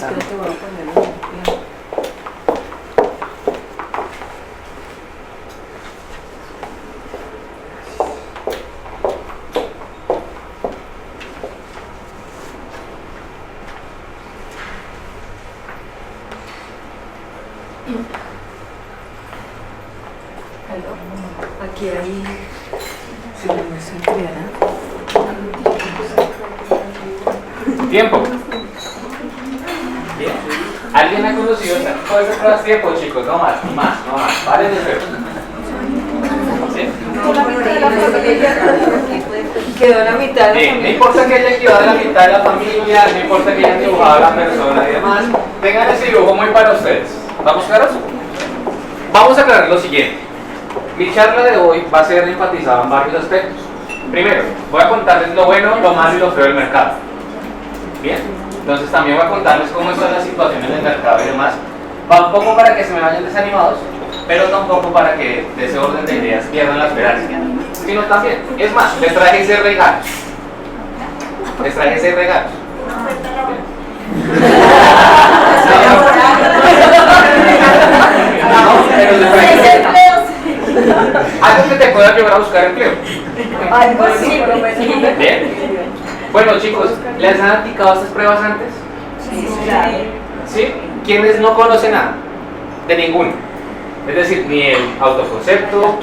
Espérate, voy a ponerlo bien. Aquí hay, si no me centriera. Tiempo. Bien. ¿Alguien ha conocido todas esas pruebas? Tiempo, chicos, no más, no más, no más. Vale de cero. ¿Sí? Quedó la mitad de la Bien, no familia. importa que haya quedado la mitad de la familia, no importa que hayan dibujado a la persona y demás, tengan ese dibujo muy para ustedes. ¿Vamos claros? Vamos a aclarar lo siguiente. Mi charla de hoy va a ser enfatizada en varios aspectos. Primero, voy a contarles lo bueno, lo malo y lo feo del mercado. Bien, entonces también voy a contarles cómo está la situación en el mercado y demás. Va un poco para que se me vayan desanimados, pero tampoco para que de ese orden de ideas pierdan la esperanza. Sino también, es más, les traje 6 regalos. Les traje 6 regalos. No, pero les traje algo que te pueda ayudar a buscar empleo. Algo así, por lo menos. Bien. Bueno, chicos, ¿les han aplicado estas pruebas antes? Sí, claro. ¿Sí? ¿Quiénes no conocen nada? De ninguno. Es decir, ni el autoconcepto,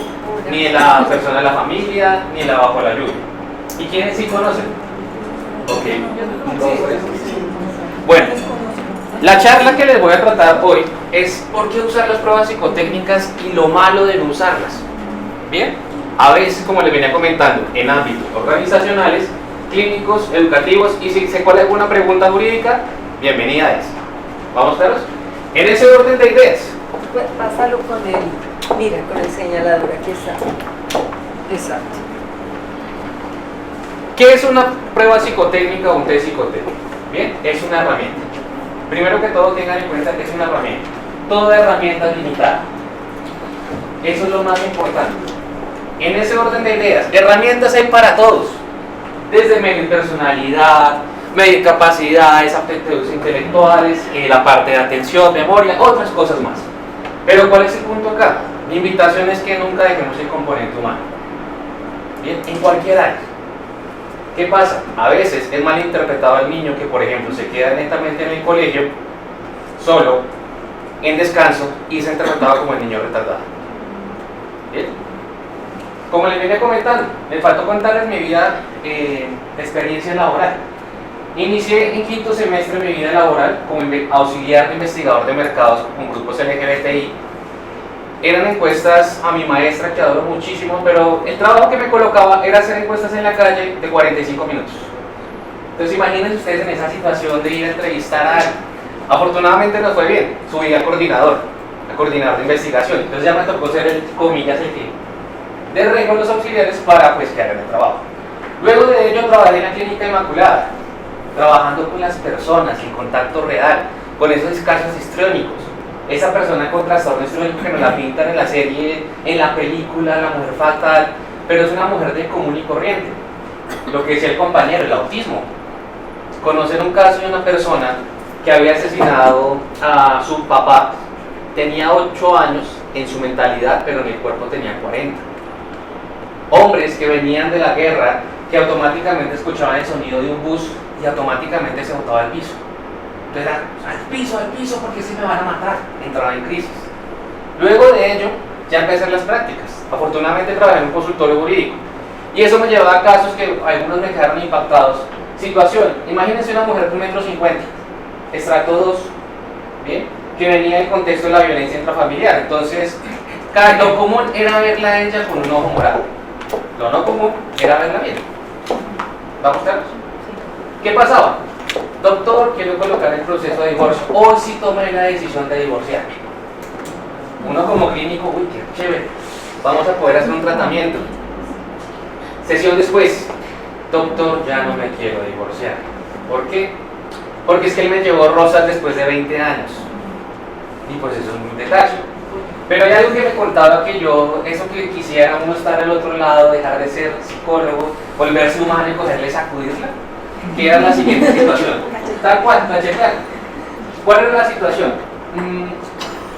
ni de la persona de la familia, ni la bajo la lluvia. ¿Y quiénes sí conocen? Ok. Bueno, la charla que les voy a tratar hoy es por qué usar las pruebas psicotécnicas y lo malo de no usarlas. Bien, a veces, como les venía comentando, en ámbitos organizacionales, clínicos, educativos, y si se cuela alguna pregunta jurídica, bienvenida es. ¿Vamos claros? En ese orden de ideas. Pues, pásalo con el, mira, con el señalador, aquí está. Exacto. ¿Qué es una prueba psicotécnica o un test psicotécnico? Bien, es una herramienta. Primero que todo tengan en cuenta que es una herramienta. Toda herramienta es limitada. Eso es lo más importante. En ese orden de ideas, herramientas hay para todos. Desde medir personalidad, medir capacidades, aptitudes intelectuales, la parte de atención, memoria, otras cosas más. Pero ¿cuál es el punto acá? Mi invitación es que nunca dejemos el componente humano. Bien, en cualquier área. ¿Qué pasa? A veces es mal interpretado el niño que, por ejemplo, se queda netamente en el colegio, solo, en descanso, y se ha interpretado como el niño retardado. ¿Bien? Como les venía comentando, me faltó contarles mi vida de experiencia laboral. Inicié en quinto semestre mi vida laboral como auxiliar de investigador de mercados con grupos LGBTI. Eran encuestas a mi maestra, que adoro muchísimo, pero el trabajo que me colocaba era hacer encuestas en la calle de 45 minutos. Entonces imagínense ustedes en esa situación de ir a entrevistar a alguien. Afortunadamente nos fue bien, subí a coordinador de investigación. Entonces ya me tocó ser el, comillas, el que de rego los auxiliares para pues que hagan el trabajo. Luego de ello trabajé en la Clínica Inmaculada, trabajando con las personas en contacto real, con esos casos histriónicos. Esa persona con trastorno histriónico que nos la pintan en la serie, en la película, la mujer fatal, pero es una mujer de común y corriente. Lo que decía el compañero, el autismo. Conocer un caso de una persona que había asesinado a su papá, tenía 8 años en su mentalidad, pero en el cuerpo tenía 40. Hombres que venían de la guerra, que automáticamente escuchaban el sonido de un bus y automáticamente se botaba al piso. Entonces era, al piso, porque si me van a matar. Entraba en crisis. Luego de ello, ya empecé a hacer las prácticas. Afortunadamente trabajé en un consultorio jurídico. Y eso me llevaba a casos que algunos me quedaron impactados. Situación, imagínense una mujer de 1,50 m, estrato 2, ¿bien? Que venía del contexto de la violencia intrafamiliar. Entonces, lo común era verla a ella con un ojo morado. Lo no común era verla bien. ¿Vamos claros? ¿Qué pasaba? Doctor, quiero colocar el proceso de divorcio. Hoy sí tomé la decisión de divorciarme. Uno como clínico, uy, qué chévere. Vamos a poder hacer un tratamiento. Sesión después. Doctor, ya no me quiero divorciar. ¿Por qué? Porque es que él me llevó rosas después de 20 años. Y pues eso es un detalle. Pero hay algo que me contaba que yo, eso que quisiera uno estar al otro lado, dejar de ser psicólogo, volverse humano y cogerle, sacudirla, que era la siguiente situación. Tal cual, la checar. ¿cuál era la situación?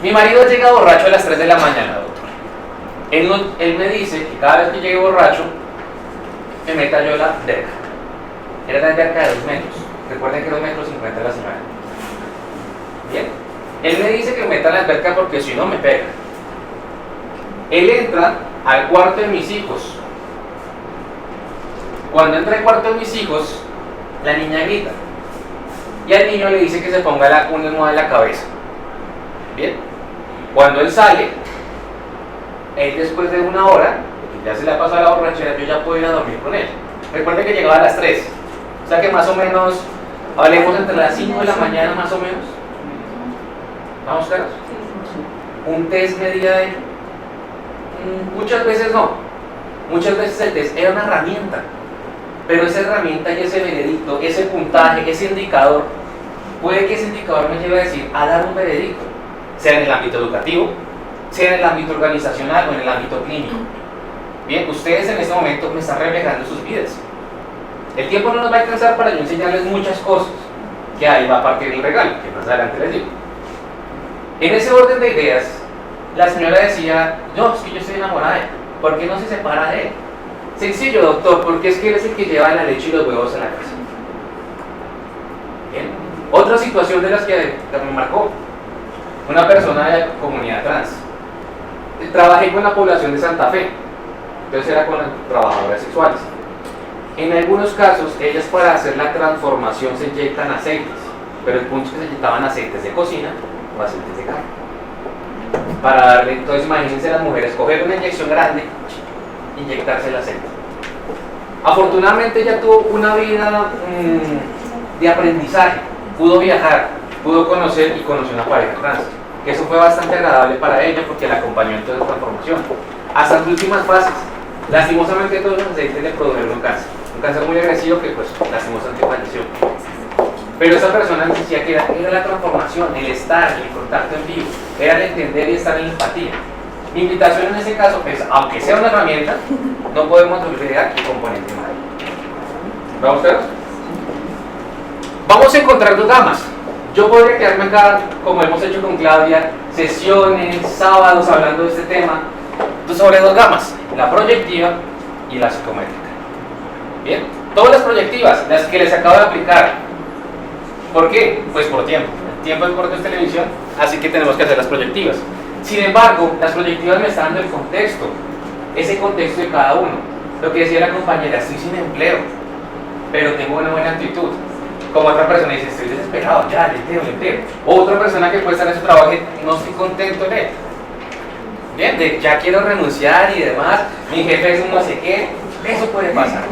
Mi marido llega borracho a las 3 de la mañana, doctor. Él me dice que cada vez que llegue borracho, me meta yo a la alberca. Era una alberca de 2 metros. Recuerden que 2,50 metros la señora. Bien. Él me dice que me meta a la alberca porque si no me pega. Él entra al cuarto de mis hijos. Cuando entra al cuarto de mis hijos, la niña grita. Y al niño le dice que se ponga una almohada en la cabeza. Bien. Cuando él sale, él después de 1 hora, porque ya se le ha pasado la borrachera, yo ya puedo ir a dormir con él. Recuerden que llegaba a las 3. O sea que más o menos, hablemos entre las 5 de la mañana más o menos. ¿Vamos claros? Un test medía él. Muchas veces no. Muchas veces el test era una herramienta. Pero esa herramienta y ese veredicto, ese puntaje, ese indicador, puede que ese indicador me lleve a decir, a dar un veredicto, sea en el ámbito educativo, sea en el ámbito organizacional o en el ámbito clínico. Bien, ustedes en este momento me están reflejando sus vidas. El tiempo no nos va a alcanzar para yo enseñarles muchas cosas, que ahí va a partir el regalo, que más adelante les digo. En ese orden de ideas, la señora decía, no, es que yo estoy enamorada de él, ¿por qué no se separa de él? Sencillo, doctor, porque es que él es el que lleva la leche y los huevos a la casa. Bien. Otra situación de las que me marcó, una persona de la comunidad trans. Trabajé con la población de Santa Fe, entonces era con las trabajadoras sexuales. En algunos casos, ellas para hacer la transformación se inyectan aceites, pero el punto es que se inyectaban aceites de cocina o aceites de carne. Para darle, entonces imagínense las mujeres, coger una inyección grande, inyectarse el aceite. Afortunadamente ella tuvo una vida de aprendizaje, pudo viajar, pudo conocer y conoció una pareja trans, que eso fue bastante agradable para ella porque la acompañó en toda esa transformación. Hasta las últimas fases, lastimosamente todos los aceites le produjeron un cáncer muy agresivo que pues lastimosamente falleció. Pero esa persona decía que era la transformación, el estar, el contacto en vivo, era el entender y estar en la empatía. Mi invitación en ese caso es, aunque sea una herramienta, no podemos olvidar el componente humano. ¿Vamos todos? Vamos a encontrar 2 gamas. Yo podría quedarme acá, como hemos hecho con Claudia, sesiones, sábados hablando de este tema, sobre 2 gamas, la proyectiva y la psicométrica. Bien, todas las proyectivas, las que les acabo de aplicar. ¿Por qué? Pues por tiempo. El tiempo es corto en televisión, así que tenemos que hacer las proyectivas. Sin embargo, las proyectivas me están dando el contexto, ese contexto de cada uno. Lo que decía la compañera, estoy sin empleo, pero tengo una buena actitud. Como otra persona dice, estoy desesperado, ya, le empleo. O otra persona que puede estar en su trabajo y no estoy contento en él. Bien, ya quiero renunciar y demás, mi jefe es un no sé qué, eso puede pasar.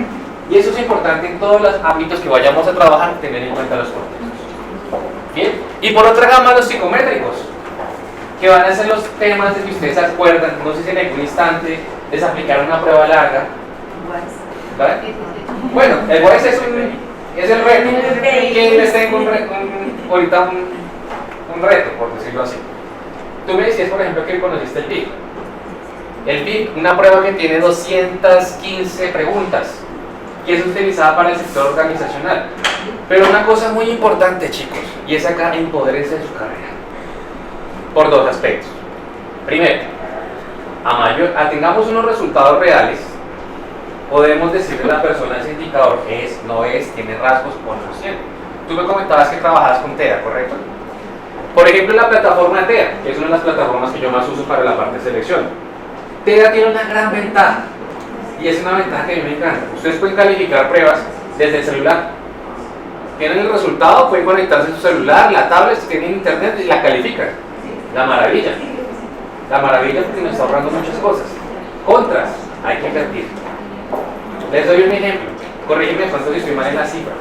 Y eso es importante en todos los ámbitos que vayamos a trabajar, tener en cuenta los contextos. Bien, y por otra gama los psicométricos, que van a ser los temas de que ustedes se acuerdan, no sé si en algún instante les aplicaron una prueba larga. ¿Vale? Bueno, el WISE es el reto. ¿Quién les tengo ahorita un reto, por decirlo así? Tú me decías, por ejemplo, que conociste el PIC. El PIC, una prueba que tiene 215 preguntas, que es utilizada para el sector organizacional. Pero una cosa muy importante, chicos, y es acá empodérese de su carrera. Por 2 aspectos. Primero, tengamos unos resultados reales, podemos decirle a la persona ese indicador es, no es, tiene rasgos o no tiene. Tú me comentabas que trabajabas con TEA, ¿correcto? Por ejemplo, la plataforma TEA, que es una de las plataformas que yo más uso para la parte de selección. TEA tiene una gran ventaja, y es una ventaja que a mí me encanta. Ustedes pueden calificar pruebas desde el celular. Tienen el resultado, pueden conectarse a su celular, la tablet, si tienen internet y la califican. La maravilla. La maravilla porque nos está ahorrando muchas cosas. Contras, hay que invertir. Les doy un ejemplo. Corrígeme cuánto estoy mal en la cifra.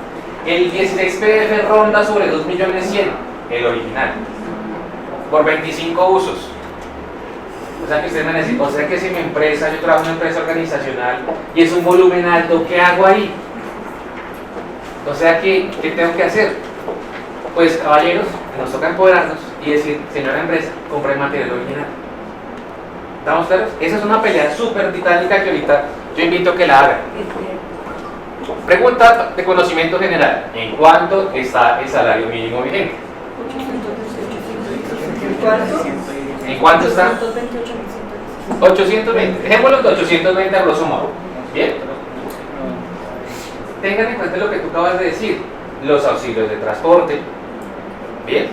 El 16 PDF ronda sobre 2.100.000, el original. Por 25 usos. O sea que ustedes me necesitan, o sea que si mi empresa, yo trabajo en una empresa organizacional y es un volumen alto, ¿qué hago ahí? O sea que, ¿qué tengo que hacer? Pues caballeros, nos toca empoderarnos y decir, señora empresa, compre el material original. ¿Estamos claros? Esa es una pelea súper titánica que ahorita yo invito a que la hagan. Pregunta de conocimiento general. ¿En cuánto está el salario mínimo vigente? cuánto? ¿En cuánto está? 828.116. 820. Dejémoslo de 820 a grosso modo. Bien. Tengan en cuenta lo que tú acabas de decir. Los auxilios de transporte. Bien.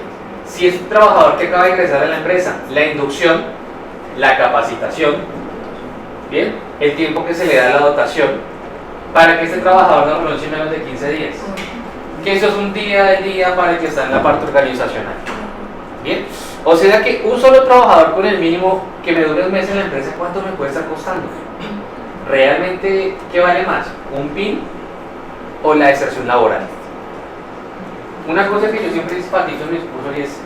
Si es un trabajador que acaba de ingresar a la empresa, la inducción, la capacitación, bien, el tiempo que se le da a la dotación, para que este trabajador no renuncie en menos de 15 días. Que eso es un día del día para el que está en la parte organizacional. Bien. O sea que un solo trabajador con el mínimo que me dure un mes en la empresa, ¿cuánto me puede estar costando? ¿Realmente qué vale más? ¿Un PIN o la deserción laboral? Una cosa que yo siempre enfatizo en mis cursos es,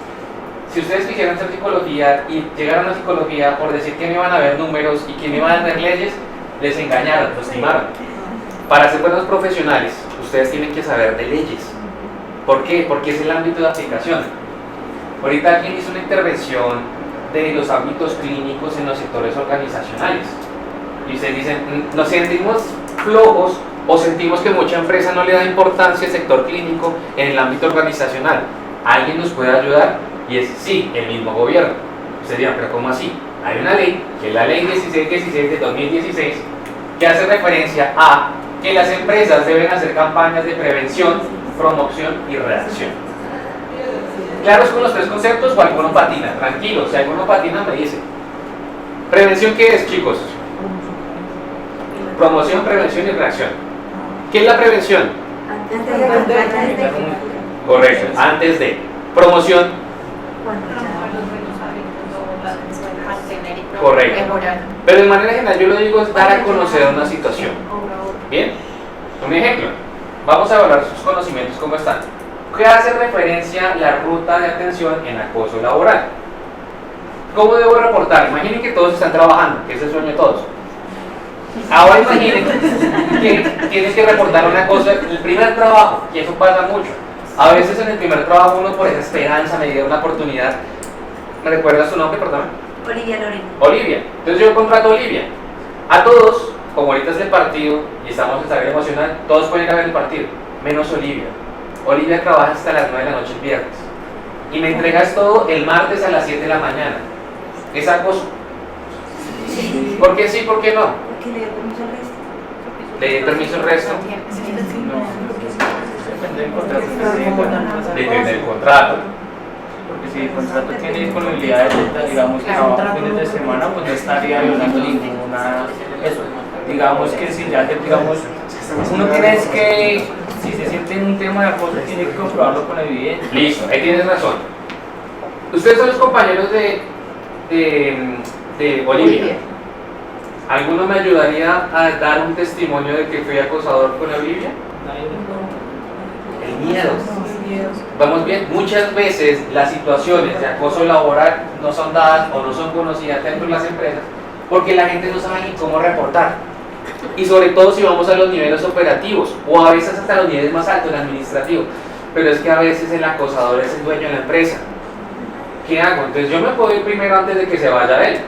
si ustedes quisieran hacer psicología y llegaron a psicología por decir que no iban a haber números y que no iban a tener leyes, les engañaron, los timaron. Para ser buenos profesionales, ustedes tienen que saber de leyes. ¿Por qué? Porque es el ámbito de aplicación. Ahorita alguien hizo una intervención de los ámbitos clínicos en los sectores organizacionales. Y ustedes dicen, nos sentimos flojos o sentimos que mucha empresa no le da importancia al sector clínico en el ámbito organizacional. ¿Alguien nos puede ayudar? Y es sí, el mismo gobierno. Ustedes dirán, pero ¿cómo así? Hay una ley, que es la ley 1616 de 2016, que hace referencia a que las empresas deben hacer campañas de prevención, promoción y redacción. ¿Claros con los tres conceptos o alguno patina? Tranquilo, si alguno patina me dice. ¿Prevención qué es, chicos? Promoción, prevención y reacción. ¿Qué es la prevención? Correcto, antes de. Promoción. Correcto. Pero de manera general yo lo digo es dar a conocer una situación. Bien, un ejemplo. Vamos a evaluar sus conocimientos, ¿cómo están? ¿Qué hace referencia la ruta de atención en acoso laboral? ¿Cómo debo reportar? Imaginen que todos están trabajando, que es el sueño de todos. Ahora imaginen que tienes que reportar una cosa, el primer trabajo, y eso pasa mucho. A veces en el primer trabajo uno por esa esperanza me dio una oportunidad. ¿Me recuerdas tu nombre, perdón? Olivia Lorena. Olivia. Entonces yo contrato a Olivia. A todos, como ahorita es el partido y estamos en salida emocional, todos pueden ir a ver el partido, menos Olivia. Olivia trabaja hasta las 9 de la noche el viernes. Y me entregas todo el martes a las 7 de la mañana. ¿Es acoso? ¿Por qué sí, por qué no? Porque le dio permiso al resto. ¿Le di permiso el resto? Depende del contrato. Depende del contrato. Porque si el contrato tiene disponibilidad de, digamos, trabajo fines de semana, pues no estaría violando ninguna. Eso. Digamos que si ya, digamos, uno tiene que, si se siente en un tema de acoso, tiene que comprobarlo con evidencia. Listo, ahí tienes razón. Ustedes son los compañeros de Olivia. ¿Alguno me ayudaría a dar un testimonio de que fui acosador con Olivia? El miedo. Vamos bien, muchas veces las situaciones de acoso laboral no son dadas o no son conocidas dentro de las empresas porque la gente no sabe ni cómo reportar. Y sobre todo si vamos a los niveles operativos o a veces hasta los niveles más altos, el administrativo. Pero es que a veces el acosador es el dueño de la empresa. ¿Qué hago? Entonces yo me puedo ir primero antes de que se vaya él.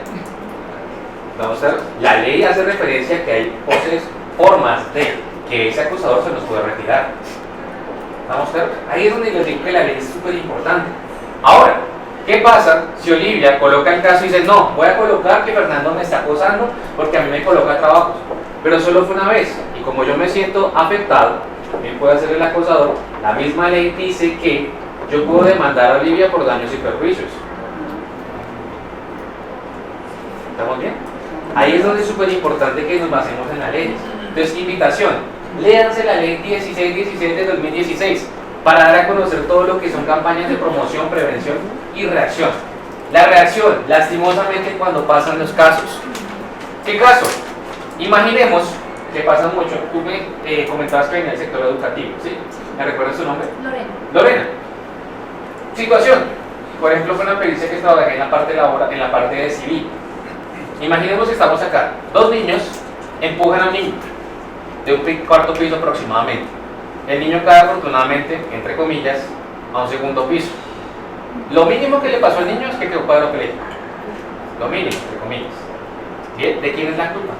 Vamos a ver, la ley hace referencia a que hay formas de que ese acosador se nos puede retirar. Vamos a ver, ahí es donde les digo que la ley es súper importante. Ahora, ¿qué pasa si Olivia coloca el caso y dice, no, voy a colocar que Fernando me está acosando porque a mí me coloca trabajos? Pero solo fue una vez, y como yo me siento afectado, también puede ser el acosador, la misma ley dice que yo puedo demandar a Olivia por daños y perjuicios. ¿Estamos bien? Ahí es donde es súper importante que nos basemos en la ley. Entonces, invitación, léanse la ley 1616 de 2016 para dar a conocer todo lo que son campañas de promoción, prevención y reacción. La reacción, lastimosamente, cuando pasan los casos. ¿Qué caso? Imaginemos que pasa mucho. Tú me comentabas que venía del sector educativo, ¿sí? ¿Me recuerdas tu nombre? Lorena. Lorena. Situación. Por ejemplo, fue una experiencia que trabajé en la parte laboral, en la parte de civil. Imaginemos que estamos acá. Dos niños empujan a un niño de un cuarto piso aproximadamente. El niño cae afortunadamente, entre comillas, a un segundo piso. Lo mínimo que le pasó al niño es que quedó cuadripléjico. Lo mínimo, entre comillas. ¿Bien? ¿De quién es la culpa?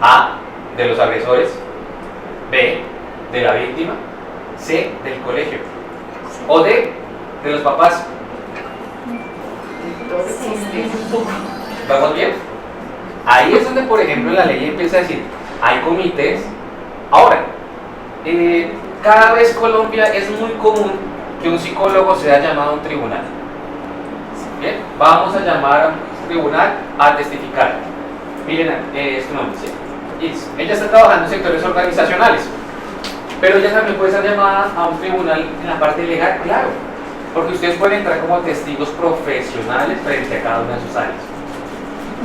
A, de los agresores. B, de la víctima. C, del colegio. O D, de los papás. todo existe. ¿Vamos bien? Ahí es donde, por ejemplo, la ley empieza a decir, hay comités. Ahora, cada vez Colombia es muy común que un psicólogo sea llamado a un tribunal. Bien, vamos a llamar a un tribunal a testificar. Miren, es tu nombre, ¿sí? Ella está trabajando en sectores organizacionales, pero ella también puede ser llamada a un tribunal en la parte legal, claro, porque ustedes pueden entrar como testigos profesionales frente a cada una de sus áreas.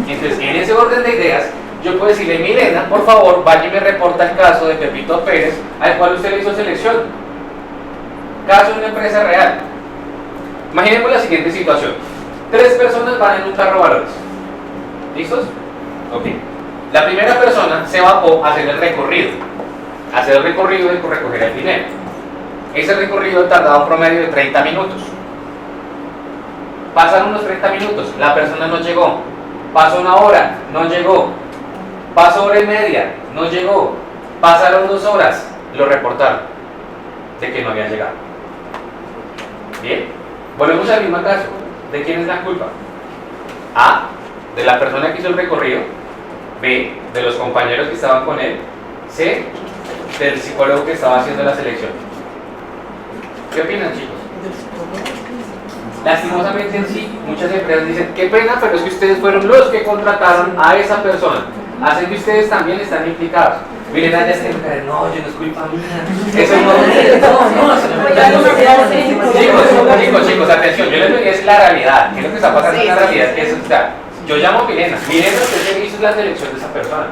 Entonces, en ese orden de ideas, yo puedo decirle, Milena, por favor, vaya y me reporta el caso de Pepito Pérez, al cual usted le hizo selección. Caso de una empresa real. Imaginemos la siguiente situación. 3 personas van en un carro valores. ¿Listos? Ok. La primera persona se bajó a hacer el recorrido. Hacer el recorrido de recoger el dinero. Ese recorrido tardaba un promedio de 30 minutos. Pasaron unos 30 minutos, la persona no llegó. Pasó una hora, no llegó. Pasó hora y media, no llegó. Pasaron 2 horas, lo reportaron de que no había llegado. Bien, volvemos al mismo caso. ¿De quién es la culpa? A, de la persona que hizo el recorrido. B, de los compañeros que estaban con él. C, del psicólogo que estaba haciendo la selección. ¿Qué opinan, chicos? Lastimosamente en sí, muchas empresas dicen, qué pena, pero es que ustedes fueron los que contrataron a esa persona. Hacen que ustedes también están implicados. Miren, allá está en cara, no, yo no es culpa mía. Eso no. Chicos, atención, yo les digo que es la realidad. ¿Qué es lo que está pasando en la realidad? Que es, o sea, yo llamo a Milena, usted hizo la selección de esa persona.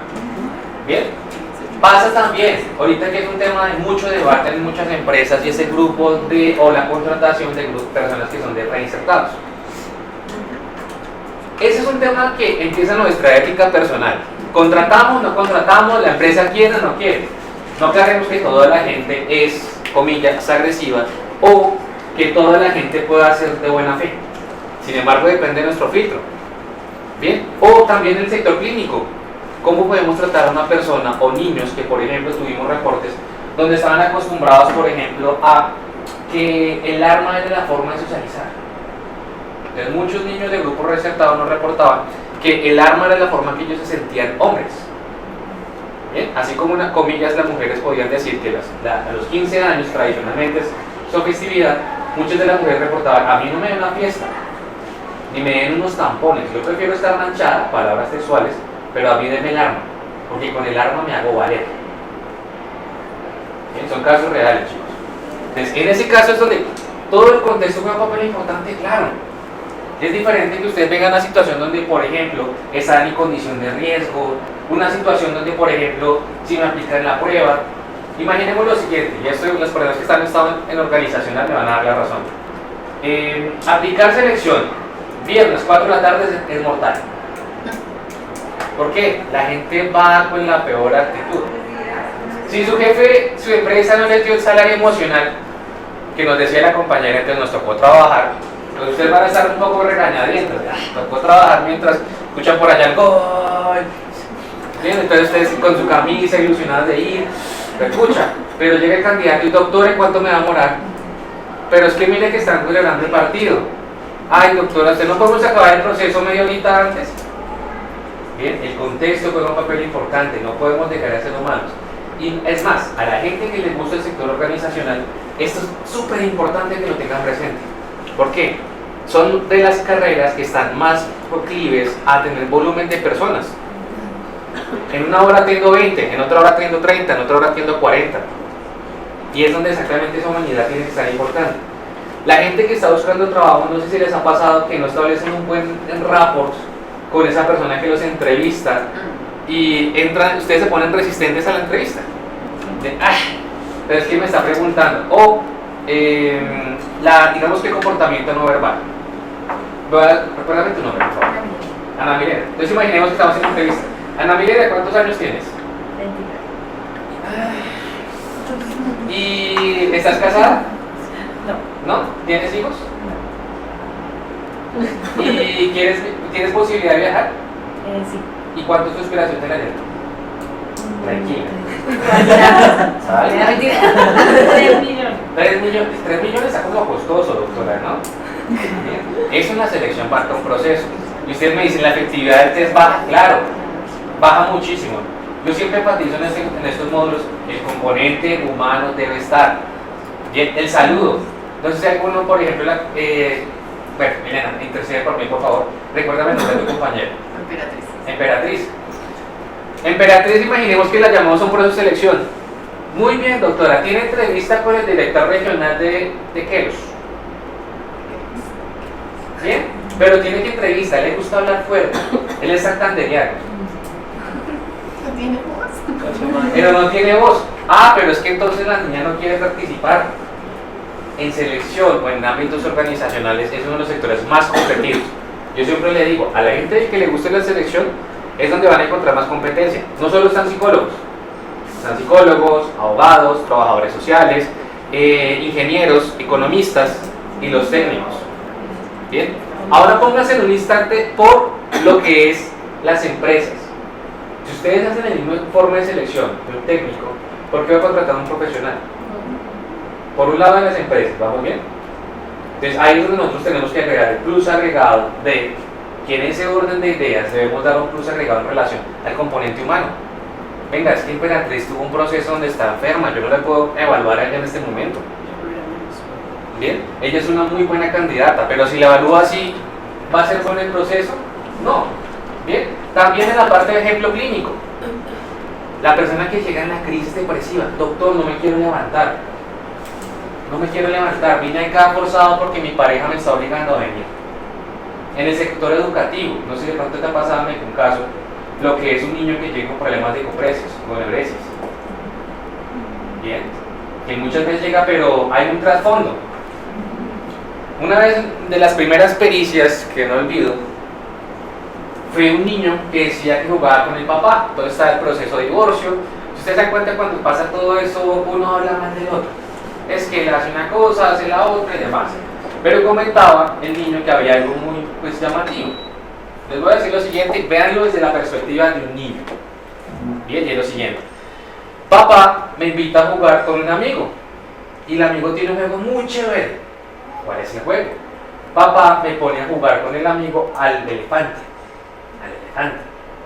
Bien. Pasa también, ahorita que es un tema de mucho debate en muchas empresas, y ese grupo o la contratación de personas que son de reinsertados. Ese es un tema que empieza nuestra ética personal. Contratamos, no contratamos, la empresa quiere o no quiere. No creemos que toda la gente es, comillas, agresiva, o que toda la gente pueda ser de buena fe. Sin embargo, depende de nuestro filtro. Bien, o también el sector clínico. ¿Cómo podemos tratar a una persona o niños que, por ejemplo, tuvimos reportes donde estaban acostumbrados, por ejemplo, a que el arma era la forma de socializar? Entonces, muchos niños de grupos reinsertados nos reportaban que el arma era la forma que ellos se sentían hombres. ¿Bien? Así como, comillas, las mujeres podían decir que a los 15 años, tradicionalmente es su festividad, muchas de las mujeres reportaban, a mí no me den una fiesta, ni me den unos tampones, yo prefiero estar manchada, palabras sexuales, pero a mí denme el arma, porque con el arma me hago valer. ¿Bien? Son casos reales, chicos. Entonces, en ese caso es donde todo el contexto juega un papel importante, claro. Es diferente que ustedes vengan a una situación donde, por ejemplo, están en condición de riesgo, una situación donde, por ejemplo, si me aplican la prueba. Imaginemos lo siguiente, y esto las personas que están en organizacional me van a dar la razón. Aplicar selección, viernes, 4 de la tarde es mortal. ¿Por qué? La gente va con la peor actitud. Si su jefe, su empresa no les dio el salario emocional que nos decía la compañera, entonces nos tocó trabajar, pues ustedes van a estar un poco regañadientos. Tocó trabajar mientras escuchan por allá el gol. ¿Bien? Entonces ustedes con su camisa ilusionados de ir, escucha, pero llega el candidato y doctor, ¿en cuánto me va a demorar? Pero es que mire que están celebrando el partido. Ay, doctora, ¿usted no podemos acabar el proceso media horita antes? Bien, el contexto juega un papel importante, no podemos dejar de ser humanos. Y es más, a la gente que les gusta el sector organizacional, esto es súper importante que lo tengan presente. ¿Por qué? Son de las carreras que están más proclives a tener volumen de personas. En una hora atiendo 20, en otra hora atiendo 30, en otra hora atiendo 40. Y es donde exactamente esa humanidad tiene que estar importante. La gente que está buscando trabajo, no sé si les ha pasado que no establecen un buen rapport con esa persona que los entrevista y entran, ustedes se ponen resistentes a la entrevista. Pero es que me está preguntando. O, digamos que comportamiento no verbal. Recuérdame tu nombre, por favor. Ana Milena. Entonces imaginemos que estamos en una entrevista. Ana Milena, ¿cuántos años tienes? 23. ¿Y estás casada? No. ¿No? ¿Tienes hijos? ¿Y tienes posibilidad de viajar? Sí. ¿Y cuánto es tu aspiración de la vida? Tranquila. ¿Sabes? 3 millones. 3 millones está como costoso, doctora, ¿no? Eso en la selección marca un proceso. Y ustedes me dicen, ¿la efectividad del test baja? Claro, baja muchísimo. Yo siempre enfatizo en estos módulos, el componente humano debe estar. Bien, el saludo. Entonces, si alguno, por ejemplo, bueno, Elena, intercede por mí, por favor. Recuérdame el nombre de tu compañero. Emperatriz. Emperatriz, imaginemos que la llamamos a un proceso de selección. Muy bien, doctora, ¿tiene entrevista con el director regional de Kelos? Bien, pero tiene que entrevista, le gusta hablar fuerte. Él es santandereano. No tiene voz. Pero no tiene voz. Ah, pero es que entonces la niña no quiere participar. En selección o en ámbitos organizacionales es uno de los sectores más competitivos. Yo siempre le digo, a la gente que le guste la selección es donde van a encontrar más competencia. No solo están psicólogos, abogados, trabajadores sociales, ingenieros, economistas y los técnicos. Bien, ahora pónganse en un instante por lo que es las empresas. Si ustedes hacen el mismo informe de selección de un técnico, ¿por qué va a contratar a un profesional? Por un lado en las empresas, ¿vamos bien? Entonces ahí es donde nosotros tenemos que agregar el plus agregado de que en ese orden de ideas debemos dar un plus agregado en relación al componente humano. Venga, es que Emperatriz tuvo un proceso donde está enferma, yo no la puedo evaluar a ella en este momento. Bien, ella es una muy buena candidata, pero si la evalúo así, ¿va a ser con el proceso? No. Bien, también en la parte de ejemplo clínico. La persona que llega en la crisis depresiva, doctor, no me quiero levantar. No me quiero levantar, vine acá forzado porque mi pareja me está obligando a venir. En el sector educativo, no sé si de pronto te ha pasado en algún caso, lo que es un niño que llega con problemas de copresis, con neuresis. Bien, que muchas veces llega, pero hay un trasfondo. Una vez de las primeras pericias que no olvido, fue un niño que decía que jugaba con el papá, todo está el proceso de divorcio. Si ustedes se dan cuenta, cuando pasa todo eso, uno habla mal del otro. Es que él hace una cosa, hace la otra y demás. Pero comentaba el niño que había algo muy llamativo. Les voy a decir lo siguiente, véanlo desde la perspectiva de un niño. Bien, y es lo siguiente. Papá me invita a jugar con un amigo y el amigo tiene un juego muy chévere. ¿Cuál es el juego? Papá me pone a jugar con el amigo al elefante. Al elefante.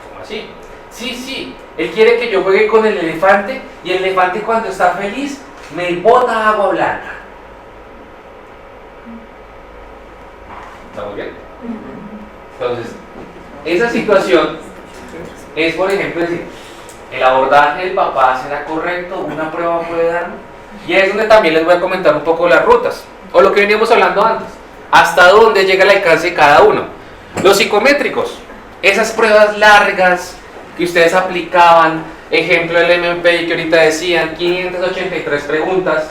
¿Cómo así? Sí, él quiere que yo juegue con el elefante y el elefante cuando está feliz me bota agua blanca. ¿Estamos bien? Entonces, esa situación es, por ejemplo, decir, el abordaje del papá será correcto, una prueba puede dar. Y es donde también les voy a comentar un poco las rutas, o lo que veníamos hablando antes, hasta dónde llega el alcance de cada uno. Los psicométricos, esas pruebas largas que ustedes aplicaban, ejemplo del MMPI que ahorita decían, 583 preguntas.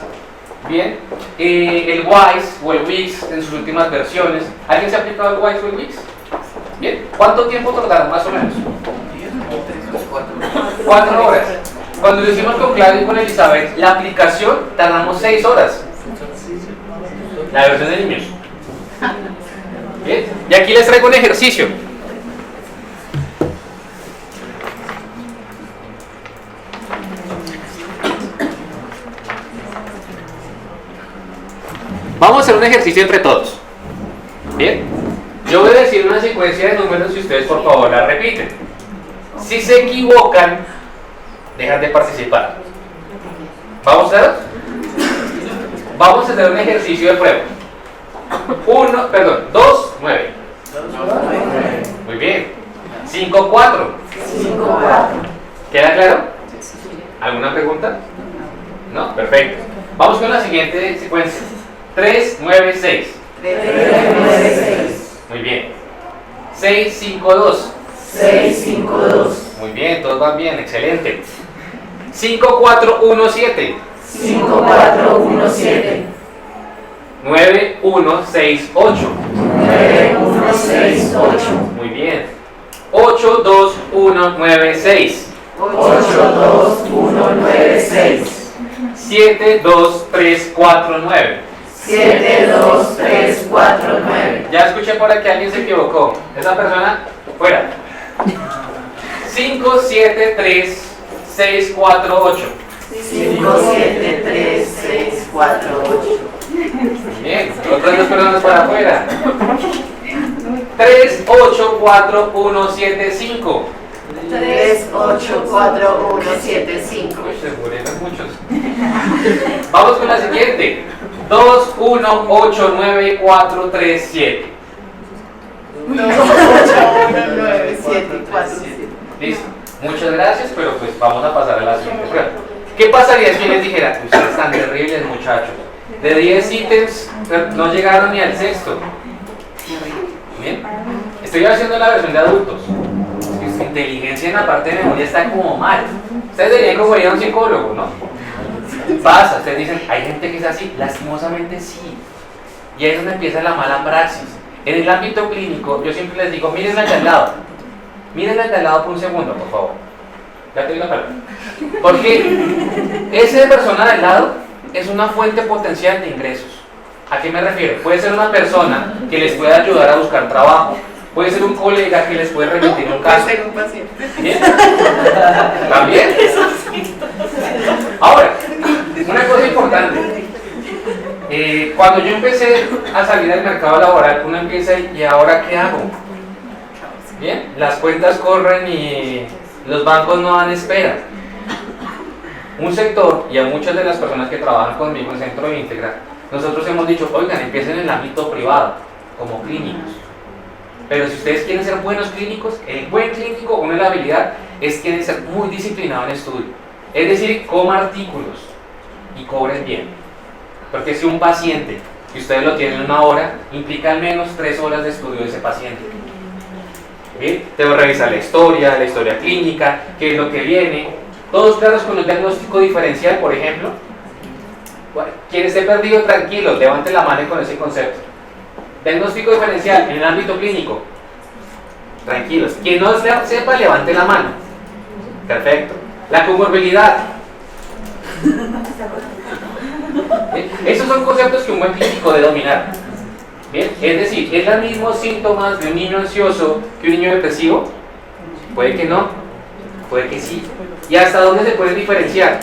Bien, el WISE o el WIX en sus últimas versiones. ¿Alguien se ha aplicado el WISE o el WIX? Bien, ¿cuánto tiempo tardaron más o menos? 4 horas. Cuando lo hicimos con Claudio y con Elizabeth, la aplicación tardamos 6 horas. La versión de niños. Bien, y aquí les traigo un ejercicio. Vamos a hacer un ejercicio entre todos. Bien, yo voy a decir una secuencia de números y ustedes por favor la repiten. Si se equivocan, dejan de participar. ¿Vamos a hacer un ejercicio de prueba. 2, 9. Muy bien. 5, 4. ¿Queda claro? ¿Alguna pregunta? No, perfecto. Vamos con la siguiente secuencia. 3, 9, 6. Muy bien. 6, 5, 2. Muy bien, todos van bien, excelente. 5, 4, 1, 7. 9, 1, 6, 8. Muy bien. 8, 2, 1, 9, 6. 7, 2, 3, 4, 9. Ya escuché por aquí, alguien se equivocó. Esa persona, fuera. 5, 7, 3, 6, 4, 8. Bien, otras dos personas para afuera. 3, 8, 4, 1, 7, 5. 3, 8, 4, 1, 7, 5. Uy, se murieron muchos. Vamos con la siguiente. 2, 1, 8, 9, 4, 3, 7. 2, 8, 1, 9, 7, 4, 7. Listo. Muchas gracias, pero pues vamos a pasar a la siguiente prueba. ¿Qué pasaría si les dijera, ustedes están terribles muchachos? De 10 ítems no llegaron ni al sexto. Bien. Estoy haciendo la versión de adultos. Es que su inteligencia en la parte de memoria está como mal. Ustedes deberían como ir a un psicólogo, ¿no? Pasa, ustedes dicen, hay gente que es así, lastimosamente sí. Y ahí es donde empieza la mala praxis. En el ámbito clínico, yo siempre les digo, miren al de al lado. Miren al de al lado por un segundo, por favor. Ya te digo la palabra. Porque esa persona de al lado es una fuente potencial de ingresos. ¿A qué me refiero? Puede ser una persona que les pueda ayudar a buscar trabajo. Puede ser un colega que les puede remitir un caso. Puede ser un paciente. ¿Bien? ¿También? Ahora, una cosa importante. Cuando yo empecé a salir al mercado laboral, uno empieza y ¿ahora qué hago? Bien, las cuentas corren y los bancos no dan espera. Un sector, y a muchas de las personas que trabajan conmigo en Centro de Íntegra, nosotros hemos dicho, oigan, empiecen en el ámbito privado, como clínicos. Pero si ustedes quieren ser buenos clínicos, el buen clínico, una de las habilidades es que deben ser muy disciplinado en estudio. Es decir, coma artículos y cobren bien. Porque si un paciente, que ustedes lo tienen en 1 hora, implica al menos 3 horas de estudio de ese paciente. ¿Bien? Debo revisar la historia clínica, qué es lo que viene. Todos claros con el diagnóstico diferencial, por ejemplo. Quien esté perdido, tranquilo, levante la mano con ese concepto. Diagnóstico diferencial en el ámbito clínico. Tranquilos. Quien no sepa, levante la mano. Perfecto. La comorbilidad. ¿Bien? Esos son conceptos que un buen clínico debe dominar. ¿Bien? Es decir, ¿es los mismos síntomas de un niño ansioso que un niño depresivo? Puede que no, puede que sí. ¿Y hasta dónde se pueden diferenciar?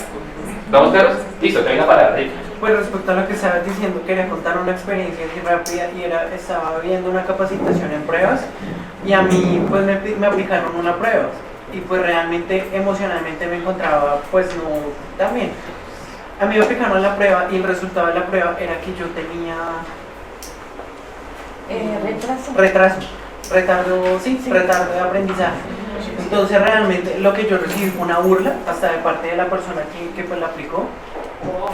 ¿Vamos claros? Listo, te voy a parar ahí. Pues respecto a lo que estabas diciendo, quería contar una experiencia así rápida y estaba viendo una capacitación en pruebas y a mí pues me aplicaron una prueba y pues realmente emocionalmente me encontraba pues no tan bien. A mí me aplicaron la prueba y el resultado de la prueba era que yo tenía retardo de aprendizaje. Entonces realmente lo que yo recibí fue una burla hasta de parte de la persona que pues la aplicó.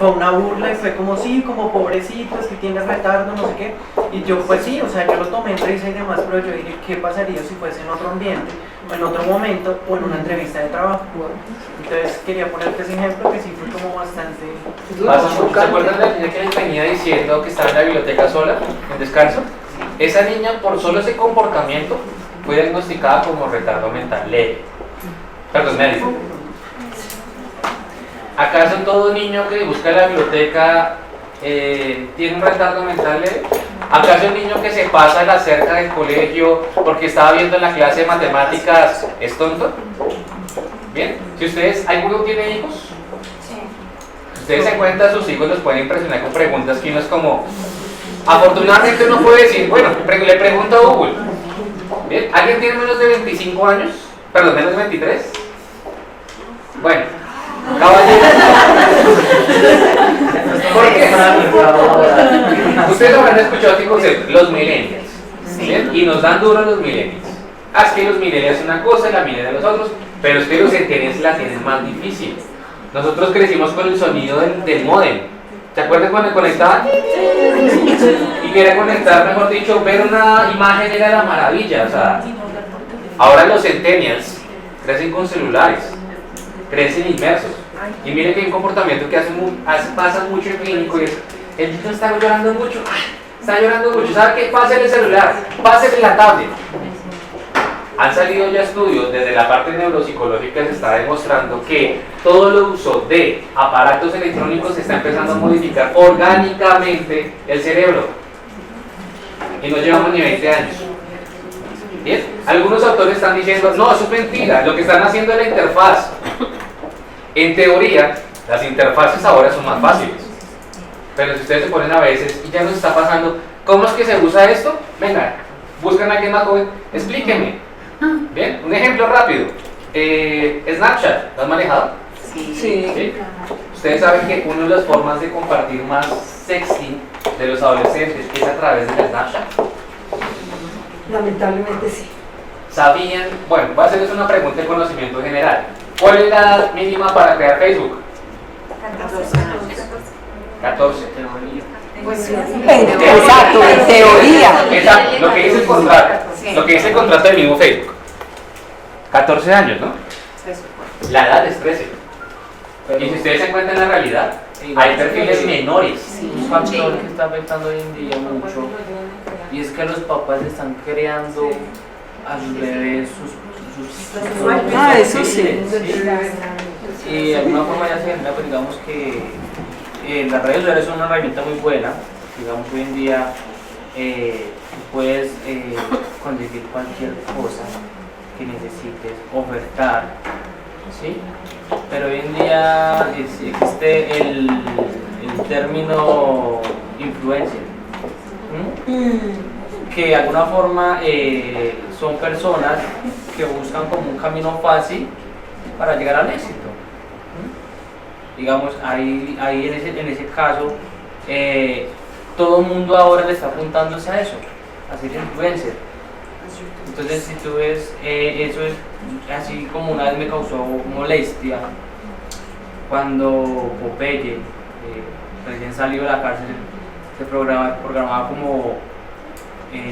Fue una burla y fue como sí, como pobrecito, es que tienes retardo, no sé qué. Y yo pues sí, o sea, yo lo tomé en risa y demás, pero yo dije, ¿qué pasaría si fuese en otro ambiente, o en otro momento, o en una entrevista de trabajo? Entonces quería ponerte ese ejemplo que sí fue como bastante... ¿Se acuerdan de la niña que les venía diciendo que estaba en la biblioteca sola, en descanso? Esa niña, por solo ese comportamiento, fue diagnosticada como retardo mental leve. Perdón, médico. ¿Acaso todo niño que busca la biblioteca tiene un retardo mental leve? ¿Acaso el niño que se pasa la cerca del colegio porque estaba viendo en la clase de matemáticas es tonto? Bien, si ustedes, ¿alguno tiene hijos? Si ustedes se cuentan, sus hijos los pueden impresionar con preguntas que uno es como... Afortunadamente uno puede decir, bueno, le pregunto a Google. Bien, ¿alguien tiene menos de 25 años? Perdón, menos de 23. Bueno, caballero. ¿Por qué? Ustedes habrán escuchado este concepto, los millennials. ¿Bien? Y nos dan duro los millennials. Es que los millennials es una cosa y la millennials los otros, pero es que los centennials la tienen más difícil. Nosotros crecimos con el sonido del módem. ¿Se acuerdan cuando conectaban? Y quería conectar, mejor dicho, ver una imagen era la maravilla. O sea, ahora los centennials crecen con celulares, crecen inmersos. Y miren que hay un comportamiento que pasa mucho en clínico y es, el niño está llorando mucho, ¿sabe qué? Pásale el celular, pásale la tablet. Han salido ya estudios desde la parte neuropsicológica, se está demostrando que todo el uso de aparatos electrónicos se está empezando a modificar orgánicamente el cerebro. Y no llevamos ni 20 años. ¿Bien? Algunos autores están diciendo, no, eso es mentira, lo que están haciendo es la interfaz. En teoría, las interfaces ahora son más fáciles. Pero si ustedes se ponen a veces y ya nos está pasando, ¿cómo es que se usa esto? Venga, buscan a alguien más joven, explíquenme. Bien, un ejemplo rápido. Snapchat, ¿lo has manejado? Sí. ¿Sí? Ustedes saben que una de las formas de compartir más sexting de los adolescentes es a través del Snapchat. Lamentablemente sí. ¿Sabían? Bueno, voy a hacerles una pregunta de conocimiento general. ¿Cuál es la edad mínima para crear Facebook? 14. Pues sí. Exacto, en teoría. Exacto, lo que dice el contrato. Sí. Lo que dice el contrato del mismo Facebook. 14 años, ¿no? Se supone. La edad es 13. Pero- Y si ustedes se encuentran en la realidad, Sí, hay perfiles menores. Un factor que está afectando hoy en día mucho y es que los papás están creando a sus bebés sus Ah, eso sí. y de alguna forma ya se genera, pues digamos que las redes sociales son una herramienta muy buena. Digamos hoy en día tú puedes conseguir cualquier cosa que necesites, ofertar, ¿sí? Pero hoy en día existe el término influencer, que de alguna forma son personas que buscan como un camino fácil para llegar al éxito. Digamos, ahí en ese caso, todo el mundo ahora le está apuntándose a eso, a ser influencer. Entonces, si tú ves, eso es así como una vez me causó molestia cuando Popeye, recién salido de la cárcel, se programaba como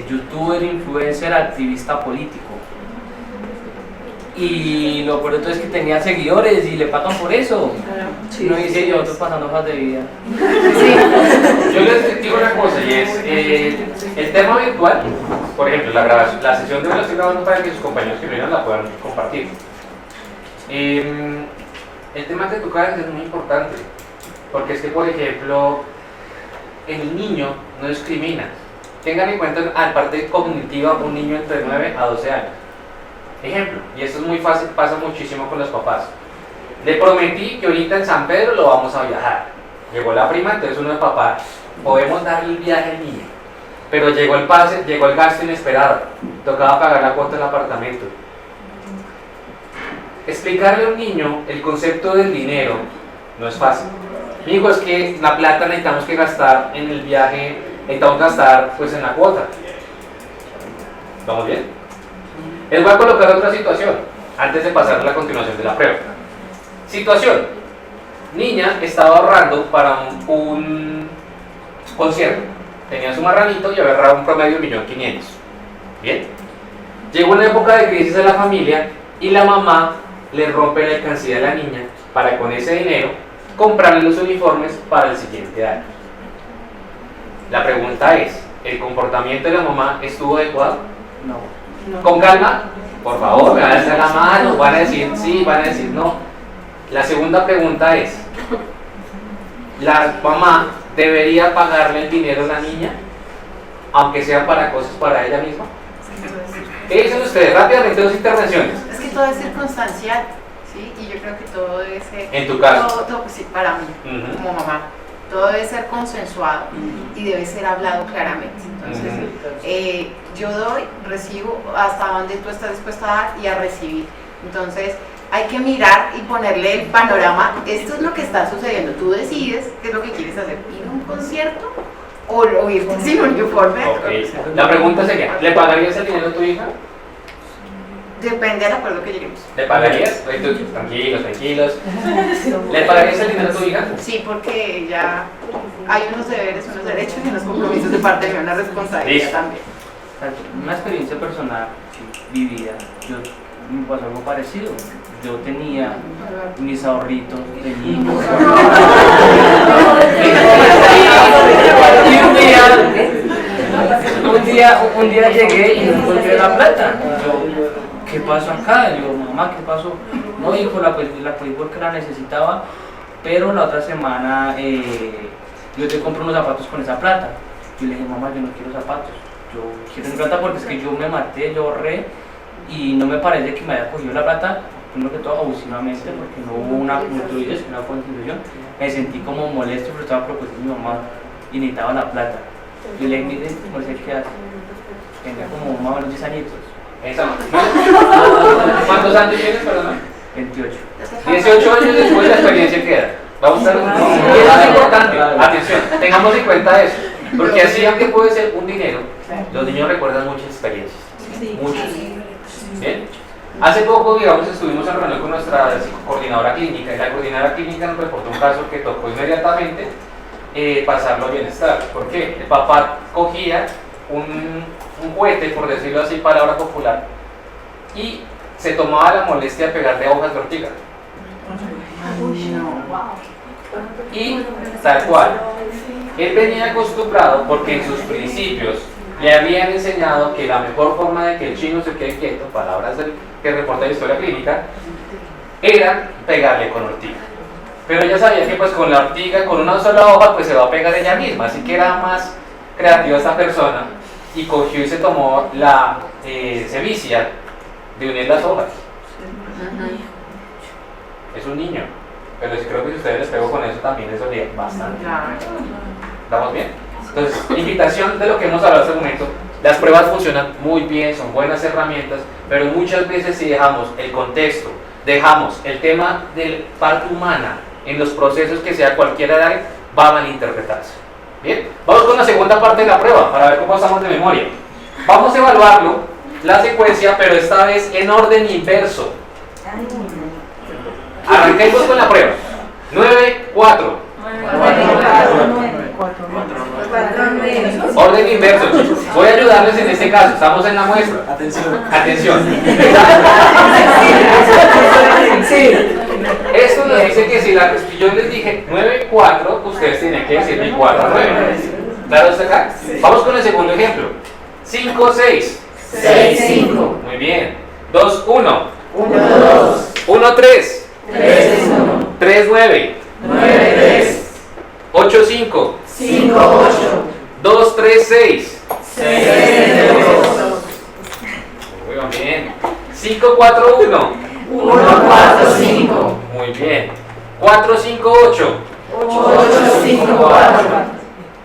youtuber, influencer, activista político. Y lo peor de todo es que tenía seguidores y le pagan por eso. Sí, No dice sí, yo, sí. estoy pasando hojas de vida. Yo les digo una cosa y es el tema virtual, por ejemplo, la sesión de hoy la estoy grabando para que sus compañeros que vienen la puedan compartir. El tema que tocas es muy importante, porque es que, por ejemplo, el niño no discrimina. Tengan en cuenta, aparte cognitiva, un niño entre 9 a 12 años. Ejemplo, y esto es muy fácil, pasa muchísimo con los papás. Le prometí que ahorita en San Pedro lo vamos a viajar. Llegó la prima, entonces uno de papá, podemos darle el viaje al niño. Pero llegó el pase, llegó el gasto inesperado. Tocaba pagar la cuota del apartamento. Explicarle a un niño el concepto del dinero no es fácil. Hijo, es que la plata necesitamos que gastar en el viaje, necesitamos gastar pues en la cuota. ¿Estamos bien? Les voy a colocar otra situación antes de pasar a la continuación de la prueba. Situación. Niña estaba ahorrando para un concierto. Tenía su marranito y había ahorrado un promedio de 1.500.000. Bien. Llegó una época de crisis de la familia y la mamá le rompe la alcancía de la niña para con ese dinero comprarle los uniformes para el siguiente año. La pregunta es, ¿el comportamiento de la mamá estuvo adecuado? No. Con calma, por favor, me van a hacer la mano, van a decir sí, van a decir no. La segunda pregunta es, ¿la mamá debería pagarle el dinero a la niña, aunque sea para cosas para ella misma? ¿Qué dicen ustedes? Rápidamente, dos intervenciones. Es que todo es circunstancial, ¿sí? Y yo creo que todo debe ser... En tu caso. Todo, pues, sí, para mí, Ujú. como mamá. Todo debe ser consensuado y debe ser hablado claramente. Entonces, yo doy, recibo hasta donde tú estás dispuesta a dar y a recibir. Entonces, hay que mirar y ponerle el panorama. Esto es lo que está sucediendo. Tú decides qué es lo que quieres hacer. ¿Ir a un concierto o irte sin uniforme? Ok. La pregunta sería, ¿le pagarías el dinero a tu hija? Depende del acuerdo que lleguemos. ¿Le pagarías? Tranquilos, tranquilos. ¿Le pagarías el dinero a tu hija? Sí, porque ya hay unos deberes, unos derechos y unos compromisos de parte mía, una responsabilidad Listo. también. Una experiencia personal vivida, me pasó algo parecido. Yo tenía mis ahorritos de niño. Y un día llegué y no encontré la plata. Yo, ¿qué pasó acá? Yo, mamá, ¿qué pasó? No, hijo, la pedí porque la necesitaba, pero la otra semana yo te compro unos zapatos con esa plata. Yo le dije, mamá, yo no quiero zapatos, yo quiero mi plata porque es que yo me maté, yo ahorré y no me parece que me haya cogido la plata primero que todo abusivamente, porque no hubo una, como tú dices, una constitución. Me sentí como molesto, pero estaba propuesta mi mamá y necesitaba la plata. Y le dije, no sé qué hace. Tenía como más o menos 10 añitos. Esa no. ¿Cuántos años tienes, perdón? 28. 18 años después de la experiencia queda. Vamos a estar. Y eso es importante. Atención, tengamos en cuenta eso. Porque así, aunque puede ser un dinero, los niños recuerdan muchas experiencias. Muchas. ¿Bien? Hace poco, digamos, estuvimos en reunión con nuestra coordinadora clínica y la coordinadora clínica nos reportó un caso que tocó inmediatamente pasarlo a bienestar. ¿Por qué? El papá cogía un cohete, por decirlo así, palabra popular, y se tomaba la molestia de pegarle hojas de ortiga. Y tal cual. Él venía acostumbrado porque en sus principios le habían enseñado que la mejor forma de que el chino se quede quieto, palabras que reporta la historia clínica, era pegarle con ortiga. Pero ella sabía que pues con la ortiga, con una sola hoja, pues se va a pegar ella misma, así que era más creativa esta persona y cogió y se tomó la sevicia de unir las hojas. Es un niño, pero creo que si ustedes les pegó con eso también les dolía bastante. ¿Estamos bien? Entonces, invitación de lo que hemos hablado hasta el momento. Las pruebas funcionan muy bien, son buenas herramientas, pero muchas veces si dejamos el contexto, dejamos el tema de parte humana en los procesos que sea cualquiera de área, va a malinterpretarse. Bien, vamos con la segunda parte de la prueba para ver cómo estamos de memoria. Vamos a evaluarlo, la secuencia, pero esta vez en orden inverso. Arranquemos con la prueba. 9, 4. Orden inverso, chicos. Voy a ayudarles en este caso, estamos en la muestra. Atención. Esto nos dice que si yo les dije 9, 4, ustedes tienen que decirme 4, 9. ¿Claro hasta acá? Vamos con el segundo ejemplo. 5, 6. 6, 5. Muy bien. 2, 1. 1, 2. 1, 3. 3, 1. 3, 9. 9, 3. 8, 5. 5, 8. 2, 3, 6. 6, 2. Muy bien. 5, 4, 1. 1, 4, 5. Muy bien. 4, 5, 8. 8, 5, 4.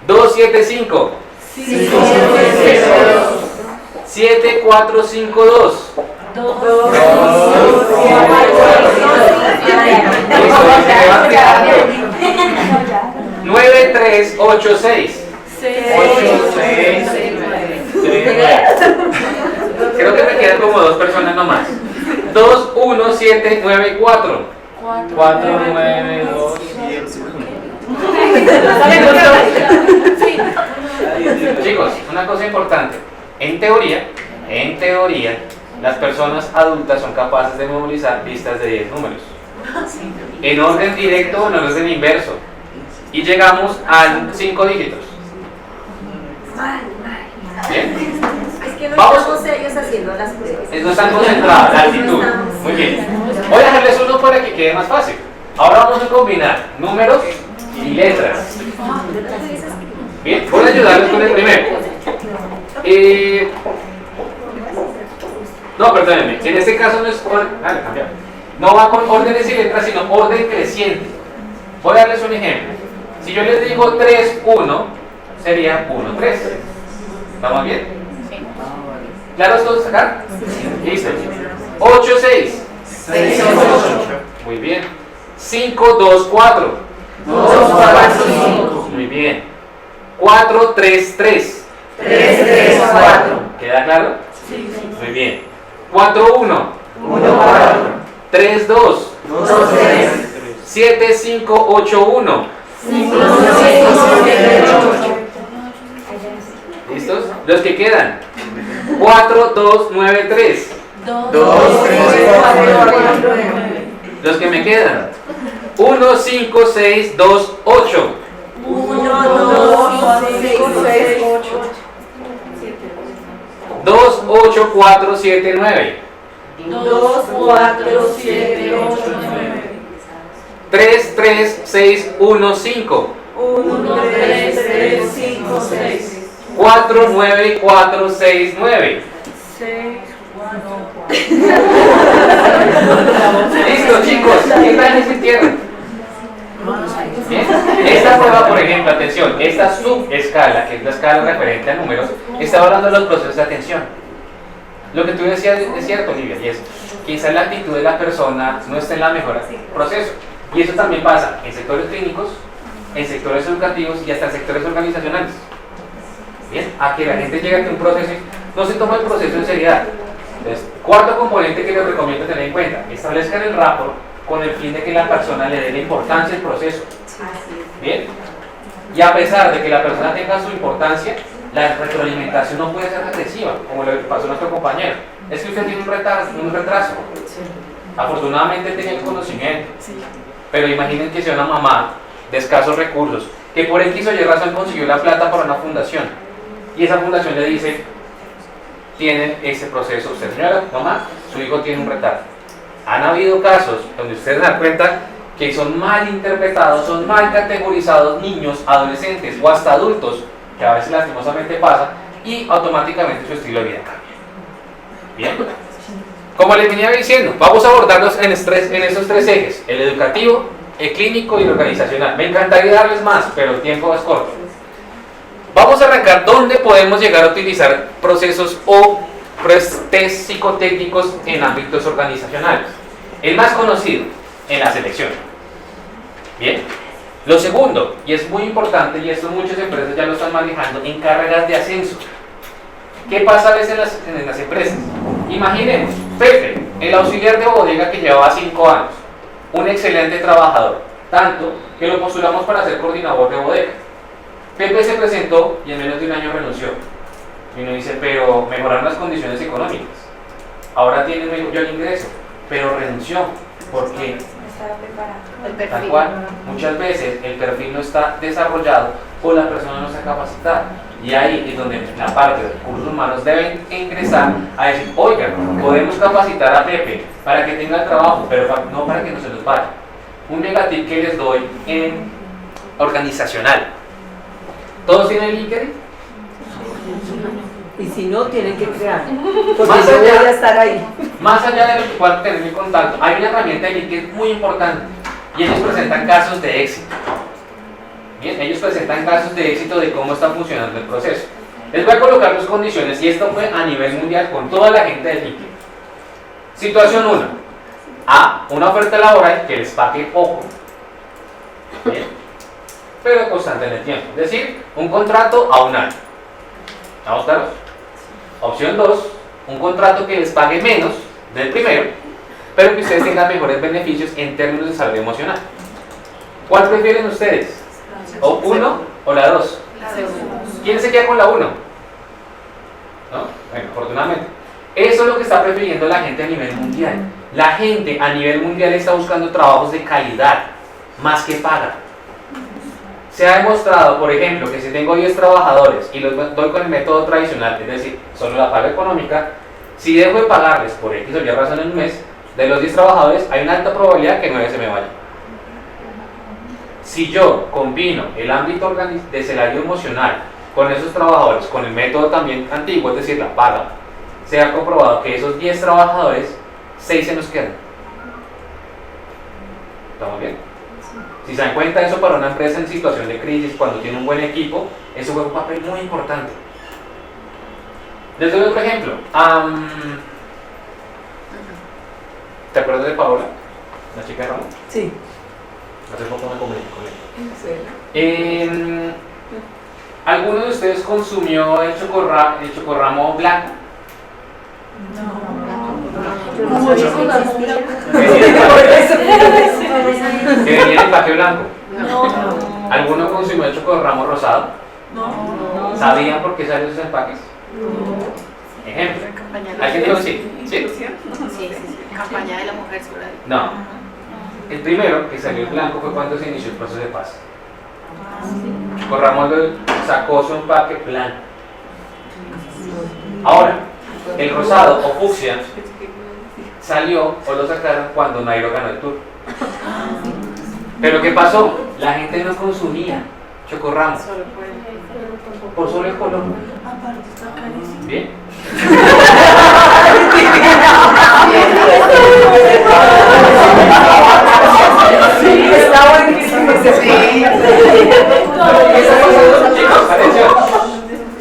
2, 7, 5. 5, 7, 2. 7, 4, 5, 2. 2, 9, 3, 8, 6. 8, 6, 9. Creo que me quedan como dos personas nomás. 2, 1, 7, 9, 4. 4, 9, 2, 1. Chicos, una cosa importante. En teoría, las personas adultas son capaces de memorizar listas de 10 números. En orden directo o en orden inverso. Y llegamos a 5 dígitos. ¿Bien? Es que no Vamos. estamos serios haciendo las pruebas. No están concentradas, la actitud. Muy bien. Voy a dejarles uno para que quede más fácil. Ahora vamos a combinar números y letras. Bien, voy a ayudarles con el primero. No, perdónenme. En este caso no es no va con órdenes y letras, sino orden creciente. Voy a darles un ejemplo. Si yo les digo 3, 1, sería 1, 3. ¿Estamos bien? ¿Claros todos acá? Listo. 8, 6. 6, 8. Muy bien. 5, 2, 4. 2, 4, 5. Muy bien. 4, 3, 3. 3, 3, 4. ¿Queda claro? Muy bien. 4, 1. 1, 4. 3, 2. 2, 3. 7, 5, 8, 1. 5, 6, 7, 8. ¿Listos? Los que quedan. 4, 2, 9, 3. 2, 3, 4, 9. Los que me quedan. 1, 5, 6, 2, 8. 1, 2, 5, 6, 8. 2, 8, 4, 7, 9. 2, 4, 7, 8, 9. 3, 3, 6, 1, 5. 1, 3, 3, 5, 6. 4, 9, 4, 6, 9. 6, 4, Listo, chicos, ¿qué tal se entiende? Bien. Esta prueba, por ejemplo, atención, esta subescala, que es la escala referente a números, está hablando de los procesos de atención. Lo que tú decías es cierto, Olivia, y es quizá la actitud de la persona no está en la mejor proceso. Y eso también pasa en sectores clínicos, en sectores educativos y hasta en sectores organizacionales. Bien, a que la gente llegue a que un proceso no se toma el proceso en seriedad. Entonces, cuarto componente que les recomiendo tener en cuenta: establezcan el rapport con el fin de que la persona le dé la importancia al proceso. Bien, y a pesar de que la persona tenga su importancia, la retroalimentación no puede ser agresiva, como le pasó a nuestro compañero. Es que usted tiene un retraso. Afortunadamente tenía el conocimiento, pero imaginen que sea una mamá de escasos recursos, que por X o Y razón consiguió la plata para una fundación, y esa fundación le dice: tienen ese proceso, usted, señora, mamá, su hijo tiene un retardo. Han habido casos donde ustedes se dan cuenta que son mal interpretados, son mal categorizados niños, adolescentes o hasta adultos, que a veces lastimosamente pasa, y automáticamente su estilo de vida cambia. Bien, como les venía diciendo, vamos a abordarlos en estos tres ejes: el educativo, el clínico y el organizacional. Me encantaría darles más, pero el tiempo es corto. Vamos a arrancar dónde podemos llegar a utilizar procesos o test psicotécnicos en ámbitos organizacionales. El más conocido, en la selección. Bien. Lo segundo, y es muy importante, y esto muchas empresas ya lo están manejando, en carreras de ascenso. ¿Qué pasa a veces en las empresas? Imaginemos, Pepe, el auxiliar de bodega que llevaba 5 años, un excelente trabajador, tanto que lo postulamos para ser coordinador de bodega. Pepe se presentó y en menos de un año renunció. Y uno dice: pero mejoraron las condiciones económicas, ahora tiene mayor ingreso, pero renunció. ¿Por qué? El perfil. Tal cual, muchas veces el perfil no está desarrollado o la persona no está capacitada. Y ahí es donde la parte de recursos humanos deben ingresar a decir: oigan, podemos capacitar a Pepe para que tenga el trabajo, pero no para que no se nos vaya. Un negatip que les doy en organizacional: ¿todos tienen LinkedIn? Y si no, tienen que crear. Porque Más yo voy allá- a estar ahí. Más allá de lo que puedan tener en contacto, hay una herramienta de LinkedIn muy importante y ellos presentan casos de éxito. Bien, ellos presentan casos de éxito de cómo está funcionando el proceso. Les voy a colocar dos condiciones, y esto fue a nivel mundial con toda la gente de LinkedIn. Situación 1: A, una oferta laboral que les pague poco, bien, pero constante en el tiempo, es decir, un contrato a un año. ¿Vamos claros? Opción 2: un contrato que les pague menos del primero, pero que ustedes tengan mejores beneficios en términos de salud emocional. ¿Cuál prefieren ustedes? ¿O 1 o la 2? ¿Quién se queda con la 1? ¿No? Bueno, afortunadamente. Eso es lo que está prefiriendo la gente a nivel mundial. La gente a nivel mundial está buscando trabajos de calidad, más que paga. Se ha demostrado, por ejemplo, que si tengo 10 trabajadores y los doy con el método tradicional, es decir, solo la paga económica, si dejo de pagarles por X o Y razón en un mes, de los 10 trabajadores hay una alta probabilidad que 9 se me vayan. Si yo combino el ámbito de salario emocional con esos trabajadores, con el método también antiguo, es decir, la paga, se ha comprobado que esos 10 trabajadores, 6 se nos quedan. ¿Estamos bien? Si se dan cuenta, eso para una empresa en situación de crisis, cuando tiene un buen equipo, eso juega un papel muy importante. Les doy otro ejemplo. ¿Te acuerdas de Paola? La chica de Ramón. Sí. Hace poco me comuniqué con ella. ¿Alguno de ustedes consumió el chocorramo blanco? Yo no sabía que existía. Que venía en empaque blanco. No. ¿Alguno consumió el chocorramo rosado? No. ¿Sabían por qué salen esos empaques? Ejemplo. ¿Alguien dijo sí? ¿Sí? Sí. Campaña de la mujer sobre el... No. El primero que salió el blanco fue cuando se inició el proceso de paz. Chocorramo sacó su empaque blanco. Ahora, el rosado o fucsia salió o lo sacaron cuando Nairo ganó el tour. Pero ¿qué pasó? La gente no consumía chocorramo por solo el color. Bien. Está buenísimo ese Sí. Chicos, atención.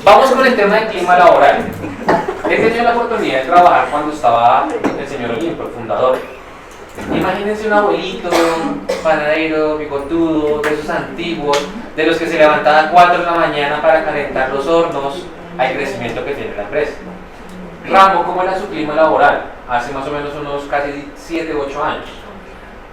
Vamos con el tema del clima laboral. He tenido la oportunidad de trabajar cuando estaba el señor Olimpo, el fundador. Imagínense un abuelito, panadero, bigotudo, de esos antiguos, de los que se levantaban a 4 de la mañana para calentar los hornos, al crecimiento que tiene la empresa. Rambo, ¿cómo era su clima laboral? Hace más o menos unos casi 7 u 8 años.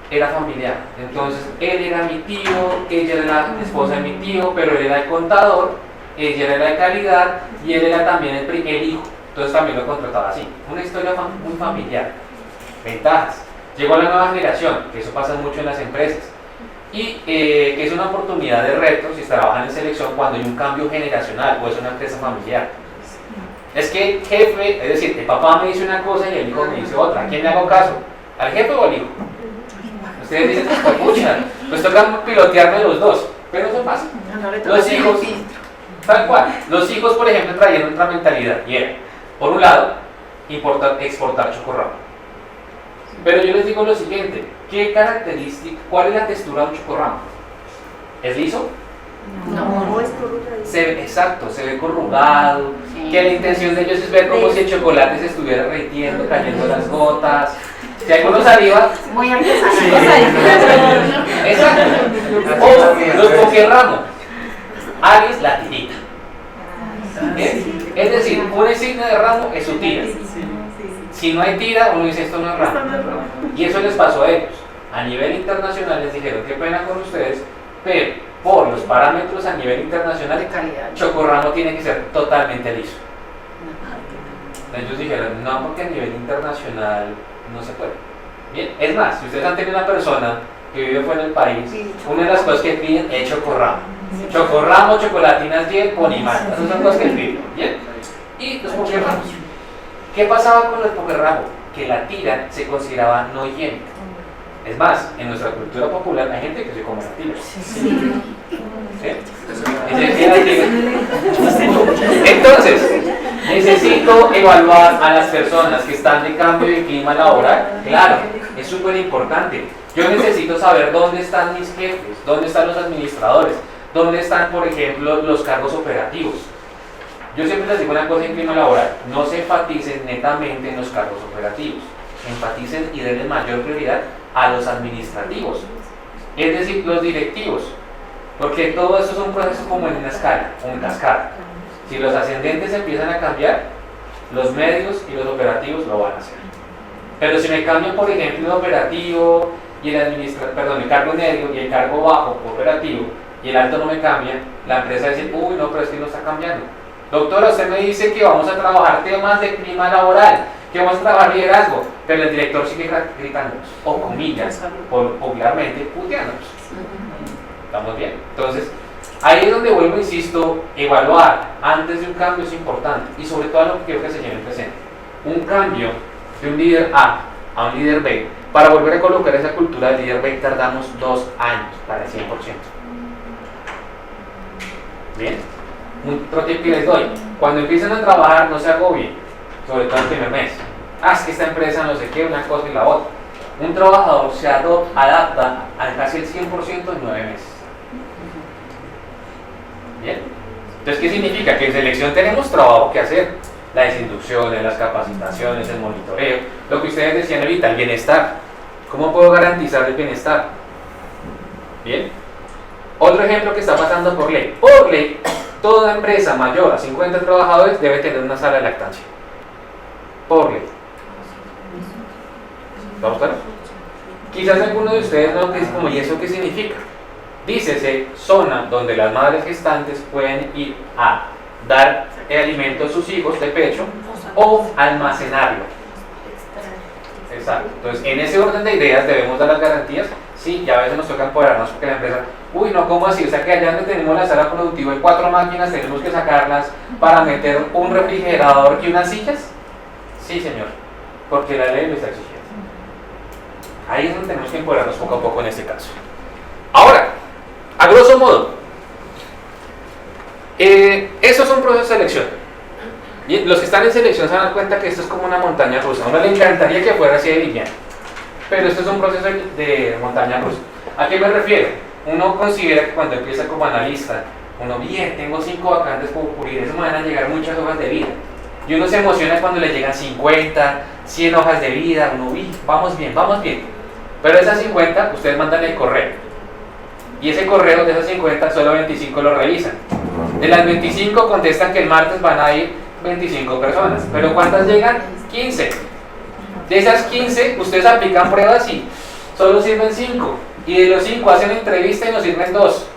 Era familiar. Entonces, él era mi tío, ella era la esposa de mi tío, pero él era el contador, ella era la de calidad y él era también el primer hijo. Entonces también lo contrataba así. Una historia muy familiar. Ventajas. Llegó la nueva generación, que eso pasa mucho en las empresas. Y que es una oportunidad de reto si trabajan en selección cuando hay un cambio generacional o es una empresa familiar. Es que el jefe, es decir, el papá me dice una cosa y el hijo me dice otra. ¿A quién le hago caso? ¿Al jefe o al hijo? Ustedes dicen, pues pucha, pues toca pilotearme los dos. Pero eso pasa. No le toca Los hacer hijos, filtro. tal cual. Los hijos, por ejemplo, traían otra mentalidad. Y era, por un lado, exportar chocorramo. Pero yo les digo lo siguiente, ¿qué característica, cuál es la textura de un chocorramo? ¿Es liso? No. Exacto, se ve corrugado, Sí. que la intención de ellos es ver como si el chocolate se estuviera derritiendo, cayendo las gotas. Si alguno saliva, Muy artesanal. exacto. O los pokerramos, alias la tirita. ¿Bien? Es decir, un insignia de ramo es su tira. Si no hay tira, uno dice esto no es ramo. Y eso les pasó a ellos. A nivel internacional les dijeron, qué pena con ustedes, pero por los parámetros a nivel internacional, De calidad. chocorramo tiene que ser totalmente liso. Ellos dijeron, no, porque a nivel internacional no se puede. Bien, es más, si ustedes han tenido una persona que vive fuera del país, una de las cosas que piden es chocorramo. Chocorramo, chocolatinas y ponimalta, esas son cosas que piden. Bien, y los pokerramos. ¿Qué pasaba con los pokerramos? Que la tira se consideraba no higiénica. Es más, en nuestra cultura popular hay gente que se come la tira. ¿Sí? Y se decía la tira. Entonces, necesito evaluar a las personas que están de cambio de clima laboral. Claro, es súper importante. Yo necesito saber dónde están mis jefes, dónde están los administradores, dónde están, por ejemplo, los cargos operativos. Yo siempre les digo una cosa en clima laboral, no se enfaticen netamente en los cargos operativos, enfaticen y denle mayor prioridad a los administrativos, es decir, los directivos, porque todo esto es un proceso como en una escala, en cascada. Si los ascendentes empiezan a cambiar, los medios y los operativos lo van a hacer. Pero si me cambian, por ejemplo, el operativo y el cargo medio y el cargo bajo operativo y el alto no me cambia, la empresa dice, uy, no, pero es que no está cambiando. Doctora, usted me dice que vamos a trabajar temas de clima laboral, que vamos a trabajar liderazgo, pero el director sigue gritándonos, o comillas, popularmente puteándonos. ¿Estamos bien? Entonces, ahí es donde vuelvo, insisto, evaluar antes de un cambio es importante, y sobre todo lo que quiero que se lleve presente. Un cambio de un líder A a un líder B, para volver a colocar esa cultura del líder B tardamos 2 años para el 100%. ¿Bien? Otro tip que les doy, cuando empiezan a trabajar no se agobien, sobre todo el primer mes. Es que esta empresa no sé qué, una cosa y la otra. Un trabajador se adapta a casi el 100% en 9 meses. ¿Bien? Entonces, ¿qué significa? Que en selección tenemos trabajo que hacer. Las inducciones, las capacitaciones, el monitoreo, lo que ustedes decían ahorita, el bienestar. ¿Cómo puedo garantizar el bienestar? ¿Bien? Otro ejemplo que está pasando por ley. Por ley, toda empresa mayor a 50 trabajadores debe tener una sala de lactancia. Por ley. ¿Vamos claros? Quizás alguno de ustedes no dice como, ¿y eso qué significa? Dícese zona donde las madres gestantes pueden ir a dar el alimento a sus hijos de pecho o almacenarlo. Exacto. Entonces, en ese orden de ideas debemos dar las garantías. Sí, ya a veces nos toca empoderarnos porque la empresa, uy, no, ¿cómo así? O sea que allá donde tenemos la sala productiva y 4 máquinas tenemos que sacarlas para meter un refrigerador y unas sillas. Sí, señor, porque la ley lo está exigiendo. Ahí es donde tenemos que empoderarnos poco a poco en este caso. Ahora, a grosso modo, esos son procesos de selección. Y los que están en selección se van a dar cuenta que esto es como una montaña rusa. A uno le encantaría que fuera así de liviano, pero esto es un proceso de montaña rusa. ¿A qué me refiero? Uno considera que cuando empieza como analista, uno, bien, tengo 5 vacantes por cubrir, eso me van a llegar muchas hojas de vida. Y uno se emociona cuando le llegan 50, 100 hojas de vida, uno, vamos bien, vamos bien. Pero esas 50, ustedes mandan el correo. Y ese correo de esas 50, solo 25 lo revisan. De las 25 contestan que el martes van a ir 25 personas. ¿Pero cuántas llegan? 15. De esas 15, ustedes aplican pruebas y solo sirven 5. Y de los 5 hacen entrevista y nos sirven 2.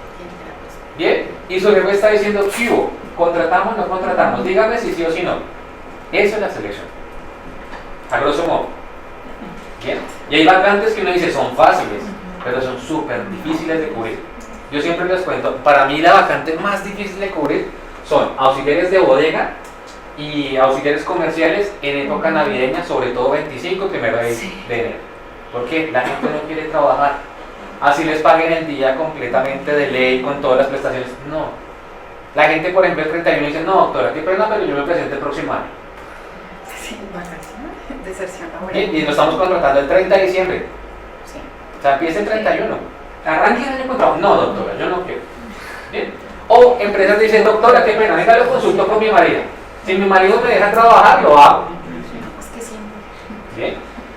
¿Bien? Y su jefe está diciendo, ¿qué hubo? ¿Contratamos o no contratamos? Dígame si sí o si no. Eso es la selección. A grosso modo. ¿Bien? Y hay vacantes que uno dice son fáciles, pero son súper difíciles de cubrir. Yo siempre les cuento, para mí la vacante más difícil de cubrir son auxiliares de bodega y auxiliares comerciales en época navideña, sobre todo 25 y 1 de enero. Porque la gente no quiere trabajar. Así les paguen el día completamente de ley con todas las prestaciones. No. La gente, por ejemplo, el 31 dice, no, doctora, qué pena, pero yo me presento el próximo año. Sí, vacaciones, deserción laboral. Y lo estamos contratando el 30 de diciembre. Sí. O sea, empieza el 31. Arranque el año con trabajo. No, doctora, yo no quiero. ¿Bien? O empresas dicen, doctora, qué pena, venga, lo consulto con mi marido. Si mi marido me deja trabajar, lo hago. Es que sí. ¿Bien?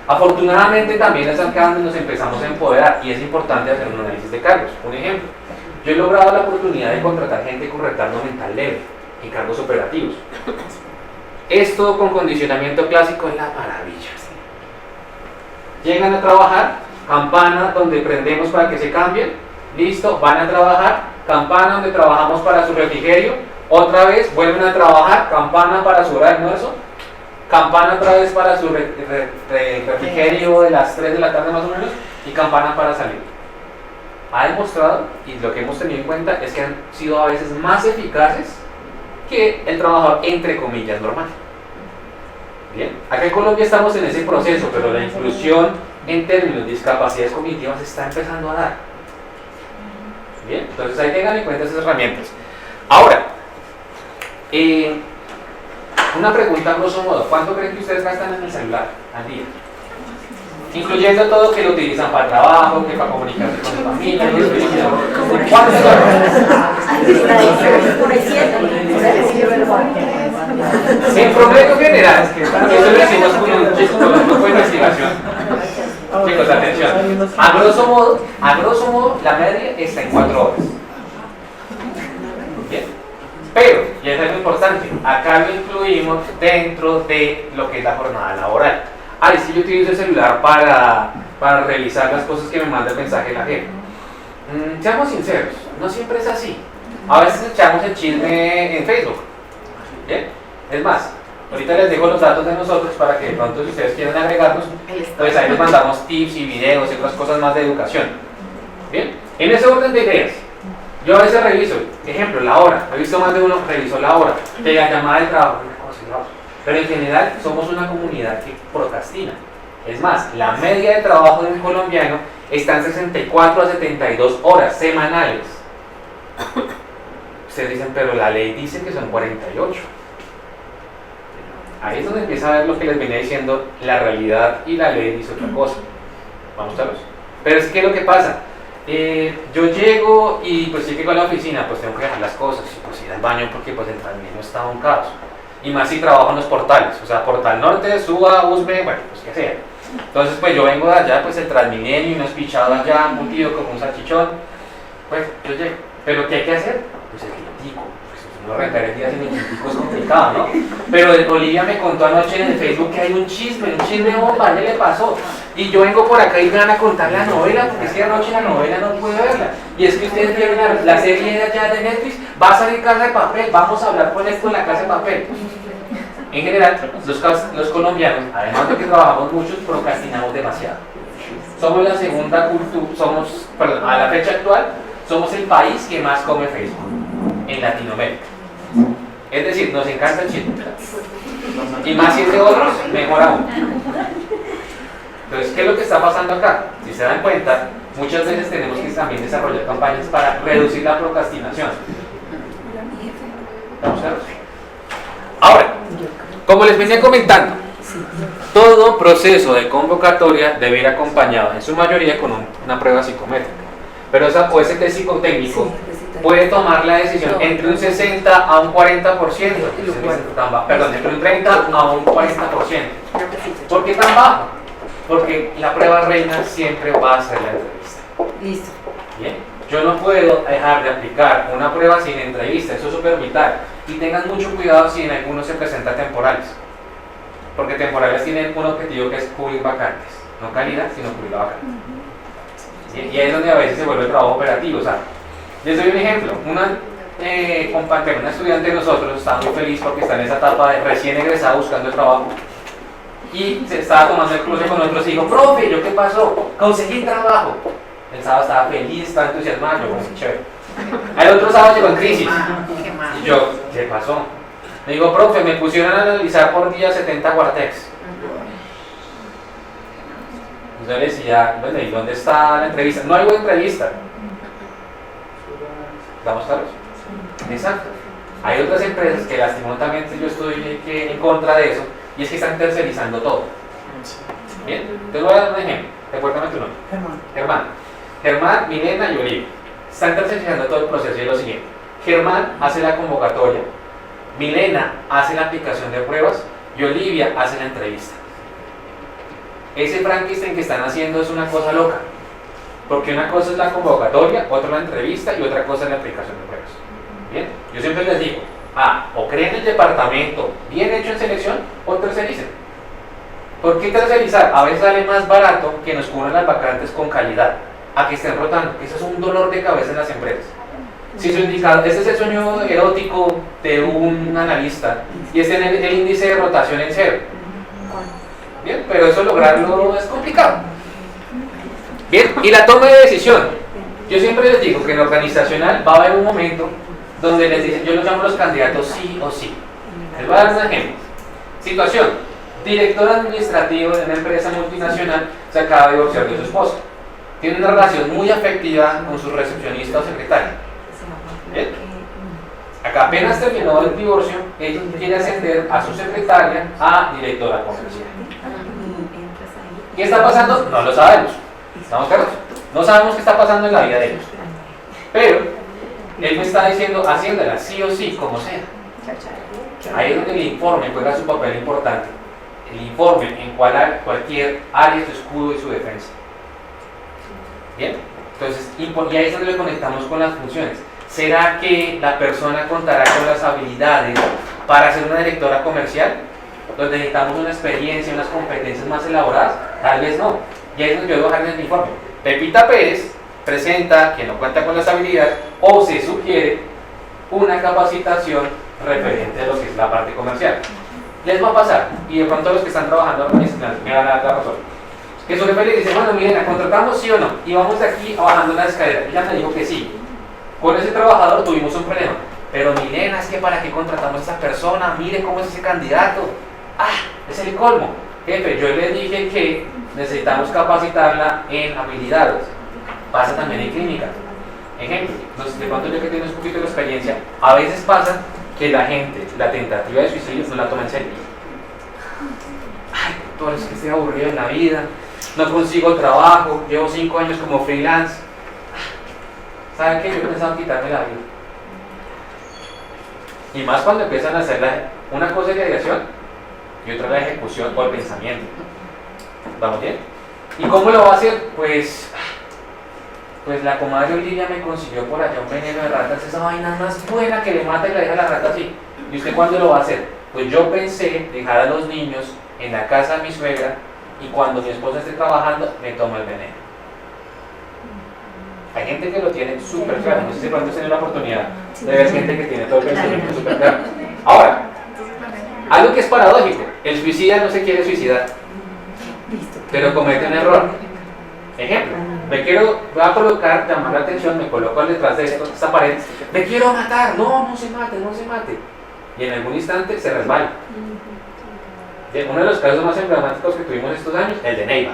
Afortunadamente también es acá donde nos empezamos a empoderar y es importante hacer un análisis de cargos. Un ejemplo, yo he logrado la oportunidad de contratar gente con retardo mental leve en cargos operativos. Esto con condicionamiento clásico es la maravilla. Llegan a trabajar, campana donde prendemos para que se cambien, listo, van a trabajar, campana donde trabajamos para su refrigerio, otra vez vuelven a trabajar, campana para su hora de almuerzo, campana otra vez para su refrigerio de las 3 de la tarde más o menos y campana para salir. Ha demostrado, y lo que hemos tenido en cuenta es que han sido a veces más eficaces que el trabajador entre comillas normal. Bien, acá en Colombia estamos en ese proceso, pero la inclusión en términos de discapacidades cognitivas está empezando a dar. Bien, entonces ahí tengan en cuenta esas herramientas. Ahora, una pregunta a grosso modo, ¿cuánto creen que ustedes gastan en el celular al día? Incluyendo todo que lo utilizan para trabajo, que para comunicarse con su familia, ¿cuánto en promedio general? Eso lo hicimos con un grupo de investigación. Chicos, atención. A grosso modo, la media está en 4 horas. Bien. Pero, y eso es lo importante, acá lo incluimos dentro de lo que es la jornada laboral. Ay, sí, yo utilizo el celular para revisar las cosas que me manda el mensaje la gente. Seamos sinceros, no siempre es así. A veces echamos el chisme en Facebook. ¿Bien? Es más, ahorita les dejo los datos de nosotros para que de pronto si ustedes quieren agregarnos, pues ahí les mandamos tips y videos y otras cosas más de educación. ¿Bien? En ese orden de ideas, yo a veces reviso, ejemplo, la hora. He visto más de uno, revisó la hora, de la llamada de trabajo, una cosa y la otra. Pero en general somos una comunidad que procrastina. Es más, la media de trabajo de un colombiano está en 64 a 72 horas semanales. Ustedes dicen, pero la ley dice que son 48. Ahí es donde empieza a ver lo que les venía diciendo, la realidad y la ley dice otra cosa. Vamos a ver. Pero es que lo que pasa, yo llego y pues si llego a la oficina, pues tengo que dejar las cosas y pues ir al baño porque pues el Transmilenio está un caos. Y más si trabajo en los portales, o sea, Portal Norte, Suba, Usme, bueno, pues que sea. Entonces pues yo vengo de allá, pues el Transmilenio, uno es pichado allá, un tío como un salchichón, pues yo llego. ¿Pero qué hay que hacer? Pues el critico. No rentar el día sin el critico es complicado, ¿no? Pero Olivia me contó anoche en el Facebook que hay un chisme bomba, ¿qué le pasó? Y yo vengo por acá y me van a contar la novela, porque es que anoche la novela no pude verla. Y es que ustedes vieron la serie de allá de Netflix, va a salir Casa de Papel, vamos a hablar con esto en la Casa de Papel. En general, los colombianos, además de que trabajamos muchos, procrastinamos demasiado. Somos la segunda cultura, a la fecha actual, somos el país que más come Facebook en Latinoamérica. Es decir, nos encanta el chisme. Y más si es de otros, mejor aún. Entonces, ¿qué es lo que está pasando acá? Si se dan cuenta, muchas veces tenemos que también desarrollar campañas para reducir la procrastinación. ¿Estamos claros? Ahora, Como les venía comentando, todo proceso de convocatoria debe ir acompañado en su mayoría con una prueba psicométrica. Pero ese test psicotécnico puede tomar la decisión entre un 60 a un 40%, perdón, entre un 30 a un 40%. ¿Por qué tan bajo? Porque la prueba reina siempre va a ser la entrevista. Listo. Bien, yo no puedo dejar de aplicar una prueba sin entrevista, eso es súper vital. Y tengan mucho cuidado si en algunos se presentan temporales, porque temporales tienen un objetivo que es cubrir vacantes, no calidad, sino cubrir la vacante. Y ahí es donde a veces se vuelve el trabajo operativo. O sea, les doy un ejemplo. Una estudiante de nosotros está muy feliz porque está en esa etapa de recién egresada buscando el trabajo y se estaba tomando el cruce con otros y dijo, profe, ¿yo qué pasó? Conseguí trabajo. El sábado estaba feliz, estaba entusiasmado, yo como chévere. El otro sábado llegó en crisis. Qué mal. Y yo, ¿qué pasó? Me digo, profe, me pusieron a analizar por día 70 Guartex. Y yo le decía, bueno, ¿y dónde está la entrevista? No hay buena entrevista. ¿Estamos claros? Exacto. Hay otras empresas que lastimosamente yo estoy en contra de eso, y es que están tercerizando todo. Bien, te voy a dar un ejemplo. Recuérdame tu nombre. Germán, Milena y Olivia. Están tercerizando todo el proceso y es lo siguiente. Germán hace la convocatoria, Milena hace la aplicación de pruebas y Olivia hace la entrevista. Ese Frankenstein que están haciendo es una cosa loca, porque una cosa es la convocatoria, otra la entrevista y otra cosa es la aplicación de pruebas. Bien, yo siempre les digo, o creen el departamento bien hecho en selección o tercericen. ¿Por qué tercerizar? A veces sale más barato que nos cubran las vacantes con calidad, a que estén rotando. Eso es un dolor de cabeza en las empresas. Si su indicador, este es el sueño erótico de un analista y es tener el índice de rotación en 0. Bien, pero eso lograrlo es complicado. Bien, y la toma de decisión. Yo siempre les digo que en organizacional va a haber un momento donde les dicen, yo los llamo los candidatos sí o sí. Les voy a dar un ejemplo. Situación: director administrativo de una empresa multinacional se acaba de divorciar de su esposa. Tiene una relación muy afectiva con su recepcionista o secretaria. ¿Bien? Acá apenas terminó el divorcio, ella quiere ascender a su secretaria a directora comercial. ¿Qué está pasando? No lo sabemos. ¿Estamos claros? No sabemos qué está pasando en la vida de ellos. Pero él me está diciendo, haciéndola sí o sí, como sea. Ahí es donde el informe juega su papel importante. El informe en cualquier área es su escudo y su defensa. Bien, entonces, y ahí es donde lo conectamos con las funciones. ¿Será que la persona contará con las habilidades para ser una directora comercial? Donde necesitamos una experiencia, unas competencias más elaboradas. Tal vez no. Y ahí es donde yo debo dejar en el informe. Pepita Pérez presenta que no cuenta con las habilidades o se sugiere una capacitación referente a lo que es la parte comercial. Les va a pasar, y de pronto los que están trabajando organizacional me van a dar la razón, que su jefe le dice, bueno, miren, ¿la contratamos sí o no? Y vamos de aquí bajando la escalera. Ella me dijo que sí. Con ese trabajador tuvimos un problema. Pero Milena, es que ¿para qué contratamos a esa persona? Mire cómo es ese candidato. Es el colmo. Jefe, yo le dije que necesitamos capacitarla en habilidades. Pasa también en clínica. Ejemplo, de pronto yo que tengo un poquito de experiencia, a veces pasa que la gente, la tentativa de suicidio no la toma en serio. Doctor, es que estoy aburrido en la vida, no consigo trabajo, llevo 5 años como freelance. ¿Saben qué? Yo he pensado en quitarme la vida. Y más cuando empiezan a hacer una cosa es la ideación y otra la ejecución o el pensamiento. ¿Vamos bien? ¿Y cómo lo va a hacer? Pues la comadre Olivia me consiguió por allá un veneno de ratas, esa vaina más buena que le mata y la deja a la rata así. ¿Y usted cuándo lo va a hacer? Pues yo pensé dejar a los niños en la casa de mi suegra y cuando mi esposa esté trabajando me tomo el veneno. Hay gente que lo tiene súper claro, no sé si pronto tiene la oportunidad de ver gente que tiene todo el pensamiento súper claro. Ahora, algo que es paradójico, el suicida no se quiere suicidar, pero comete un error. Ejemplo, voy a colocar, llamar la atención, me coloco detrás de esta pared, me quiero matar, no se mate, no se mate. Y en algún instante se resbala. Uno de los casos más emblemáticos que tuvimos estos años, el de Neiva.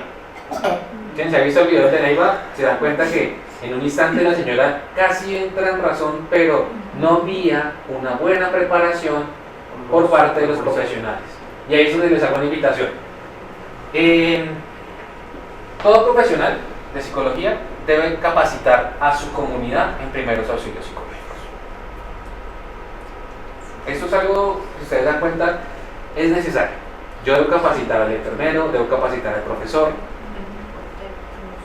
Quien se ha visto el video de Neiva se da cuenta que en un instante la señora casi entra en razón, pero no había una buena preparación por parte de los profesionales. Y ahí es donde les hago una invitación. Todo profesional de psicología debe capacitar a su comunidad en primeros auxilios psicológicos. Esto es algo que ustedes dan cuenta, es necesario. Yo debo capacitar al enfermero, debo capacitar al profesor,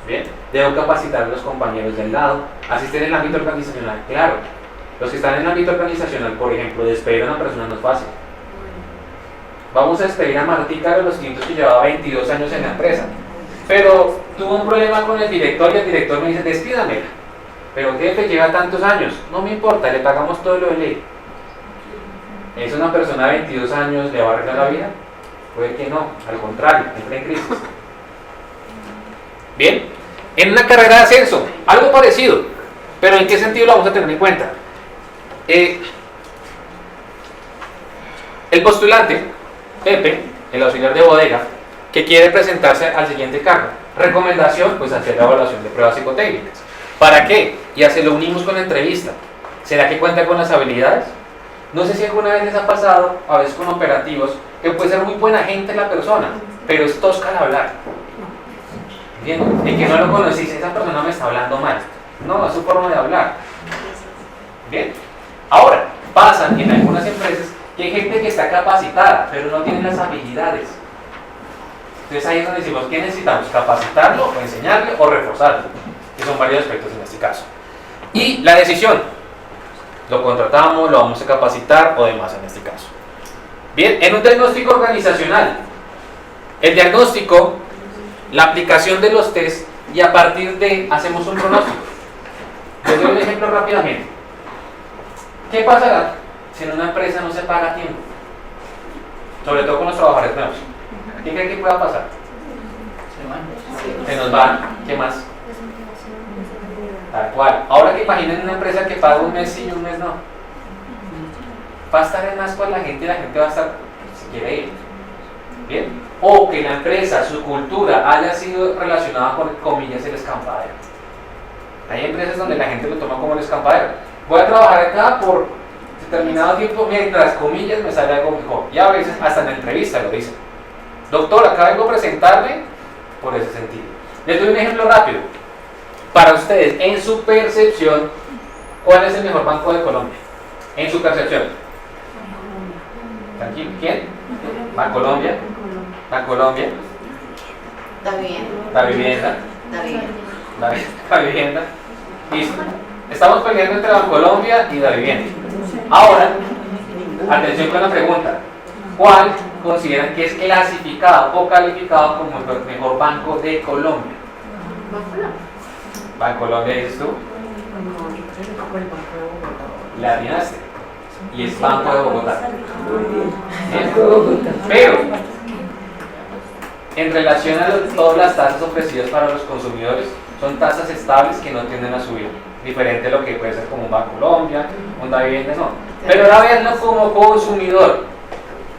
¿bien? Debo capacitar a los compañeros del lado. Así estén en el ámbito organizacional, claro. Los que están en el ámbito organizacional, por ejemplo, despedir a una persona no es fácil. Vamos a despedir a Martica de los Quintos, que llevaba 22 años en la empresa, pero tuvo un problema con el director y el director me dice, despídamela. Pero jefe, lleva tantos años. No me importa, le pagamos todo lo de ley. ¿Es una persona de 22 años, le va a arreglar la vida? Puede que no, al contrario, entra en crisis. Bien, en una carrera de ascenso, algo parecido, pero ¿en qué sentido lo vamos a tener en cuenta? El postulante, Pepe, el auxiliar de bodega, que quiere presentarse al siguiente cargo. Recomendación, pues hacer la evaluación de pruebas psicotécnicas. ¿Para qué? Ya se lo unimos con la entrevista. ¿Será que cuenta con las habilidades? No sé si alguna vez les ha pasado, a veces con operativos, que puede ser muy buena gente la persona, pero es tosca al hablar. ¿Bien? El que no lo conocís, esa persona me está hablando mal. No, es su forma de hablar. ¿Bien? Ahora, pasan en algunas empresas que hay gente que está capacitada, pero no tiene las habilidades. Entonces ahí es donde decimos, ¿qué necesitamos? ¿Capacitarlo, o enseñarle, o reforzarlo? Que son varios aspectos en este caso. Y la decisión. Lo contratamos, lo vamos a capacitar o demás en este caso. Bien, en un diagnóstico organizacional, el diagnóstico, la aplicación de los test y a partir de hacemos un pronóstico. Les doy un ejemplo rápidamente. ¿Qué pasará si en una empresa no se paga a tiempo? Sobre todo con los trabajadores nuevos. ¿Qué creen que pueda pasar? Se nos van. ¿Qué más? Tal cual. Ahora que imaginen una empresa que paga un mes sí y un mes no. Va a estar en asco a la gente va a estar, si quiere ir. ¿Bien? O que la empresa, su cultura, haya sido relacionada con, comillas, el escampadero. Hay empresas donde la gente lo toma como el escampadero. Voy a trabajar acá por determinado tiempo mientras, comillas, me sale algo mejor. Y a veces hasta en la entrevista lo dicen. Doctor, acá vengo a presentarme por ese sentido. Les doy un ejemplo rápido. Para ustedes, en su percepción, ¿cuál es el mejor banco de Colombia? En su percepción. Tranquilo, ¿quién? Bancolombia. Bancolombia. Da bien. La vivienda. Da bien. La vivienda. Listo. Estamos peleando entre Bancolombia y la vivienda. Ahora, atención con la pregunta. ¿Cuál consideran que es clasificado o calificado como el mejor banco de Colombia? Bancolombia, dices tú. La atinaste. Y es Banco de Bogotá. Pero, en relación a todas las tasas ofrecidas para los consumidores, son tasas estables que no tienden a subir. Diferente a lo que puede ser como un Bancolombia, un Davivienda, no. Pero ahora veanlo como consumidor.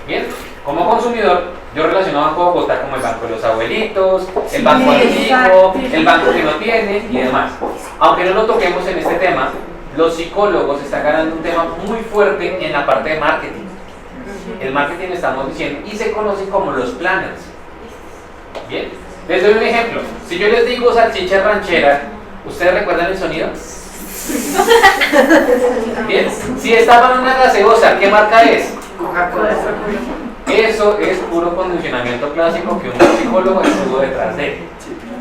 Bien, como consumidor, yo relaciono a Banco de Bogotá como el banco de los abuelitos, el banco antiguo, el banco que no tiene y demás. Aunque no lo toquemos en este tema, los psicólogos están ganando un tema muy fuerte en la parte de marketing. El marketing estamos diciendo y se conocen como los planners. Bien, les doy un ejemplo. Si yo les digo salchicha ranchera, ¿ustedes recuerdan el sonido? Bien, si estaban una gaseosa, ¿qué marca es? Coca-Cola. Eso es puro condicionamiento clásico que un psicólogo estuvo detrás de él.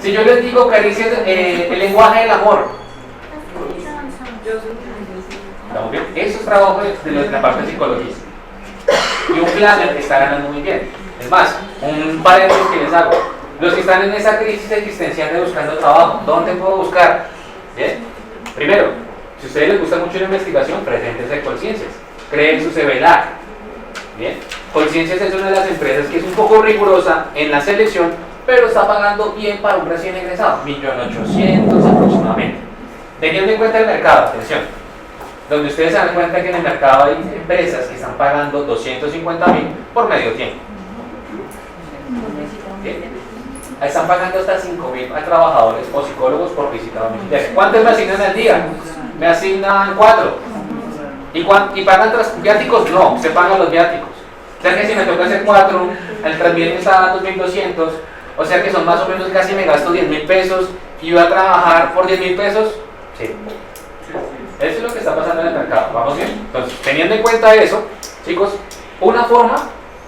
Si yo les digo caricias, el lenguaje del amor, ¿estamos bien? Eso es trabajo de la parte de psicología. Y un planner está ganando muy bien. Es más, un paréntesis que les hago. Los que están en esa crisis existencial de buscando trabajo, ¿dónde puedo buscar? ¿Bien? Primero, si a ustedes les gusta mucho la investigación, preséntense en Colciencias. Creen su CVLAC. Bien, Colciencias es una de las empresas que es un poco rigurosa en la selección, pero está pagando bien para un recién egresado, 1.800.000 aproximadamente. Teniendo en cuenta el mercado, atención, donde ustedes se dan cuenta que en el mercado hay empresas que están pagando 250.000 por medio tiempo. Bien. Están pagando hasta 5.000 a trabajadores o psicólogos por visita domiciliaria. ¿Cuántos me asignan al día? Me asignan 4. ¿Y pagan viáticos? No, se pagan los viáticos. sea que si me toca hacer 4, el Transmilenio me está dando 2.200, o sea que son más o menos casi me gasto 10.000 pesos y voy a trabajar por 10.000 pesos. Sí. Eso es lo que está pasando en el mercado. ¿Vamos bien? Entonces, teniendo en cuenta eso, chicos, una forma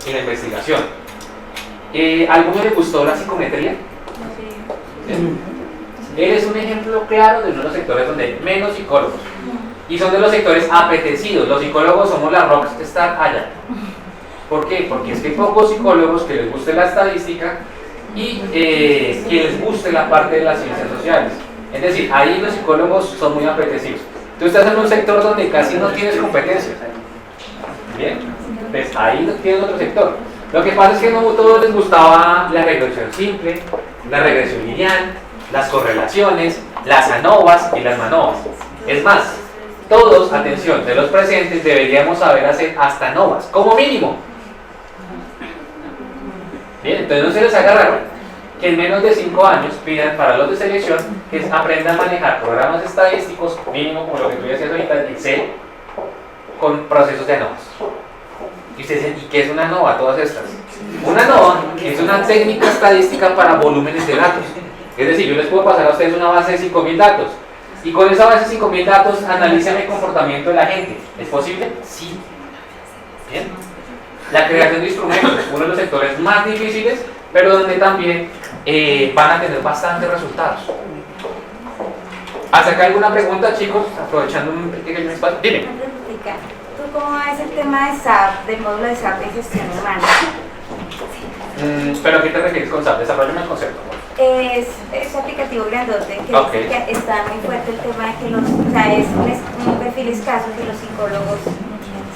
y la investigación. ¿A alguno le gustó la psicometría? Eres un ejemplo claro de uno de los sectores donde hay menos psicólogos. Y son de los sectores apetecidos. Los psicólogos somos la rockstar allá. ¿Por qué? Porque es que hay pocos psicólogos que les guste la estadística y que les guste la parte de las ciencias sociales. Es decir, ahí los psicólogos son muy apetecidos. Tú estás en un sector donde casi no tienes competencia. Bien, pues ahí tienes otro sector. Lo que pasa es que no a todos les gustaba la regresión simple, la regresión lineal, las correlaciones, las ANOVAs y las MANOVAs. Es más, todos, atención, de los presentes deberíamos saber hacer hasta ANOVAs, como mínimo. Bien, entonces no se les haga raro que en menos de 5 años pidan para los de selección que aprendan a manejar programas estadísticos, mínimo como lo que tú decías ahorita, en Excel, con procesos de ANOVAs. Y ustedes dicen, ¿y qué es una ANOVA? Todas estas. Una ANOVA es una técnica estadística para volúmenes de datos. Es decir, yo les puedo pasar a ustedes una base de 5.000 datos. Y con esa base de 5.000 datos analicen el comportamiento de la gente. ¿Es posible? Sí. Bien. La creación de instrumentos, uno de los sectores más difíciles, pero donde también van a tener bastantes resultados. ¿Hasta acá alguna pregunta, chicos? Aprovechando un pequeño espacio. Dime. ¿Tú cómo ves el tema de SAP, del módulo de SAP de gestión humana? ¿Pero a qué te refieres con SAP? Desarrollame el concepto. Es aplicativo grandote, que Okay. dice que está muy fuerte el tema de que o sea, es un perfil escaso que los psicólogos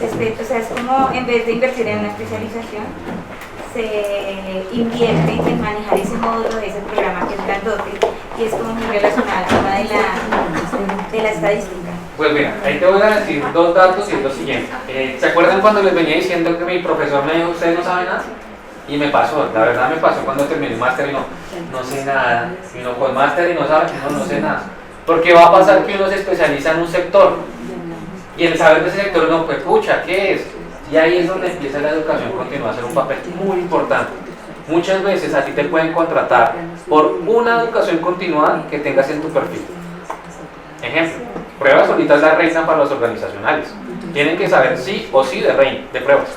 o sea, es como en vez de invertir en una especialización, se invierte en manejar ese módulo de ese programa que es grandote y es como muy relacionado al tema de la estadística. Pues mira, ahí te voy a decir 2 datos y es lo siguiente. ¿Se acuerdan cuando les venía diciendo que mi profesor me dijo, ustedes no saben nada? Y me pasó, la verdad me pasó cuando terminé el máster y no sé nada. Y uno con máster y no sabe que no sé nada. Porque va a pasar que uno se especializa en un sector. Y el saber de ese sector uno, pues pucha, ¿qué es? Y ahí es donde empieza la educación continua a ser un papel muy importante. Muchas veces a ti te pueden contratar por una educación continuada que tengas en tu perfil. Ejemplo, pruebas ahorita es la reina para los organizacionales. Tienen que saber sí o sí de pruebas.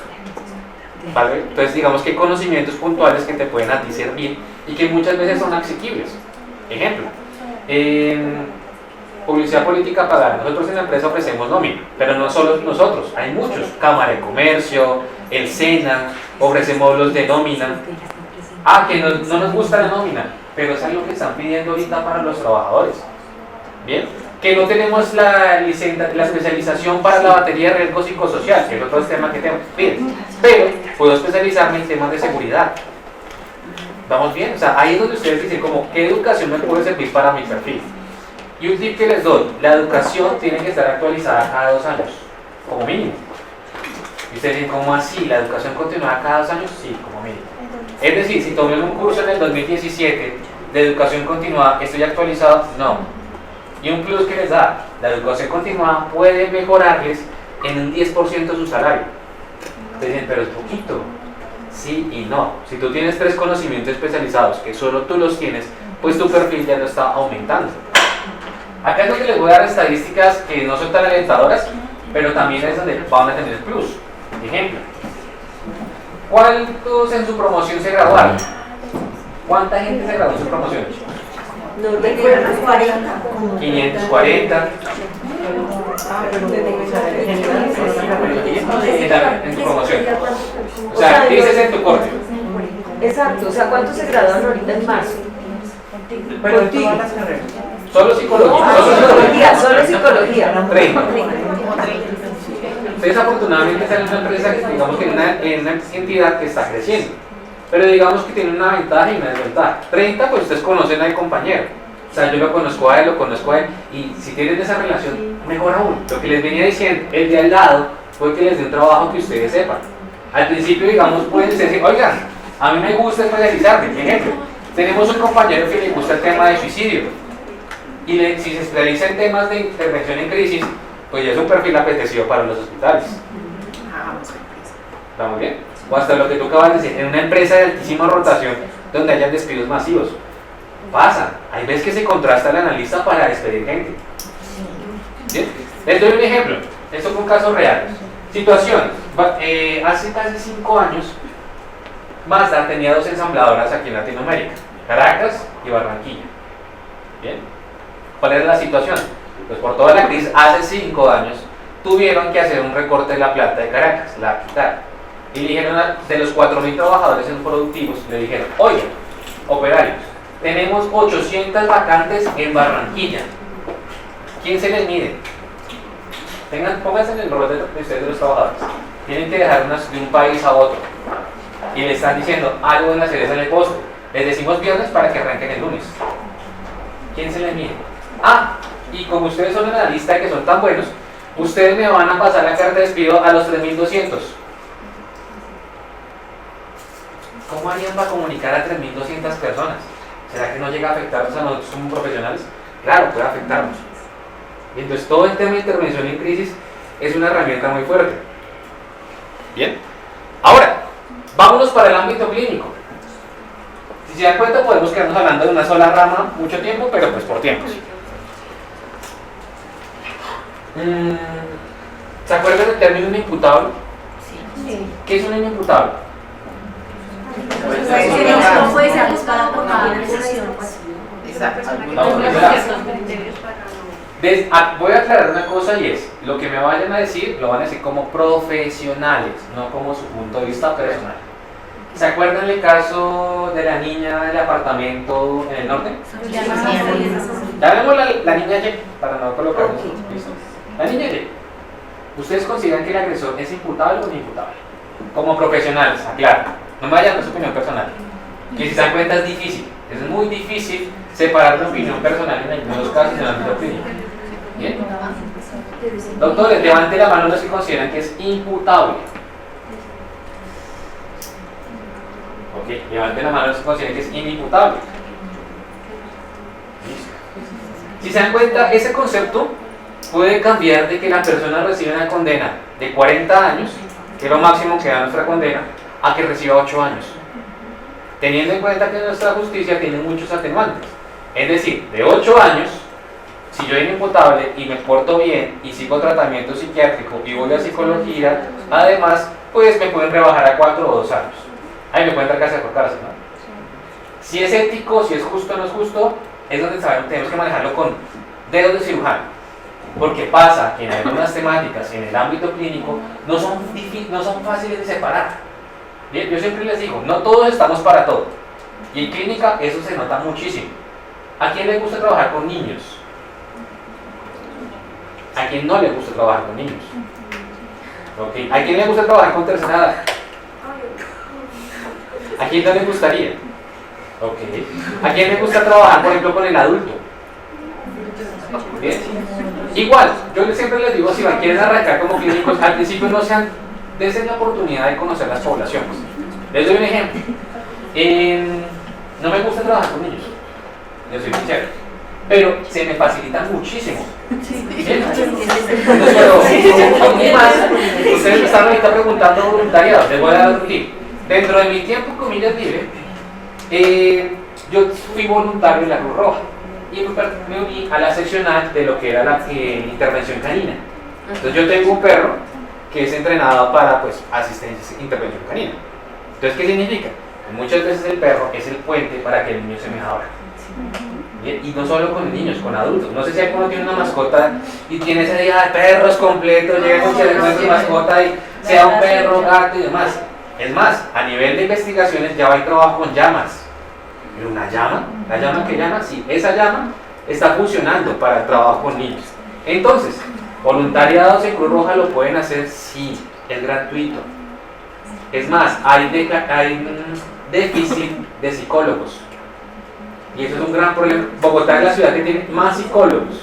¿Vale? Entonces digamos que hay conocimientos puntuales que te pueden a ti servir y que muchas veces son asequibles. Ejemplo, publicidad política pagada. Nosotros en la empresa ofrecemos nómina, pero no solo nosotros, hay muchos. Cámara de Comercio, el SENA, ofrecemos los de nómina. Que no nos gusta la nómina, pero es algo que están pidiendo ahorita para los trabajadores. Bien, que no tenemos la especialización para la batería de riesgo psicosocial, que es otro tema que tenemos. Bien, pero puedo especializarme en temas de seguridad. ¿Vamos bien? O sea, ahí es donde ustedes dicen como, ¿qué educación me puede servir para mi perfil? Y un tip que les doy, la educación tiene que estar actualizada cada 2 años, como mínimo. Y ustedes dicen, ¿cómo así? ¿La educación continuada cada 2 años? Sí, como mínimo. Es decir, si tomé un curso en el 2017 de educación continuada, ¿estoy actualizado? No. Y un plus que les da, la educación continuada puede mejorarles en un 10% su salario. Ustedes dicen, pero es poquito. Sí y no. Si tú tienes 3 conocimientos especializados, que solo tú los tienes, pues tu perfil ya no está aumentando. Acá es donde les voy a dar estadísticas que no son tan alentadoras, pero también es donde van a tener el plus. Ejemplo, ¿cuántos en su promoción se graduaron? ¿Cuánta gente se graduó en su promoción? No recuerdo. 540. En tu promoción. O sea, dices en tu corte. Exacto, o sea, ¿cuántos se graduan ahorita en marzo? Pero en todas las carreras. Solo psicología. Solo psicología. 30. Ustedes afortunadamente están en una empresa que digamos que en una entidad que está creciendo. Pero digamos que tiene una ventaja y una desventaja. 30, pues ustedes conocen al compañero. O sea, yo lo conozco a él, y si tienen esa relación, mejor aún. Lo que les venía diciendo, el de al lado, puede que les dé un trabajo que ustedes sepan. Al principio, digamos, pueden decir, oigan, a mí me gusta especializarme. Por ejemplo, tenemos un compañero que le gusta el tema de suicidio. Y si se especializa en temas de intervención en crisis, pues ya es un perfil apetecido para los hospitales. ¿Vamos bien? o hasta lo que tú acabas de decir, en una empresa de altísima rotación donde hayan despidos masivos. Pasa, hay veces que se contrasta al analista para despedir gente. ¿Sí? Les doy un ejemplo, esto fue un caso real. Situación, hace casi 5 años, Mazda tenía 2 ensambladoras aquí en Latinoamérica, Caracas y Barranquilla. ¿Bien? ¿Cuál era la situación? Pues por toda la crisis, hace 5 años, tuvieron que hacer un recorte de la planta de Caracas, la quitaron. Y le dijeron de los 4.000 trabajadores en productivos, le dijeron, oye, operarios, tenemos 800 vacantes en Barranquilla. ¿Quién se les mide? Pónganse en el rol de ustedes de los trabajadores. Tienen que dejar de un país a otro. Y le están diciendo algo en la cereza del postre. Les decimos viernes para que arranquen el lunes. ¿Quién se les mide? Ah, y como ustedes son en la lista que son tan buenos, ustedes me van a pasar la carta de despido a los 3.200. ¿Cómo harían para comunicar a 3.200 personas? ¿Será que no llega a afectarnos a nosotros como profesionales? Claro, puede afectarnos. Y entonces todo el tema de intervención en crisis es una herramienta muy fuerte. Bien. Ahora, vámonos para el ámbito clínico. Si se dan cuenta, podemos quedarnos hablando de una sola rama mucho tiempo, pero pues por tiempos. ¿Se acuerdan del término inimputable? Sí. ¿Qué es un inimputable? No puede ser buscada por ninguna decisión. Exacto. Voy a aclarar una cosa y es, lo que me vayan a decir, lo van a decir como profesionales, no como su punto de vista personal. ¿Se acuerdan el caso de la niña del apartamento en el norte? Ya vemos la niña Y, para no colocarnos. ¿Listo? La niña Y. ¿Ustedes consideran que el agresor es imputable o no imputable? Como profesionales, aclaro. No me vayan a dar su opinión personal. Que si se dan cuenta es difícil. Es muy difícil separar la opinión personal en algunos casos y en el ámbito clínico. Bien. Doctores, levanten la mano los que consideran que es imputable. Ok, levanten la mano los que consideran que es inimputable. Si se dan cuenta, ese concepto puede cambiar de que la persona recibe una condena de 40 años, que es lo máximo que da nuestra condena, a que reciba 8 años. Teniendo en cuenta que nuestra justicia tiene muchos atenuantes. Es decir, de 8 años, si yo soy imputable y me porto bien y sigo tratamiento psiquiátrico y voy a psicología, además, pues me pueden rebajar a 4 o 2 años. Ahí me pueden dar cárcel por cárcel, ¿no? Si es ético, si es justo o no es justo, es donde sabemos, tenemos que manejarlo con dedos de cirujano. Porque pasa que en algunas temáticas, en el ámbito clínico, no son fáciles de separar. Bien, yo siempre les digo, no todos estamos para todo. Y en clínica eso se nota muchísimo. ¿A quién le gusta trabajar con niños? ¿A quién no le gusta trabajar con niños? Okay. ¿A quién le gusta trabajar con tercera edad? ¿A quién no le gustaría? Okay. ¿A quién le gusta trabajar, por ejemplo, con el adulto? ¿Bien? Igual, yo siempre les digo, si quieren arrancar como clínicos, al principio no sean, dense la oportunidad de conocer las poblaciones. Les doy un ejemplo. No me gusta trabajar con niños, yo soy sincero, pero se me facilita muchísimo. ¿Bien? Y más, ustedes me están ahorita preguntando voluntariado, les voy a dar un tip. Dentro de mi tiempo, comillas libre, yo fui voluntario en la Cruz Roja y me uní a la seccional de lo que era la intervención canina. Entonces yo tengo un perro que es entrenado para pues asistencia, intervención canina. Entonces, ¿qué significa? Que muchas veces el perro es el puente para que el niño se me abra. Bien, y no solo con niños, con adultos. No sé si alguno tiene una mascota y tiene ese día de perros completo, llega con su mascota y sea un perro, gato y demás. Es más, a nivel de investigaciones ya hay trabajo con llamas. Pero una llama, la llama que llama, sí, esa llama está funcionando para el trabajo con niños. Entonces, voluntariados en Cruz Roja lo pueden hacer, sí, es gratuito. Es más, hay un déficit de psicólogos. Y eso es un gran problema. Bogotá es la ciudad que tiene más psicólogos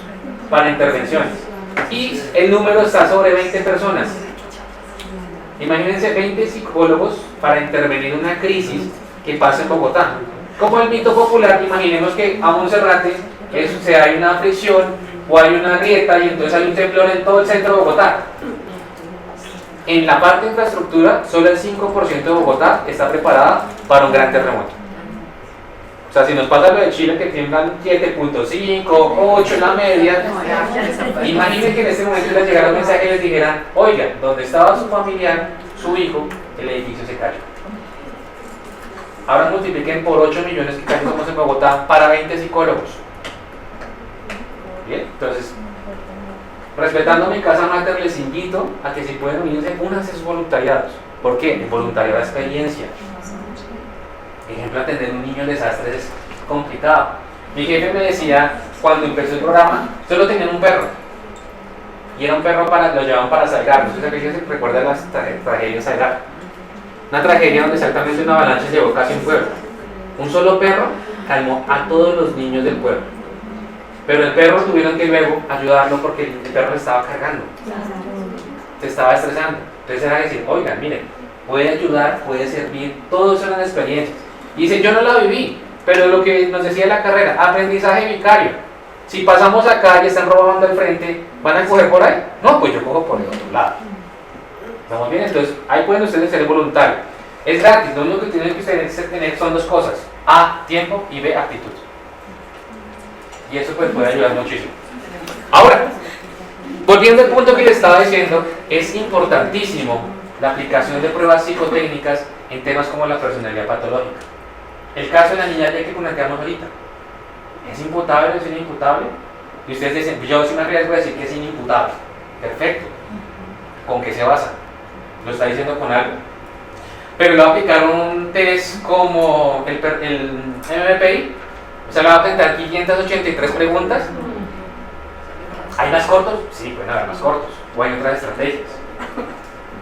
para intervenciones. Y el número está sobre 20 personas. Imagínense 20 psicólogos para intervenir una crisis que pasa en Bogotá. Como el mito popular, imaginemos que a Monserrate hay una fricción o hay una grieta y entonces hay un temblor en todo el centro de Bogotá. en la parte de infraestructura, solo el 5% de Bogotá está preparada para un gran terremoto. O sea, si nos pasa lo de Chile, que tiemblan 7.5, 8 en la media, imaginen que en este momento les llegara un mensaje y les dijeran, oigan, donde estaba su familiar, su hijo, el edificio se cayó. Ahora multipliquen por 8 millones que casi somos en Bogotá para 20 psicólogos. Bien, entonces, respetando mi casa mater, les invito a que si pueden unirse, únanse a sus voluntariados. ¿Por qué? El voluntariado da experiencia. Ejemplo, atender un niño en desastres es complicado. Mi jefe me decía, cuando empezó el programa, solo tenían un perro. Y era un perro lo llevaban para Salgar. No sé si se recuerdan las tragedias de Salgar. Una tragedia donde exactamente una avalancha llevó casi un pueblo. Un solo perro calmó a todos los niños del pueblo. Pero el perro tuvieron que luego ayudarlo porque el perro le estaba cargando. Se estaba estresando. Entonces era decir, oigan, miren, puede ayudar, puede servir, todos eran experiencias. Y dicen, yo no la viví, pero lo que nos decía la carrera, aprendizaje vicario. Si pasamos acá y están robando al frente, ¿van a coger por ahí? No, pues yo cojo por el otro lado. ¿Estamos bien? Entonces, ahí pueden ustedes ser voluntarios. Es gratis, lo único que tienen que tener son dos cosas. A, tiempo, y B, actitud. Y eso pues puede ayudar muchísimo. Ahora, volviendo al punto que les estaba diciendo, es importantísimo la aplicación de pruebas psicotécnicas en temas como la personalidad patológica. El caso de la niña que planteamos ahorita, ¿es imputable o es inimputable? Y ustedes dicen, yo sí me arriesgo a decir que es inimputable. Perfecto. ¿Con qué se basa? Lo está diciendo con algo. Pero le va a aplicar un test como el MMPI. O sea, le va a presentar 583 preguntas. ¿Hay más cortos? Sí, pueden haber más cortos. O hay otras estrategias.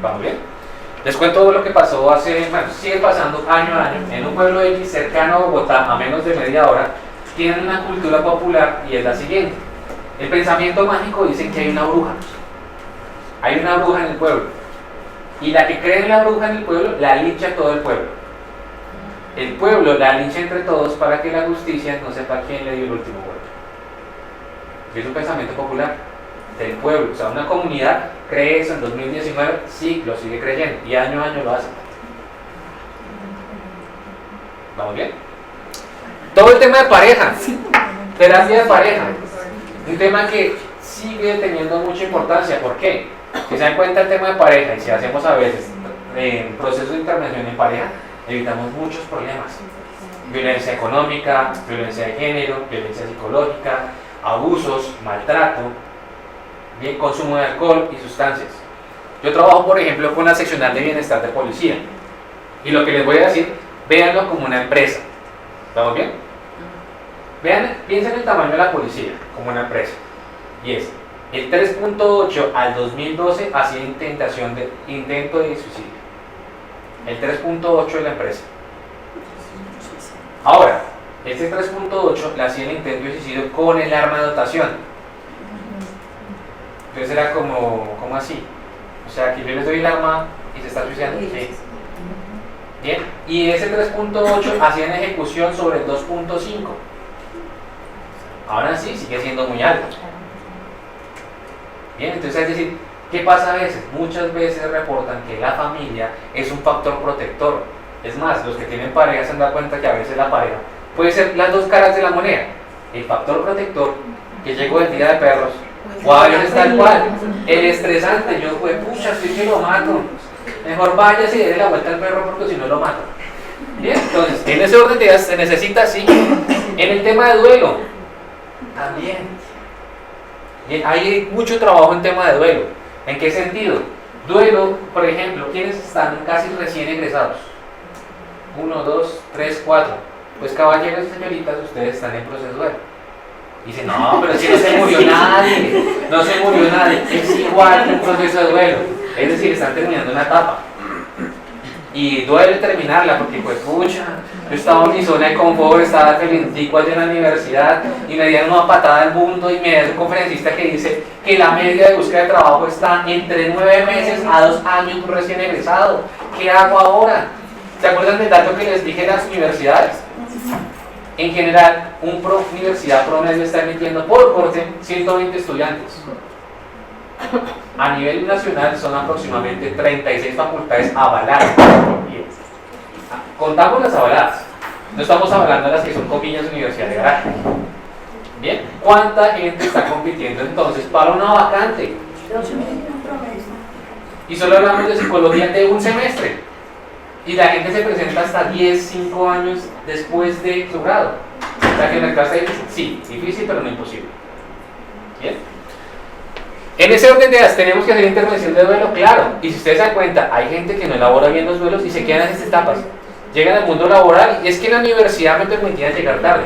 ¿Vamos bien? Les cuento lo que pasó sigue pasando año a año. En un pueblo X cercano a Bogotá, a menos de media hora, tienen una cultura popular y es la siguiente. El pensamiento mágico dice que hay una bruja. Hay una bruja en el pueblo. Y la que cree en la bruja en el pueblo, la lincha a todo el pueblo. El pueblo la lincha entre todos para que la justicia no sepa quién le dio el último golpe. Y es un pensamiento popular del pueblo. O sea, una comunidad cree eso en 2019, sí, lo sigue creyendo. Y año a año lo hace. ¿Vamos bien? Todo el tema de pareja. Terapia de pareja. Un tema que sigue teniendo mucha importancia. ¿Por qué? Si se dan cuenta el tema de pareja y si hacemos a veces procesos de intervención en pareja, evitamos muchos problemas. Violencia económica, violencia de género, violencia psicológica, abusos, maltrato, bien, consumo de alcohol y sustancias. Yo trabajo, por ejemplo, con la seccional de bienestar de policía. Y lo que les voy a decir, véanlo como una empresa. ¿Estamos bien? Piensen en el tamaño de la policía como una empresa. Y es el 3.8 al 2012 hacía intento de suicidio. El 3.8 de la empresa. Ahora, este 3.8 le hacía el intento de suicidio con el arma de dotación. Entonces era como así. O sea, que yo les doy el arma y se está suicidando. Sí. Bien. Y ese 3.8 hacía en ejecución sobre el 2.5. Ahora sí, sigue siendo muy alto. Bien, entonces es decir, ¿qué pasa a veces? Muchas veces reportan que la familia es un factor protector. Es más, los que tienen pareja se han dado cuenta que a veces la pareja puede ser las dos caras de la moneda. El factor protector, que llegó el día de perros, o a veces tal cual. El estresante, yo pues pucha, estoy que lo mato. Mejor váyase y déle la vuelta al perro porque si no lo mato. Bien, entonces, en ese orden de ideas se necesita así. En el tema de duelo, también. Bien, hay mucho trabajo en tema de duelo. ¿En qué sentido? Duelo, por ejemplo, ¿quiénes están casi recién egresados? 1, 2, 3, 4. Pues caballeros y señoritas, ustedes están en proceso de duelo. Dicen, no, pero si no se murió nadie. No se murió nadie. Es igual que un proceso de duelo. Es decir, están terminando una etapa. Y duele terminarla porque pues pucha, yo estaba en mi zona de confort, estaba calentico allá en la universidad y me dieron una patada al mundo y me da un conferencista que dice que la media de búsqueda de trabajo está entre 9 meses a 2 años recién egresado. ¿Qué hago ahora? ¿Se acuerdan del dato que les dije de las universidades? En general, universidad promedio está emitiendo por corte 120 estudiantes. A nivel nacional son aproximadamente 36 facultades avaladas. Contamos las avaladas. No estamos hablando de las que son comillas universidad de garaje. Bien, ¿cuánta gente está compitiendo entonces para una vacante? 12.000 promedio. Y solo hablamos de psicología de un semestre. Y la gente se presenta hasta 10, 5 años después de su grado. O sea que en el caso es difícil, sí, difícil pero no imposible. Bien. En ese orden de ideas tenemos que hacer intervención de duelo, claro. Y si ustedes se dan cuenta, hay gente que no elabora bien los duelos y se quedan en estas etapas. Llegan al mundo laboral y es que en la universidad me permitían llegar tarde.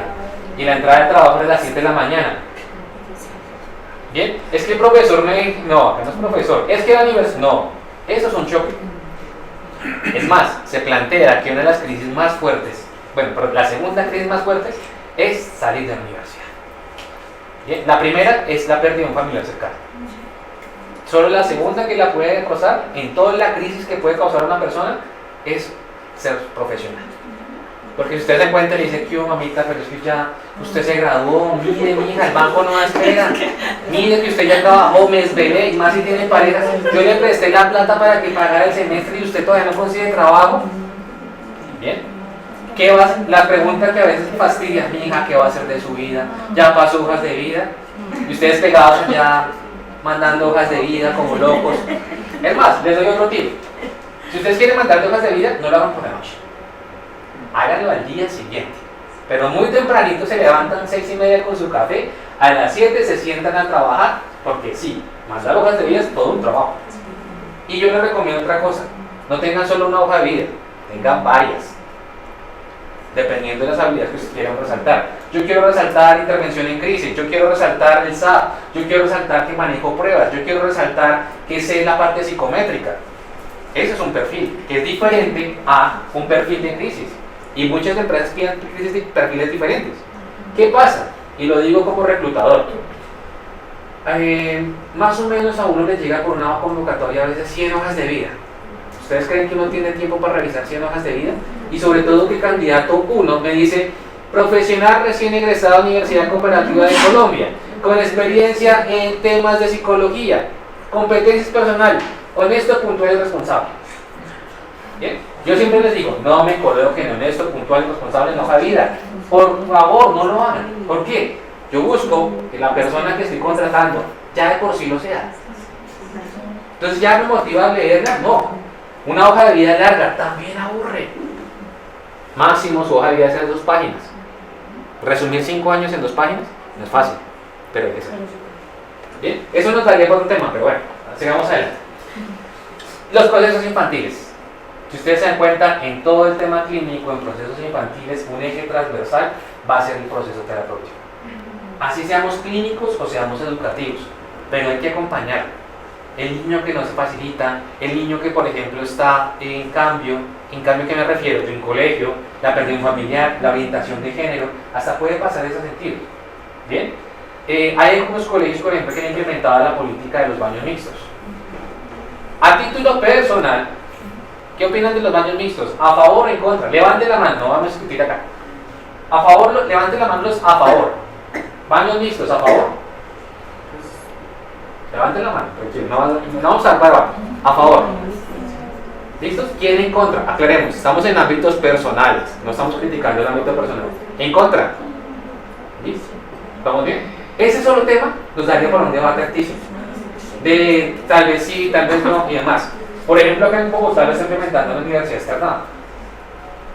Y la entrada de trabajo es a las 7 de la mañana. Bien, es que el profesor me... No, acá no es profesor. Es que la universidad... No, eso es un choque. Es más, se plantea que una de las crisis más fuertes, bueno, pero la segunda crisis más fuerte es salir de la universidad. Bien, la primera es la pérdida de un familiar cercano. Solo la segunda que la puede causar, en toda la crisis que puede causar una persona, es ser profesional. Porque si usted se encuentra y dice que mamita, pero es que ya usted se graduó, mire, mija, el banco no espera, mire que usted ya trabajó, me desvelé, y más si tiene pareja, yo le presté la plata para que pagara el semestre y usted todavía no consigue trabajo. Bien, ¿qué va a hacer? La pregunta que a veces fastidia, mi hija, ¿qué va a hacer de su vida? Ya pasó hojas de vida, y ustedes pegados ya mandando hojas de vida como locos. Es más, les doy otro tip. Si ustedes quieren mandar hojas de vida, no lo hagan por la noche. Háganlo al día siguiente. Pero muy tempranito se levantan 6:30 con su café, a las 7 se sientan a trabajar, porque sí, mandar hojas de vida es todo un trabajo. Y yo les recomiendo otra cosa, no tengan solo una hoja de vida, tengan varias, dependiendo de las habilidades que ustedes quieran resaltar. Yo quiero resaltar intervención en crisis, yo quiero resaltar el SAP, yo quiero resaltar que manejo pruebas, yo quiero resaltar que sé la parte psicométrica. Ese es un perfil que es diferente a un perfil de crisis. Y muchas empresas piden crisis de perfiles diferentes. ¿Qué pasa? Y lo digo como reclutador. Más o menos a uno le llega por una convocatoria a veces 100 hojas de vida. ¿Ustedes creen que uno tiene tiempo para revisar 100 hojas de vida? Y sobre todo que candidato uno me dice, profesional recién egresado a la Universidad Cooperativa de Colombia, con experiencia en temas de psicología, competencias personales, honesto, puntual y responsable. ¿Bien? Yo siempre les digo, no me coloquen honesto, puntual y responsable en la hoja de vida. Por favor, no lo hagan. ¿Por qué? Yo busco que la persona que estoy contratando ya de por sí lo sea. Entonces ya me motiva a leerla, no. Una hoja de vida larga también aburre. Máximo su hoja de vida es 2 páginas. Resumir 5 años en 2 páginas no es fácil, pero hay que hacerlo. Bien, eso nos daría por un tema, pero bueno, sigamos adelante. Los procesos infantiles. Si ustedes se dan cuenta, en todo el tema clínico, en procesos infantiles, un eje transversal va a ser el proceso terapéutico. Así seamos clínicos o seamos educativos, pero hay que acompañar. El niño que no se facilita, el niño que, por ejemplo, está en cambio, ¿qué me refiero? De un colegio, la pérdida de un familiar, la orientación de género, hasta puede pasar ese sentido. ¿Bien? Hay algunos colegios, por ejemplo, que han implementado la política de los baños mixtos. A título personal, ¿qué opinan de los baños mixtos? ¿A favor o en contra? Levanten la mano, no vamos a discutir acá. A favor, levanten la mano los a favor. Baños mixtos, a favor. Levanten la mano, porque no vamos a dar a favor. ¿Listos? ¿Quién en contra? Aclaremos, estamos en ámbitos personales, no estamos criticando el ámbito personal. ¿En contra? ¿Listo? ¿Estamos bien? Ese solo tema nos daría para un debate altísimo. De tal vez sí, tal vez no y demás. Por ejemplo, acá en Bogotá lo está implementando la Universidad Externado.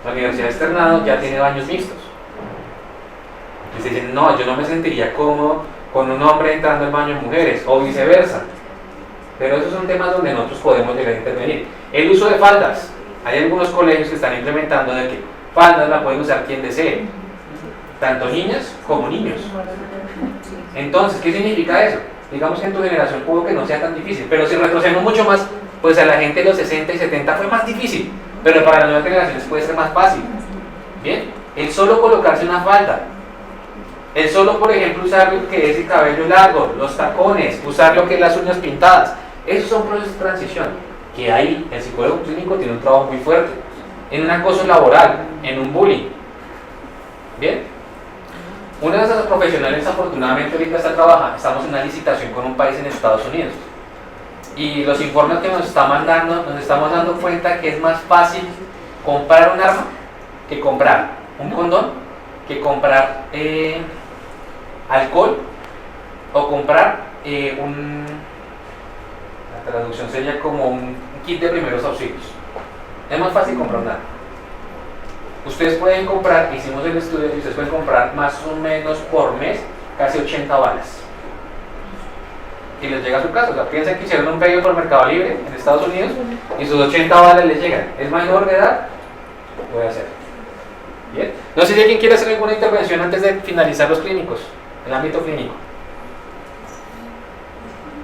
La Universidad Externado ya tiene baños mixtos. Y se dicen, no, yo no me sentiría cómodo con un hombre entrando al baño de mujeres, o viceversa. Pero esos son temas donde nosotros podemos llegar a intervenir. El uso de faldas. Hay algunos colegios que están implementando de que faldas la pueden usar quien desee. Tanto niñas como niños. Entonces, ¿qué significa eso? Digamos que en tu generación pudo que no sea tan difícil, pero si retrocedemos mucho más, pues a la gente de los 60 y 70 fue más difícil, pero para las nuevas generaciones puede ser más fácil. Bien, el solo colocarse una falda, el solo, por ejemplo, usar lo que es el cabello largo, los tacones, usar lo que es las uñas pintadas, esos son procesos de transición, que ahí el psicólogo clínico tiene un trabajo muy fuerte, en un acoso laboral, en un bullying. Bien, una de esas profesionales afortunadamente ahorita está trabajando, estamos en una licitación con un país en Estados Unidos, y los informes que nos está mandando, nos estamos dando cuenta que es más fácil comprar un arma que comprar un condón, que comprar alcohol o comprar la traducción sería como un kit de primeros auxilios. Es más fácil comprar un arma. Ustedes pueden comprar, hicimos el estudio, y ustedes pueden comprar más o menos por mes casi 80 balas. Y les llega a su casa. O sea, piensen que hicieron un pedido por Mercado Libre en Estados Unidos y sus 80 balas les llegan. ¿Es mayor de edad? Voy a hacer. Bien. No sé si alguien quiere hacer alguna intervención antes de finalizar los clínicos, el ámbito clínico.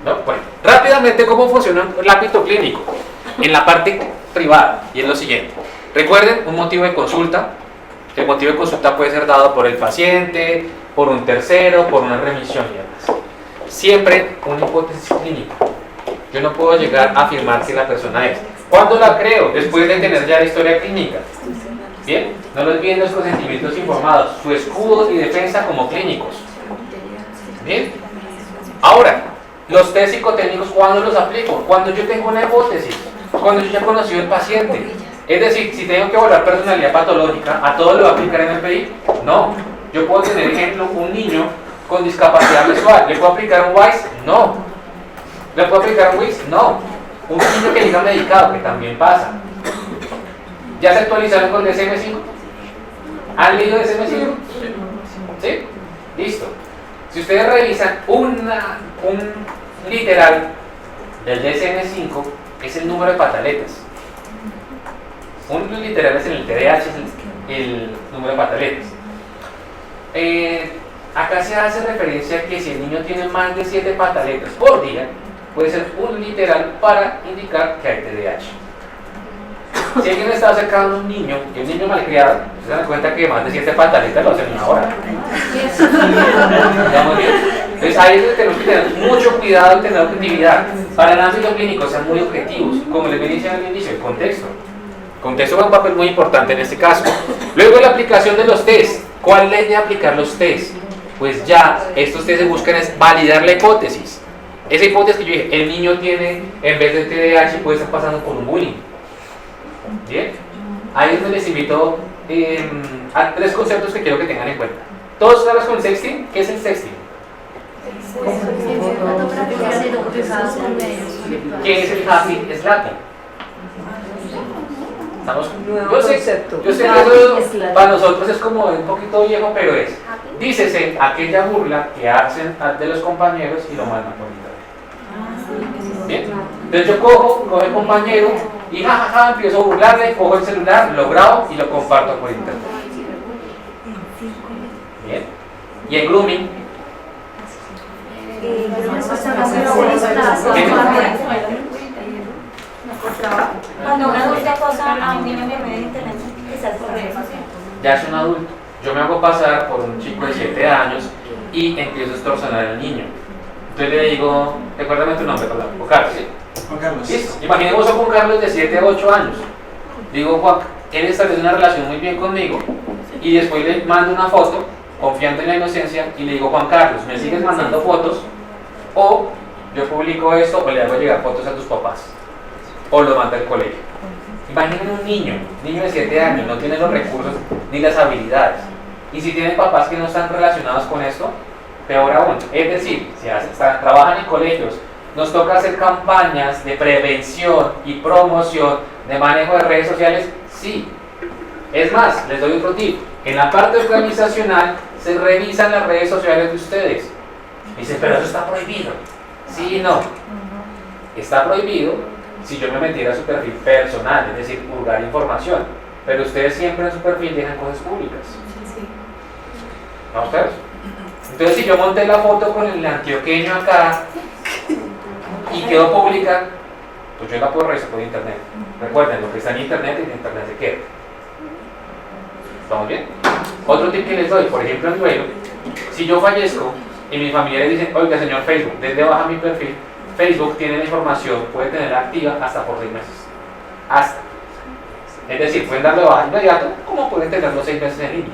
¿No? Bueno, rápidamente, ¿cómo funciona el ámbito clínico? En la parte privada, y es lo siguiente. Recuerden, un motivo de consulta. El motivo de consulta puede ser dado por el paciente, por un tercero, por una remisión y demás. Siempre una hipótesis clínica. Yo no puedo llegar a afirmar que la persona es. ¿Cuándo la creo? Después de tener ya la historia clínica. Bien, no lo olviden los consentimientos informados, su escudo y defensa como clínicos. Bien, ahora, los test psicotécnicos, ¿cuándo los aplico? Cuando yo tengo una hipótesis, cuando yo ya he conocido el paciente. Es decir, si tengo que evaluar personalidad patológica, ¿a todo lo voy a aplicar en el PI? No. Yo puedo tener, ejemplo, un niño con discapacidad visual. ¿Le puedo aplicar un WISE? No. ¿Le puedo aplicar un WIS? No. Un niño que diga medicado, que también pasa. ¿Ya se actualizaron con el DSM-5? ¿Han leído DSM-5? ¿Sí? Listo. Si ustedes revisan un literal del DSM-5, es el número de pataletas. Un literal es en el TDAH, es el número de pataletas. Acá se hace referencia a que si el niño tiene más de 7 pataletas por día, puede ser un literal para indicar que hay TDAH. Si alguien está acercando a un niño, y un niño malcriado, se dan cuenta que más de 7 pataletas lo hacen en una hora. ¿Estamos bien? Entonces ahí es donde tenemos que tener mucho cuidado y tener objetividad. Para el ámbito clínico, sean muy objetivos. Como les venía diciendo al inicio, el contexto. El contexto juega un papel muy importante en este caso. Luego la aplicación de los test. ¿Cuál es de aplicar los test? Pues ya, estos test se buscan es validar la hipótesis. Esa hipótesis que yo dije, el niño tiene, en vez de TDAH, puede estar pasando por un bullying. Bien, ahí es donde les invito a 3 conceptos que quiero que tengan en cuenta. ¿Todos claros con sexting? ¿Qué es el sexting? ¿Qué es el happy slapping? ¿Estamos? Yo sé que eso para nosotros es como un poquito viejo, pero es, dícese, aquella burla que hacen de los compañeros y lo mandan por internet. Bien, entonces yo cojo el compañero y jajaja, empiezo a burlarle, cojo el celular, lo grabo y lo comparto por internet. Bien, y el grooming. Cuando un adulto acosa a un niño en medio de internet, quizás por redes sociales. Ya es un adulto. Yo me hago pasar por un chico de 7 años y empiezo a extorsionar al niño. Entonces le digo, recuérdame tu nombre, perdón, Juan Carlos, ¿sí? Juan Carlos. Listo. Imaginemos a Juan Carlos de 7 a 8 años. Digo, Juan, él establece una relación muy bien conmigo y después le mando una foto, confiando en la inocencia, y le digo, Juan Carlos, ¿me sigues mandando fotos? O yo publico esto o le hago llegar fotos a tus papás. O lo manda al colegio. Imaginen un niño de 7 años, no tiene los recursos ni las habilidades. Y si tienen papás que no están relacionados con esto, peor aún. Es decir, si trabajan en colegios, nos toca hacer campañas de prevención y promoción de manejo de redes sociales, sí. Es más, les doy otro tip. En la parte organizacional se revisan las redes sociales de ustedes. Dicen, pero eso está prohibido. Sí y no. Está prohibido si yo me metiera a su perfil personal, es decir, divulgar información. Pero ustedes siempre en su perfil dejan cosas públicas. ¿No ustedes? Entonces si yo monté la foto con el antioqueño acá y quedó pública, pues yo la puedo revisar por internet. Recuerden, lo que está en internet se queda. ¿Estamos bien? Otro tip que les doy, por ejemplo en duelo, si yo fallezco y mis familiares dicen, oiga señor Facebook, desde baja mi perfil, Facebook tiene la información, puede tenerla activa hasta por 6 meses. Hasta. Es decir, pueden darle baja inmediato, como pueden tenerlo 6 meses en línea.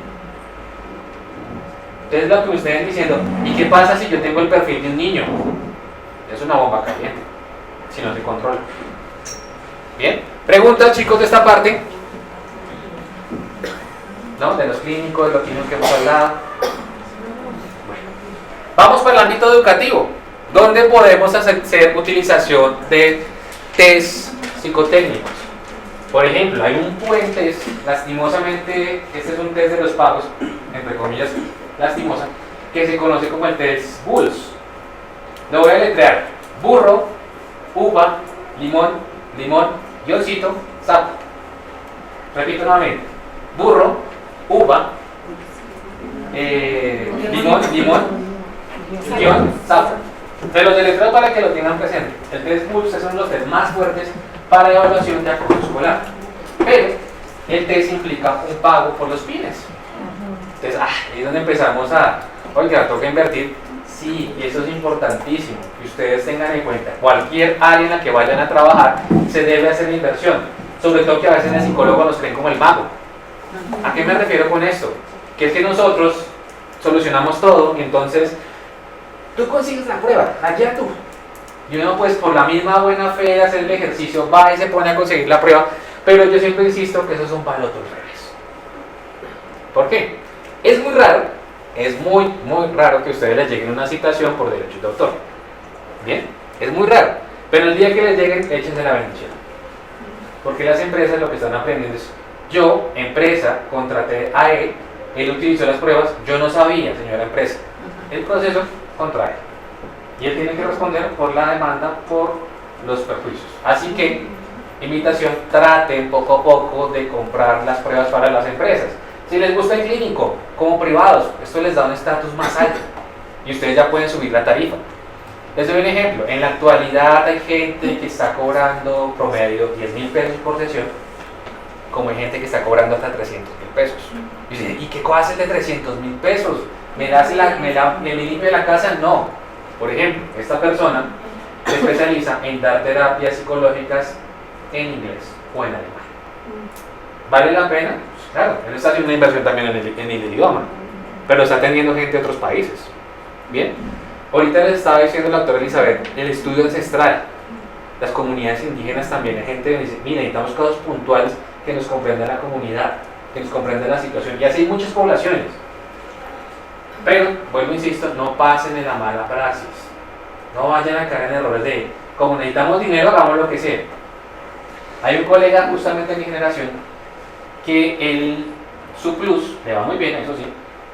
Entonces lo que me estén diciendo, ¿y qué pasa si yo tengo el perfil de un niño? Es una bomba caliente. si no se controla. Bien, preguntas chicos de esta parte, ¿no? De los clínicos, de lo clínico que hemos hablado. Bueno, vamos para el ámbito educativo, donde podemos hacer utilización de test psicotécnicos. Por ejemplo, hay un buen test, lastimosamente, este es un test de los pagos, entre comillas, lastimosa, que se conoce como el test BULS. Lo voy a deletrear: burro, uva, limón, limón, guioncito, sapo. Repito nuevamente: burro, uva, limón, limón, guión, sapo. Se los deletreo para que lo tengan presente. El test BULS es uno de los test más fuertes para evaluación de acoso escolar, pero el test implica un pago por los pines. Entonces, ahí es donde empezamos a, oiga, toca invertir. Sí, y eso es importantísimo, que ustedes tengan en cuenta, cualquier área en la que vayan a trabajar, se debe hacer inversión, sobre todo que a veces el psicólogo nos creen como el mago. ¿A qué me refiero con esto? Que es que nosotros solucionamos todo, y entonces, tú consigues la prueba, allá tú. Y uno pues por la misma buena fe de hacer el ejercicio, va y se pone a conseguir la prueba, pero yo siempre insisto que eso es un paloto al revés. ¿Por qué? Es muy raro, es muy raro que a ustedes les lleguen una citación por derecho de autor. Bien, es muy raro, pero el día que les lleguen, échense la bendición. Porque las empresas lo que están aprendiendo es, yo, empresa, contraté a él utilizó las pruebas, yo no sabía, señora empresa, el proceso contra él. Y él tiene que responder por la demanda, por los perjuicios. Así que, invitación, traten poco a poco de comprar las pruebas para las empresas. Si les gusta el clínico, como privados, esto les da un estatus más alto y ustedes ya pueden subir la tarifa. Les doy un ejemplo. En la actualidad hay gente que está cobrando promedio 10.000 pesos por sesión, como hay gente que está cobrando hasta 300.000 pesos. Y dicen, ¿y qué cosa haces de 300.000 pesos? ¿Me limpio la casa? No. Por ejemplo, esta persona se especializa en dar terapias psicológicas en inglés o en alemán. ¿Vale la pena? Claro, él está haciendo una inversión también en el idioma, pero está atendiendo gente de otros países. Bien, ahorita les estaba diciendo la doctora Elizabeth, el estudio ancestral, las comunidades indígenas también, hay gente que dice, mira, necesitamos casos puntuales que nos comprendan la comunidad, que nos comprendan la situación, y así hay muchas poblaciones. Pero, vuelvo, insisto, no pasen en la mala praxis, no vayan a caer en errores de, como necesitamos dinero, hagamos lo que sea. Hay un colega justamente de mi generación, que su plus, le va muy bien, eso sí,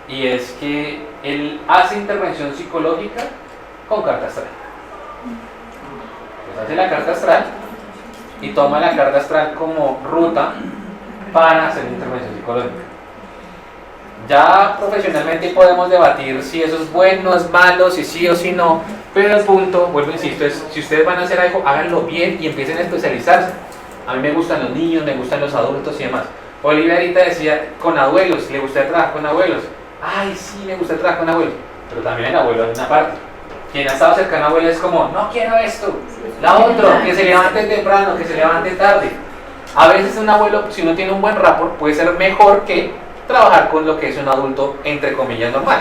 y es que él hace intervención psicológica con carta astral. Pues hace la carta astral y toma la carta astral como ruta para hacer intervención psicológica. Ya profesionalmente podemos debatir si eso es bueno, es malo, si sí o si no, pero el punto, vuelvo a insisto, es si ustedes van a hacer algo, háganlo bien y empiecen a especializarse. A mí me gustan los niños, me gustan los adultos y demás. Olivia ahorita decía, con abuelos, ¿le gusta trabajar con abuelos? Ay, sí, me gusta trabajar con abuelos, pero también el abuelo es una parte. Quien ha estado cercano a abuelo es como, no quiero esto, la otra, que se levante temprano, que se levante tarde. A veces un abuelo, si uno tiene un buen rapport, puede ser mejor que trabajar con lo que es un adulto, entre comillas, normal.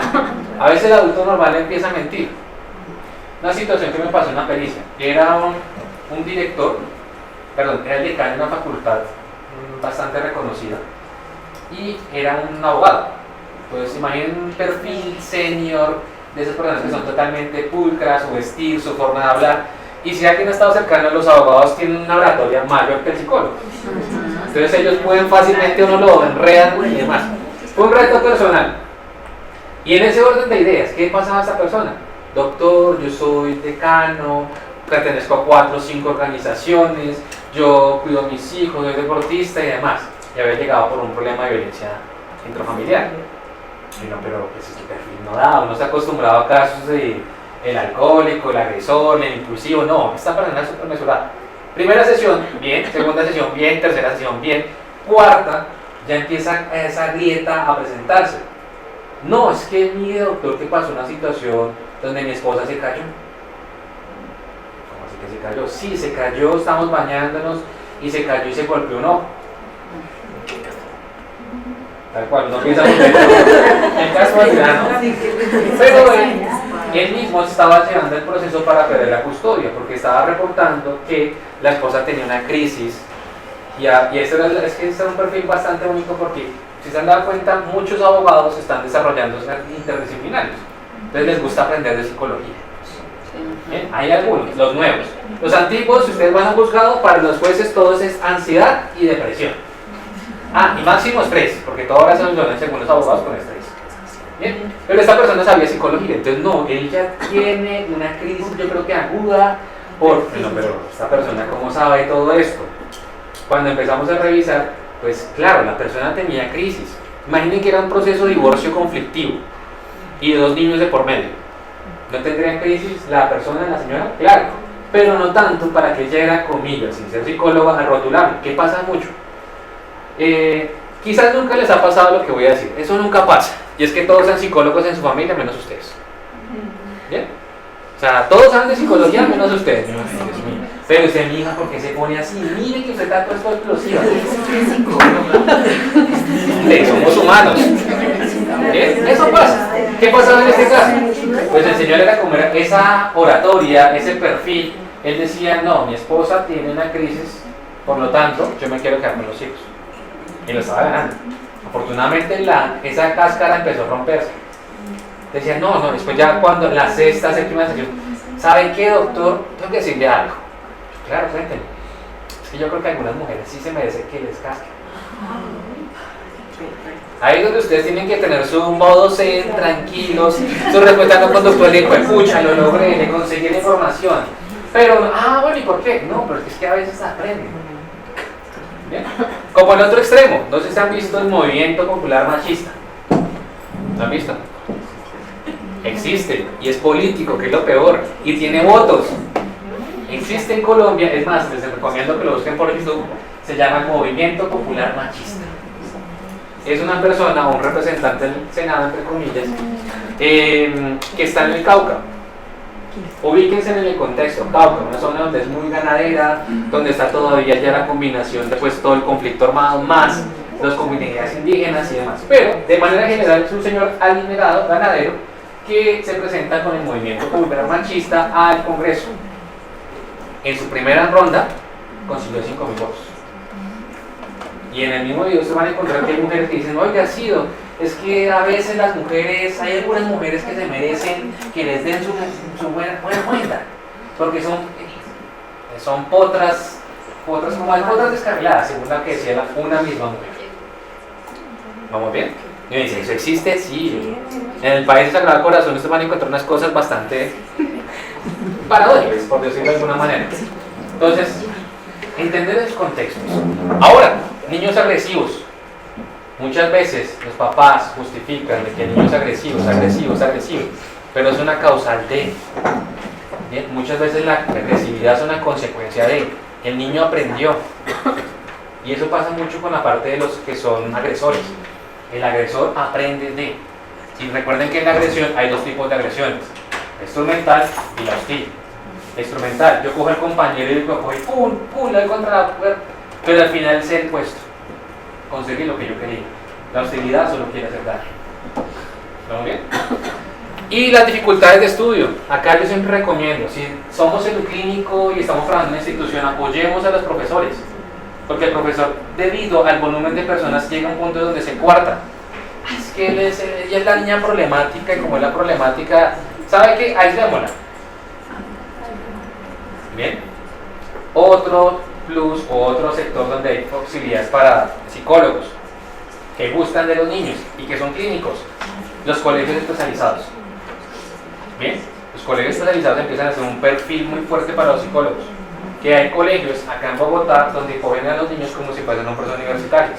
A veces el adulto normal empieza a mentir. Una situación que me pasó en una pericia, era un director, perdón, era el decano de una facultad bastante reconocida y era un abogado. Pues imaginen un perfil senior de esas personas que son totalmente pulcras, su vestir, su forma de hablar, y si alguien ha estado cercano, los abogados tienen una oratoria mayor que el psicólogo, entonces ellos pueden fácilmente, uno lo enredan y demás. Fue un reto personal y en ese orden de ideas, ¿qué pasaba a esta persona? Doctor, yo soy decano, pertenezco a 4 o 5 organizaciones, yo cuido a mis hijos, soy deportista y demás. Y había llegado por un problema de violencia intrafamiliar. Y no, pero pues este perfil no da, uno está acostumbrado a casos de el alcohólico, el agresor, el impulsivo. No, esta persona es súper mesurada. Primera sesión, bien. Segunda sesión, bien. Tercera sesión, bien. Cuarta, ya empieza esa grieta a presentarse. No, es que mire, doctor, que pasó una situación donde mi esposa se cayó. Que se cayó, sí, se cayó, estamos bañándonos y se cayó y se golpeó un ojo. Tal cual, no piensa mucho en caso de grano. Pero él mismo estaba llevando el proceso para perder la custodia, porque estaba reportando que la esposa tenía una crisis. Y es que este es un perfil bastante único porque, si se han dado cuenta, muchos abogados están desarrollando ser interdisciplinarios. Entonces les gusta aprender de psicología. ¿Bien? Hay algunos, los nuevos. Los antiguos, si ustedes van a un juzgado, para los jueces todos es ansiedad y depresión. Y máximo estrés, porque todo ahora se soluciona según los abogados con estrés. Bien, pero esta persona sabía psicología, entonces no, él ya tiene una crisis, yo creo que aguda, pero esta persona, ¿cómo sabe todo esto? Cuando empezamos a revisar, pues claro, la persona tenía crisis. Imaginen que era un proceso de divorcio conflictivo y de 2 niños de por medio. ¿No tendría crisis la persona, la señora? Claro, pero no tanto para que ella era, comillas, sin ser psicóloga, a rotularme, que pasa mucho. Quizás nunca les ha pasado lo que voy a decir, eso nunca pasa, y es que todos sean psicólogos en su familia menos ustedes. ¿Bien? O sea, todos saben de psicología menos ustedes. Dios mío. Pero usted, mi hija, ¿por qué se pone así? Mire que usted está todo esto explosiva. Somos humanos. ¿Bien? Eso pasa. ¿Qué pasaba en este caso? Pues el Señor era como era esa oratoria, ese perfil. Él decía, no, mi esposa tiene una crisis, por lo tanto, yo me quiero quedar con los hijos. Y lo estaba ganando. Afortunadamente esa cáscara empezó a romperse. Decía, no, después ya cuando la sexta, séptima sesión, ¿saben qué, doctor? Tengo que decirle algo. Claro, cuéntenme. Es que yo creo que algunas mujeres sí se merecen que les casquen. Ahí es donde ustedes tienen que tener su modo zen, tranquilos, su respuesta no conductual de escucha, lo logré, le conseguí la información. Pero, bueno, ¿y por qué? No, pero es que a veces aprenden. ¿Bien? Como el otro extremo, no sé si han visto el movimiento popular machista. ¿Lo han visto? Existe, y es político, que es lo peor, y tiene votos. Existe en Colombia, es más, les recomiendo que lo busquen por YouTube, se llama el Movimiento Popular Machista. Es una persona, o un representante del Senado, entre comillas, que está en el Cauca. Ubíquense en el contexto, Cauca, una zona donde es muy ganadera, donde está todavía ya la combinación de pues, todo el conflicto armado, más las comunidades indígenas y demás. Pero, de manera general, es un señor adinerado, ganadero, que se presenta con el Movimiento Popular Machista al Congreso. En su primera ronda consiguió 5.000 votos. Y en el mismo video se van a encontrar que hay mujeres que dicen, oiga, Sido, es que a veces las mujeres, hay algunas mujeres que se merecen que les den su buena cuenta, porque son potras como hay potras descarriladas, según la que decía una misma mujer. ¿Vamos bien? Y me dice, ¿eso existe? Sí. En el país de Sagrado Corazón ustedes van a encontrar unas cosas bastante paradójicas, por decirlo de alguna manera. Entonces, entender esos contextos. Ahora, niños agresivos. Muchas veces los papás justifican de que el niño es agresivo, pero es una causal de. ¿Bien? Muchas veces la agresividad es una consecuencia de. El niño aprendió. Y eso pasa mucho con la parte de los que son agresores. El agresor aprende de. Y recuerden que en la agresión hay 2 tipos de agresiones: la instrumental y la hostil. La instrumental, yo cojo al compañero y le cojo y ¡pum! Le doy contra la puerta. Pero al final es el puesto. Conseguí lo que yo quería. La hostilidad solo quiere hacer daño. ¿Estamos bien? Y las dificultades de estudio. Acá yo siempre recomiendo, si somos en un clínico y estamos trabajando en una institución, apoyemos a los profesores. Porque el profesor, debido al volumen de personas, llega a un punto donde se cuarta. Es que ella es la niña problemática, y como es la problemática, ¿sabe qué? Aislémosla. Bien. Otro plus o otro sector donde hay posibilidades para psicólogos que gustan de los niños y que son clínicos, los colegios especializados. Bien, los colegios especializados empiezan a hacer un perfil muy fuerte para los psicólogos, que hay colegios acá en Bogotá donde cogen a los niños como si fueran un proceso universitario.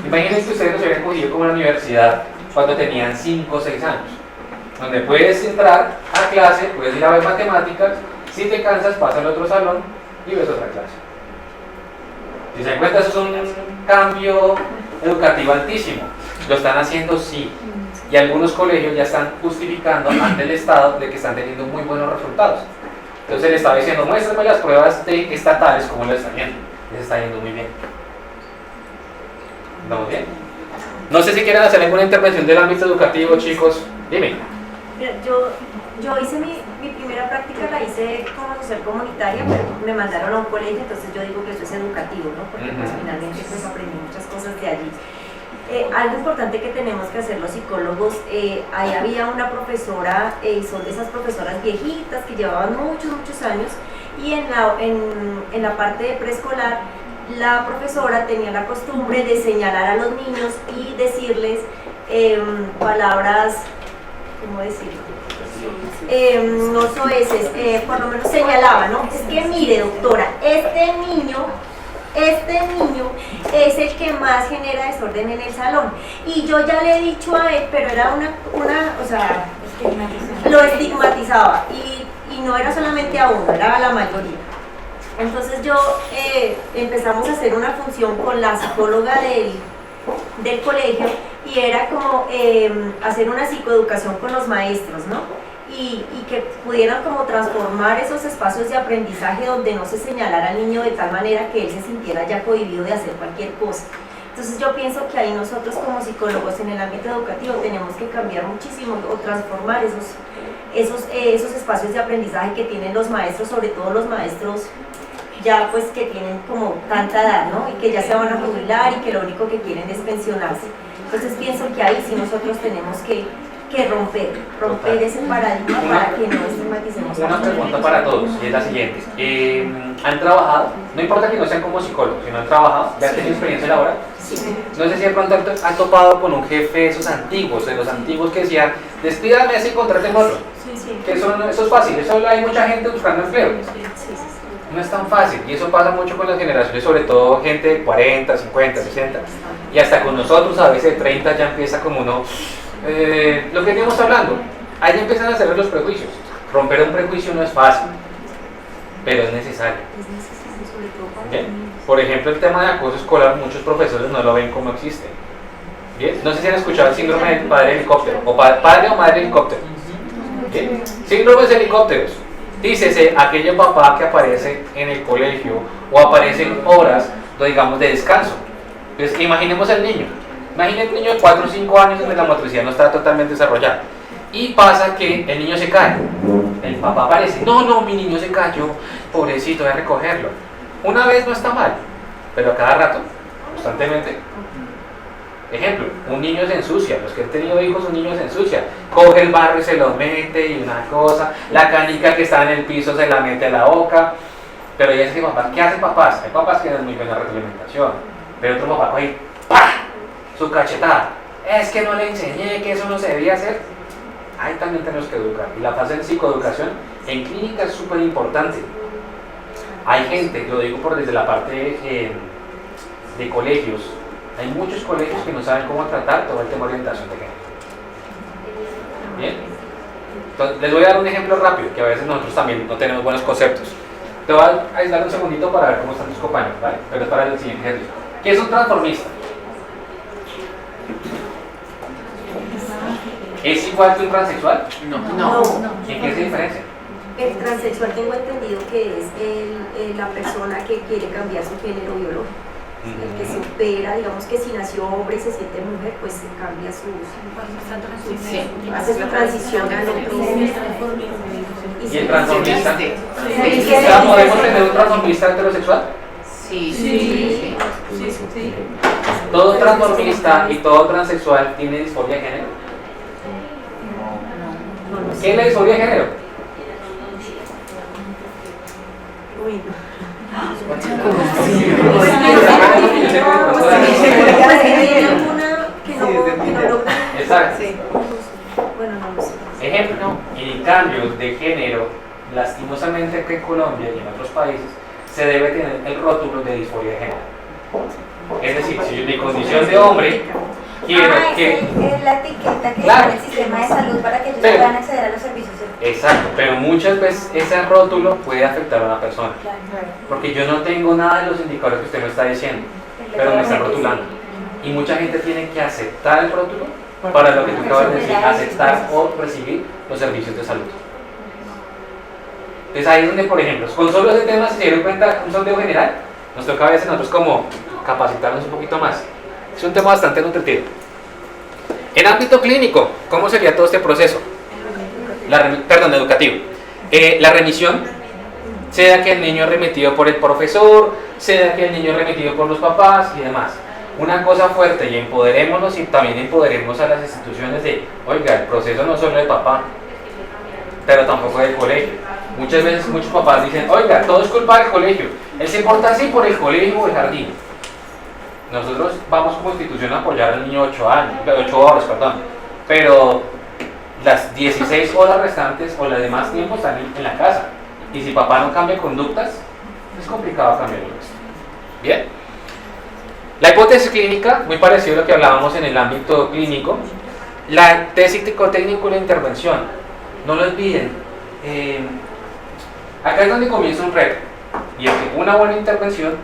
Imagínense que ustedes los hubieran cogido como una universidad cuando tenían 5 o 6 años, donde puedes entrar a clase, puedes ir a ver matemáticas, si te cansas pasa al otro salón y ves otra clase. Si se dan cuenta, eso es un cambio educativo altísimo. Lo están haciendo, sí. Y algunos colegios ya están justificando ante el Estado de que están teniendo muy buenos resultados. Entonces el Estado diciendo, muéstrame las pruebas estatales como lo están viendo. Les está yendo muy bien. ¿Estamos bien? No sé si quieren hacer alguna intervención del ámbito educativo, chicos. Dime. Yo Yo hice mi primera práctica, la hice como social comunitaria, pero me mandaron a un colegio, entonces yo digo que eso es educativo, ¿no? Porque pues finalmente pues aprendí muchas cosas de allí. Algo importante que tenemos que hacer los psicólogos, ahí había una profesora, son de esas profesoras viejitas que llevaban muchos años, y en la parte de preescolar, la profesora tenía la costumbre de señalar a los niños y decirles palabras, ¿cómo decirlo? No soeces, por lo menos señalaba, ¿no? Es que mire, doctora, este niño es el que más genera desorden en el salón. Y yo ya le he dicho a él, pero era o sea, lo estigmatizaba. Y no era solamente a uno, era a la mayoría. Entonces empezamos a hacer una función con la psicóloga del colegio, y era como hacer una psicoeducación con los maestros, ¿no? Y que pudieran como transformar esos espacios de aprendizaje donde no se señalara al niño de tal manera que él se sintiera ya cohibido de hacer cualquier cosa. Entonces yo pienso que ahí nosotros como psicólogos en el ámbito educativo tenemos que cambiar muchísimo o transformar esos espacios de aprendizaje que tienen los maestros, sobre todo los maestros ya pues que tienen como tanta edad, ¿no? Y que ya se van a jubilar y que lo único que quieren es pensionarse. Entonces pienso que ahí sí nosotros tenemos que romper ese paradigma para que no estigmaticemos. Una pregunta para todos, y es la siguiente. ¿Han trabajado? No importa que no sean como psicólogos, si no han trabajado, ¿ya han tenido experiencia laboral? Sí. No sé si de pronto han topado con un jefe de esos antiguos, de los antiguos que decían, despídame así y contraten otro. Sí. Que eso es fácil, eso hay mucha gente buscando empleo. Sí. No es tan fácil, y eso pasa mucho con las generaciones, sobre todo gente de 40, 50, 60, y hasta con nosotros a veces de 30 ya empieza como uno, lo que estamos hablando, ahí ya empiezan a hacer los prejuicios. Romper un prejuicio no es fácil, pero es necesario. Sobre todo para Bien. Por ejemplo, el tema de acoso escolar, muchos profesores no lo ven como existe. Bien. No sé si han escuchado el síndrome del padre helicóptero, o padre o madre helicóptero. Bien. Síndromes de helicópteros. Dícese aquel papá que aparece en el colegio o aparece en horas, digamos, de descanso. Entonces, imaginemos al niño. Imaginen un niño de 4 o 5 años donde la motricidad no está totalmente desarrollada. Y pasa que el niño se cae. El papá aparece. No, mi niño se cayó. Pobrecito, voy a recogerlo. Una vez no está mal, pero a cada rato, constantemente. Ejemplo, un niño se ensucia, los que han tenido hijos, un niño se ensucia, coge el barro y se lo mete y una cosa, la canica que está en el piso se la mete a la boca, pero ya es que papás, ¿qué hacen papás? Hay papás que tienen muy buena retroalimentación, pero otro papá coge y ¡pah! Su cachetada, es que no le enseñé que eso no se debía hacer. Ahí también tenemos que educar, y la fase de psicoeducación en clínica es súper importante. Hay gente, lo digo desde la parte de colegios, hay muchos colegios que no saben cómo tratar todo el tema de orientación de género. Bien, entonces les voy a dar un ejemplo rápido, que a veces nosotros también no tenemos buenos conceptos. Te voy a aislar un segundito para ver cómo están tus compañeros, ¿vale? Pero es para el siguiente ejercicio. ¿Qué es un transformista? ¿Es igual que un transexual? No. ¿En qué se diferencia? El transexual tengo entendido que es la persona que quiere cambiar su género biológico. El que se opera, digamos que si nació hombre y se siente mujer, pues se cambia hace su transición al otro. ¿Y el transformista? Sí. ¿Podemos tener un transformista heterosexual? Sí. ¿Todo transformista y todo transexual tiene disforia de género? ¿Qué es la disforia de género? Uy, no. Pues Pues tiene alguna que no logra. Exacto. Bueno, no lo sé. Ejemplo, el cambio de género, lastimosamente aquí en Colombia y en otros países, se debe tener el rótulo de disforia de género. Es decir, si mi condición de hombre quiero que... Es la etiqueta que Claro. tiene el sistema de salud para que ellos Pero- puedan acceder a los servicios. Exacto, pero muchas veces ese rótulo puede afectar a una persona. Porque yo no tengo nada de los indicadores que usted me está diciendo, pero me está rotulando. Y mucha gente tiene que aceptar el rótulo para lo que tú acabas de decir, aceptar o recibir los servicios de salud. Entonces ahí es donde, por ejemplo, con solo ese tema, si se dieron cuenta, un sondeo general, nos toca a veces nosotros como capacitarnos un poquito más. Es un tema bastante nutritivo. En ámbito clínico, ¿cómo sería todo este proceso? perdón, educativo. La remisión, sea que el niño es remitido por el profesor, sea que el niño es remitido por los papás y demás. Una cosa fuerte, y empoderémonos y también empoderemos a las instituciones de, oiga, el proceso no solo de papá, pero tampoco del colegio. Muchas veces muchos papás dicen, oiga, todo es culpa del colegio, él se porta así por el colegio o el jardín. Nosotros vamos como institución a apoyar al niño 8 horas, pero las 16 horas restantes o las demás tiempo están en la casa. Y si papá no cambia conductas, es complicado cambiarlo. Bien. La hipótesis clínica, muy parecido a lo que hablábamos en el ámbito clínico. La tesis psicotécnico y la intervención. No lo olviden. Acá es donde comienza un reto. Y es que una buena intervención,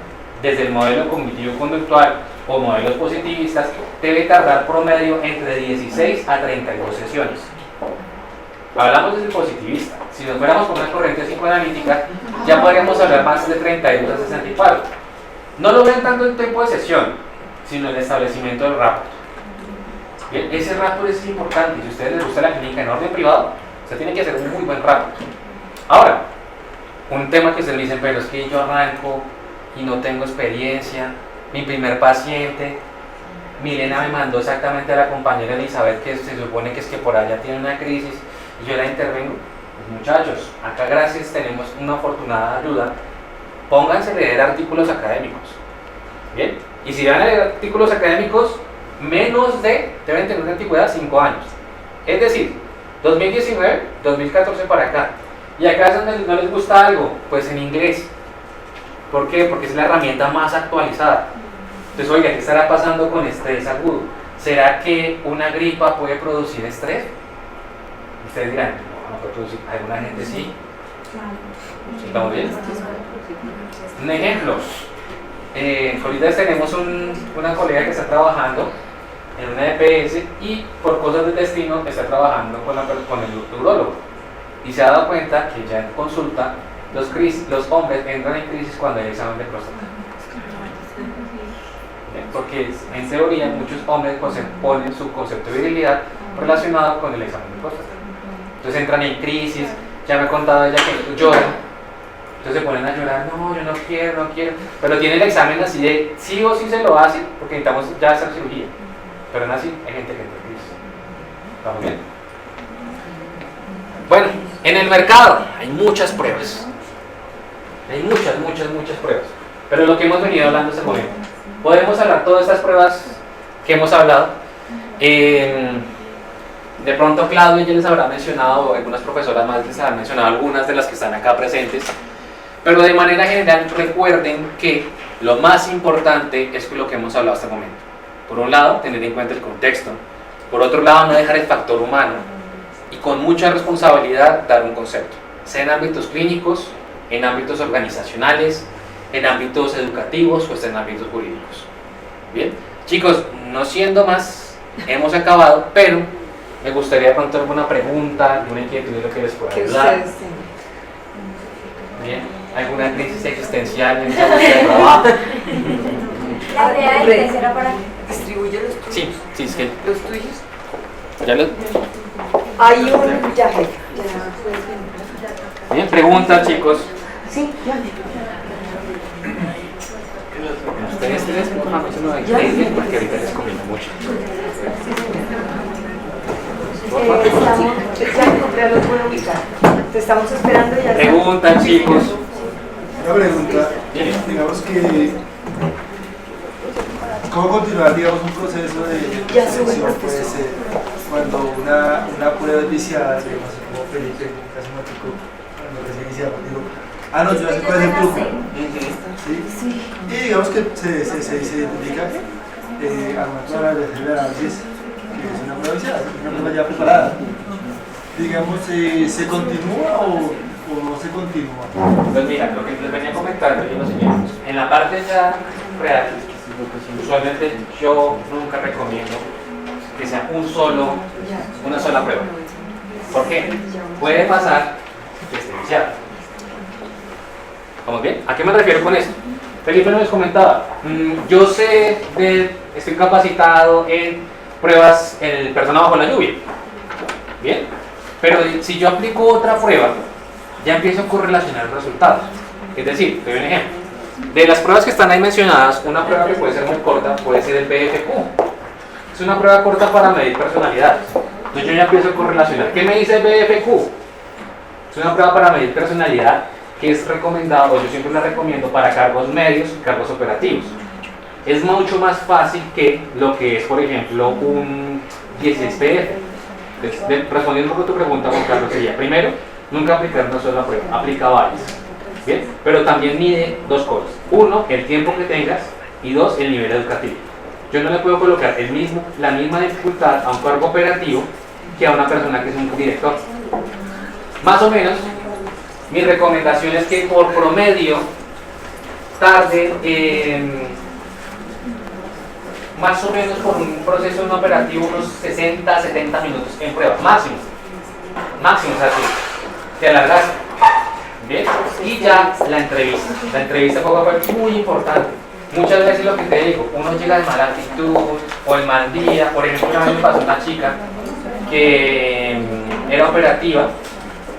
desde el modelo cognitivo-conductual o modelos positivistas, debe tardar promedio entre 16 a 32 sesiones. Hablamos desde el positivista. Si nos fuéramos con una corriente psicoanalítica, ya podríamos hablar más de 32 a 60 y paro. No lo vean tanto el tiempo de sesión, sino el establecimiento del rapport. Bien, ese rapport es importante. Si a ustedes les gusta la clínica en orden privado, usted tiene que hacer un muy buen rapport. Ahora, un tema que se le dicen, pero es que yo arranco y no tengo experiencia, mi primer paciente, Milena me mandó exactamente a la compañera Elizabeth, que se supone que es que por allá tiene una crisis, y yo la intervengo. Pues muchachos, acá gracias tenemos una afortunada ayuda. Pónganse a leer artículos académicos. Bien, y si van a leer artículos académicos, deben tener una antigüedad 5 años. Es decir, 2019, 2014 para acá. Y acá es donde no les gusta algo, pues en inglés. ¿Por qué? Porque es la herramienta más actualizada. Entonces, oiga, ¿qué estará pasando con estrés agudo? ¿Será que una gripa puede producir estrés? Ustedes dirán, no puede producir. Alguna gente sí. ¿Estamos bien? Un ejemplo. Ahorita tenemos una colega que está trabajando en una EPS y por cosas del destino está trabajando con el urólogo. Y se ha dado cuenta que ya en consulta los hombres entran en crisis cuando hay examen de próstata. Porque en teoría muchos hombres ponen su concepto de virilidad relacionado con el examen de próstata. Entonces entran en crisis, ya me ha contado ella que lloran, entonces se ponen a llorar, no, yo no quiero, pero tiene el examen así de sí o sí se lo hace, porque necesitamos ya hacer cirugía, pero aún así hay gente que entra en crisis. ¿Estamos bien? Bueno, en el mercado hay muchas pruebas, hay muchas pruebas, pero lo que hemos venido hablando hasta el momento, podemos hablar todas estas pruebas que hemos hablado. De pronto Claudio ya les habrá mencionado, o algunas profesoras más les habrán mencionado algunas de las que están acá presentes, pero de manera general recuerden que lo más importante es lo que hemos hablado hasta el momento. Por un lado, tener en cuenta el contexto, por otro lado, no dejar el factor humano y con mucha responsabilidad dar un concepto, sea en ámbitos clínicos, en ámbitos organizacionales, en ámbitos educativos o en ámbitos jurídicos. Bien, chicos, no siendo más, hemos acabado, pero me gustaría de pronto alguna pregunta, alguna inquietud de lo que les pueda ayudar. Bien, alguna crisis existencial en esa búsqueda de trabajo. La idea de tercera para Distribuye los tuyos. Sí, es que Los tuyos. ya los... Hay un ya jefe. Bien, preguntas, chicos. Sí, ya. Ustedes tres, por favor, no hay que porque ahorita les comento mucho. Ya encontré a los buenos ubicar. Te estamos esperando ya. Preguntas, chicos. Una pregunta, digamos que, ¿cómo continuar, digamos, un proceso de selección puede ser cuando una prueba es viciada, digamos, como Felipe, en el caso mático, cuando recién iniciamos, digo, no, yo ya sé cuál es el truco, ¿sí? Y digamos que se identifica al momento de hacer el análisis, que es una prueba viciada, es una prueba ya preparada. Digamos, ¿se continúa o no se continúa? Pues mira, lo que les venía comentando es lo siguiente. En la parte ya real, usualmente yo nunca recomiendo que sea una sola prueba. ¿Por qué? Puede pasar que esté viciado. ¿Vamos bien? ¿A qué me refiero con esto? Felipe nos comentaba, yo estoy capacitado en pruebas en persona bajo la lluvia. Bien, Pero si yo aplico otra prueba, ya empiezo a correlacionar resultados. Es decir, te doy un ejemplo. De las pruebas que están ahí mencionadas, una prueba que puede ser muy corta puede ser el BFQ. Es una prueba corta para medir personalidades. Entonces yo ya empiezo a correlacionar. ¿Qué me dice el BFQ? Es una prueba para medir personalidad que es recomendada, o yo siempre la recomiendo para cargos medios y cargos operativos. Es mucho más fácil que lo que es, por ejemplo, un 16PF. Entonces, respondiendo un poco a tu pregunta, Juan Carlos, sería: primero, nunca aplicar una sola prueba, aplica varias. ¿Bien? Pero también mide dos cosas: uno, el tiempo que tengas, y dos, el nivel educativo. Yo no le puedo colocar la misma dificultad a un cargo operativo que a una persona que es un director. Más o menos, mi recomendación es que por promedio tarde más o menos por un proceso no operativo unos 60, 70 minutos en prueba, máximo, o sea, te alargas. Bien, y ya la entrevista poco a poco es muy importante. Muchas veces lo que te digo, uno llega de mala actitud o el mal día. Por ejemplo, una vez me pasó una chica que era operativa,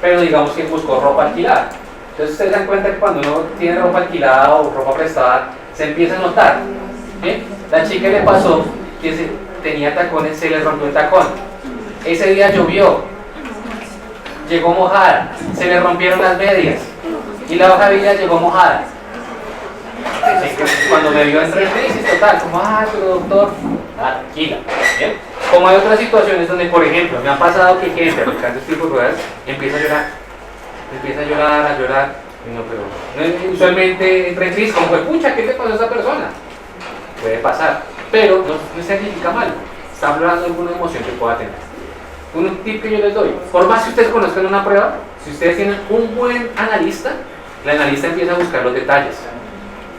pero digamos que buscó ropa alquilada. Entonces ustedes se dan cuenta que cuando uno tiene ropa alquilada o ropa prestada, se empieza a notar. ¿Bien? La chica le pasó que tenía tacones, se le rompió el tacón. Ese día llovió, llegó mojada, se le rompieron las medias y la hoja de vida llegó mojada. Cuando me vio entre crisis total, como, pero doctor, tranquila. ¿Bien? Como hay otras situaciones donde, por ejemplo, me ha pasado que gente aplicando este tipo de ruedas empieza a llorar, no, pero usualmente entra en crisis, como, pucha, ¿qué te pasó a esa persona? Puede pasar, pero no significa mal, está hablando de alguna emoción que pueda tener. Un tip que yo les doy: por más que ustedes conozcan una prueba, si ustedes tienen un buen analista, el analista empieza a buscar los detalles,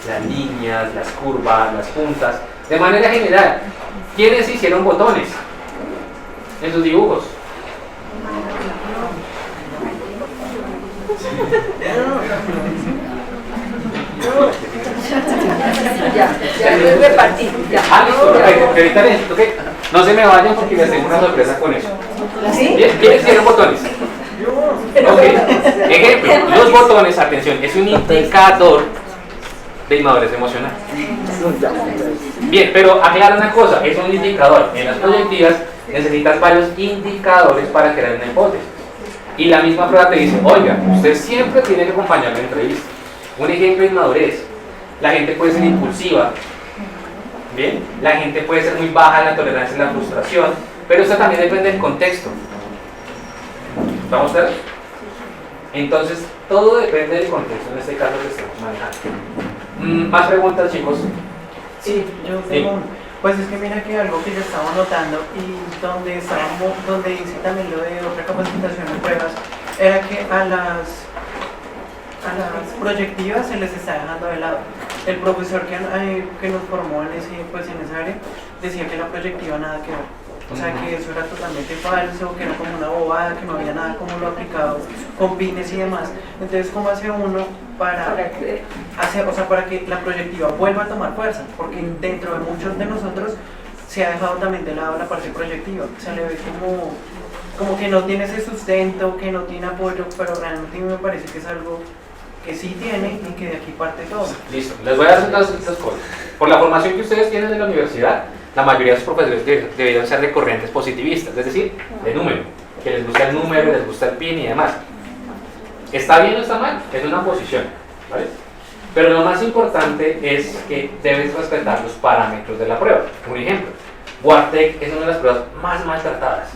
las líneas, las curvas, las puntas, de manera general. ¿Quiénes hicieron botones en sus dibujos? Ya lo he repartido. Listo, perfecto. Ahorita necesito que no se me vayan porque les tengo una sorpresa con eso. ¿Sí? Bien, ¿quiénes hicieron botones? Ok, ejemplo, los botones, atención, es un indicador de inmadurez emocional. Bien, pero aclara una cosa, es un indicador. En las proyectivas necesitas varios indicadores para crear una hipótesis. Y la misma prueba te dice: oiga, usted siempre tiene que acompañar la entrevista. Un ejemplo de inmadurez: la gente puede ser impulsiva, bien, la gente puede ser muy baja en la tolerancia y la frustración, pero eso también depende del contexto. ¿Vamos a ver? Entonces, todo depende del contexto, en este caso que estemos manejando. ¿Más preguntas, chicos? Sí, yo tengo una. Pues es que mira que algo que yo estaba notando y donde hice también lo de otra capacitación en pruebas, era que a las proyectivas se les está dejando de lado. El profesor que nos formó en esa área decía que la proyectiva nada que ver. O sea, que eso era totalmente falso, que era como una bobada, que no había nada como lo aplicado con pines y demás. Entonces, ¿cómo hace uno para que la proyectiva vuelva a tomar fuerza? Porque dentro de muchos de nosotros se ha dejado también de lado la parte proyectiva. Se le ve como que no tiene ese sustento, que no tiene apoyo, pero realmente me parece que es algo que sí tiene y que de aquí parte todo. Listo, les voy a dar estas cosas. Por la formación que ustedes tienen en la universidad, la mayoría de sus profesores deberían ser de corrientes positivistas, es decir, de número, que les gusta el número, les gusta el pin y demás. ¿Está bien o está mal? Es una posición, ¿vale? Pero lo más importante es que debes respetar los parámetros de la prueba. Un ejemplo: WARTEC es una de las pruebas más maltratadas.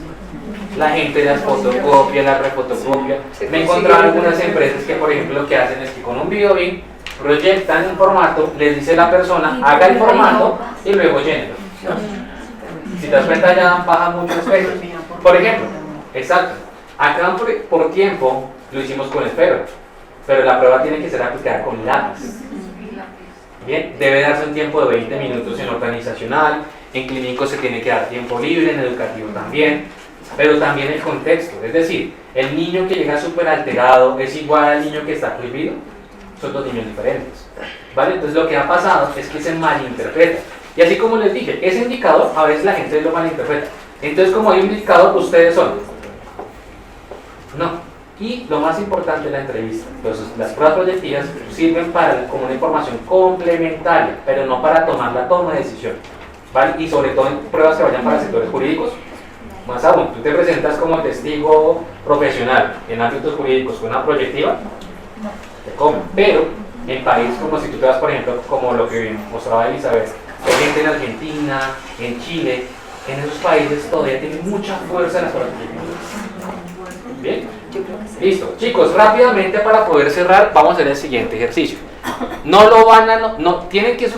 La gente las fotocopia, las refotocopia. Me he encontrado algunas empresas que, por ejemplo, lo que hacen es que con un videobin proyectan un formato, les dice la persona, haga el formato y luego llénelo. Si te das cuenta, ya baja mucho el espejo. Por ejemplo, exacto, acá por tiempo lo hicimos con esfero, pero la prueba tiene que ser aplicada con lápiz. Bien, debe darse un tiempo de 20 minutos en organizacional, en clínico se tiene que dar tiempo libre, en educativo también, pero también el contexto. Es decir, el niño que llega súper alterado es igual al niño que está prohibido, son dos niños diferentes, ¿vale? Entonces lo que ha pasado es que se malinterpreta. Y así como les dije, ese indicador a veces la gente lo malinterpreta. Entonces, como hay un indicador, ustedes son Y lo más importante, la entrevista. Entonces, las pruebas proyectivas sirven como una información complementaria, pero no para tomar la toma de decisión, ¿vale? Y sobre todo en pruebas que vayan para sectores jurídicos. Más aún, tú te presentas como testigo profesional en ámbitos jurídicos con una proyectiva, te comen. Pero en países como si tú te vas, por ejemplo, como lo que mostraba Elizabeth, hay gente en Argentina, en Chile, en esos países todavía tienen mucha fuerza las pruebas proyectivas. ¿Bien? Listo. Chicos, rápidamente para poder cerrar, vamos a hacer el siguiente ejercicio. No lo van a, no tienen que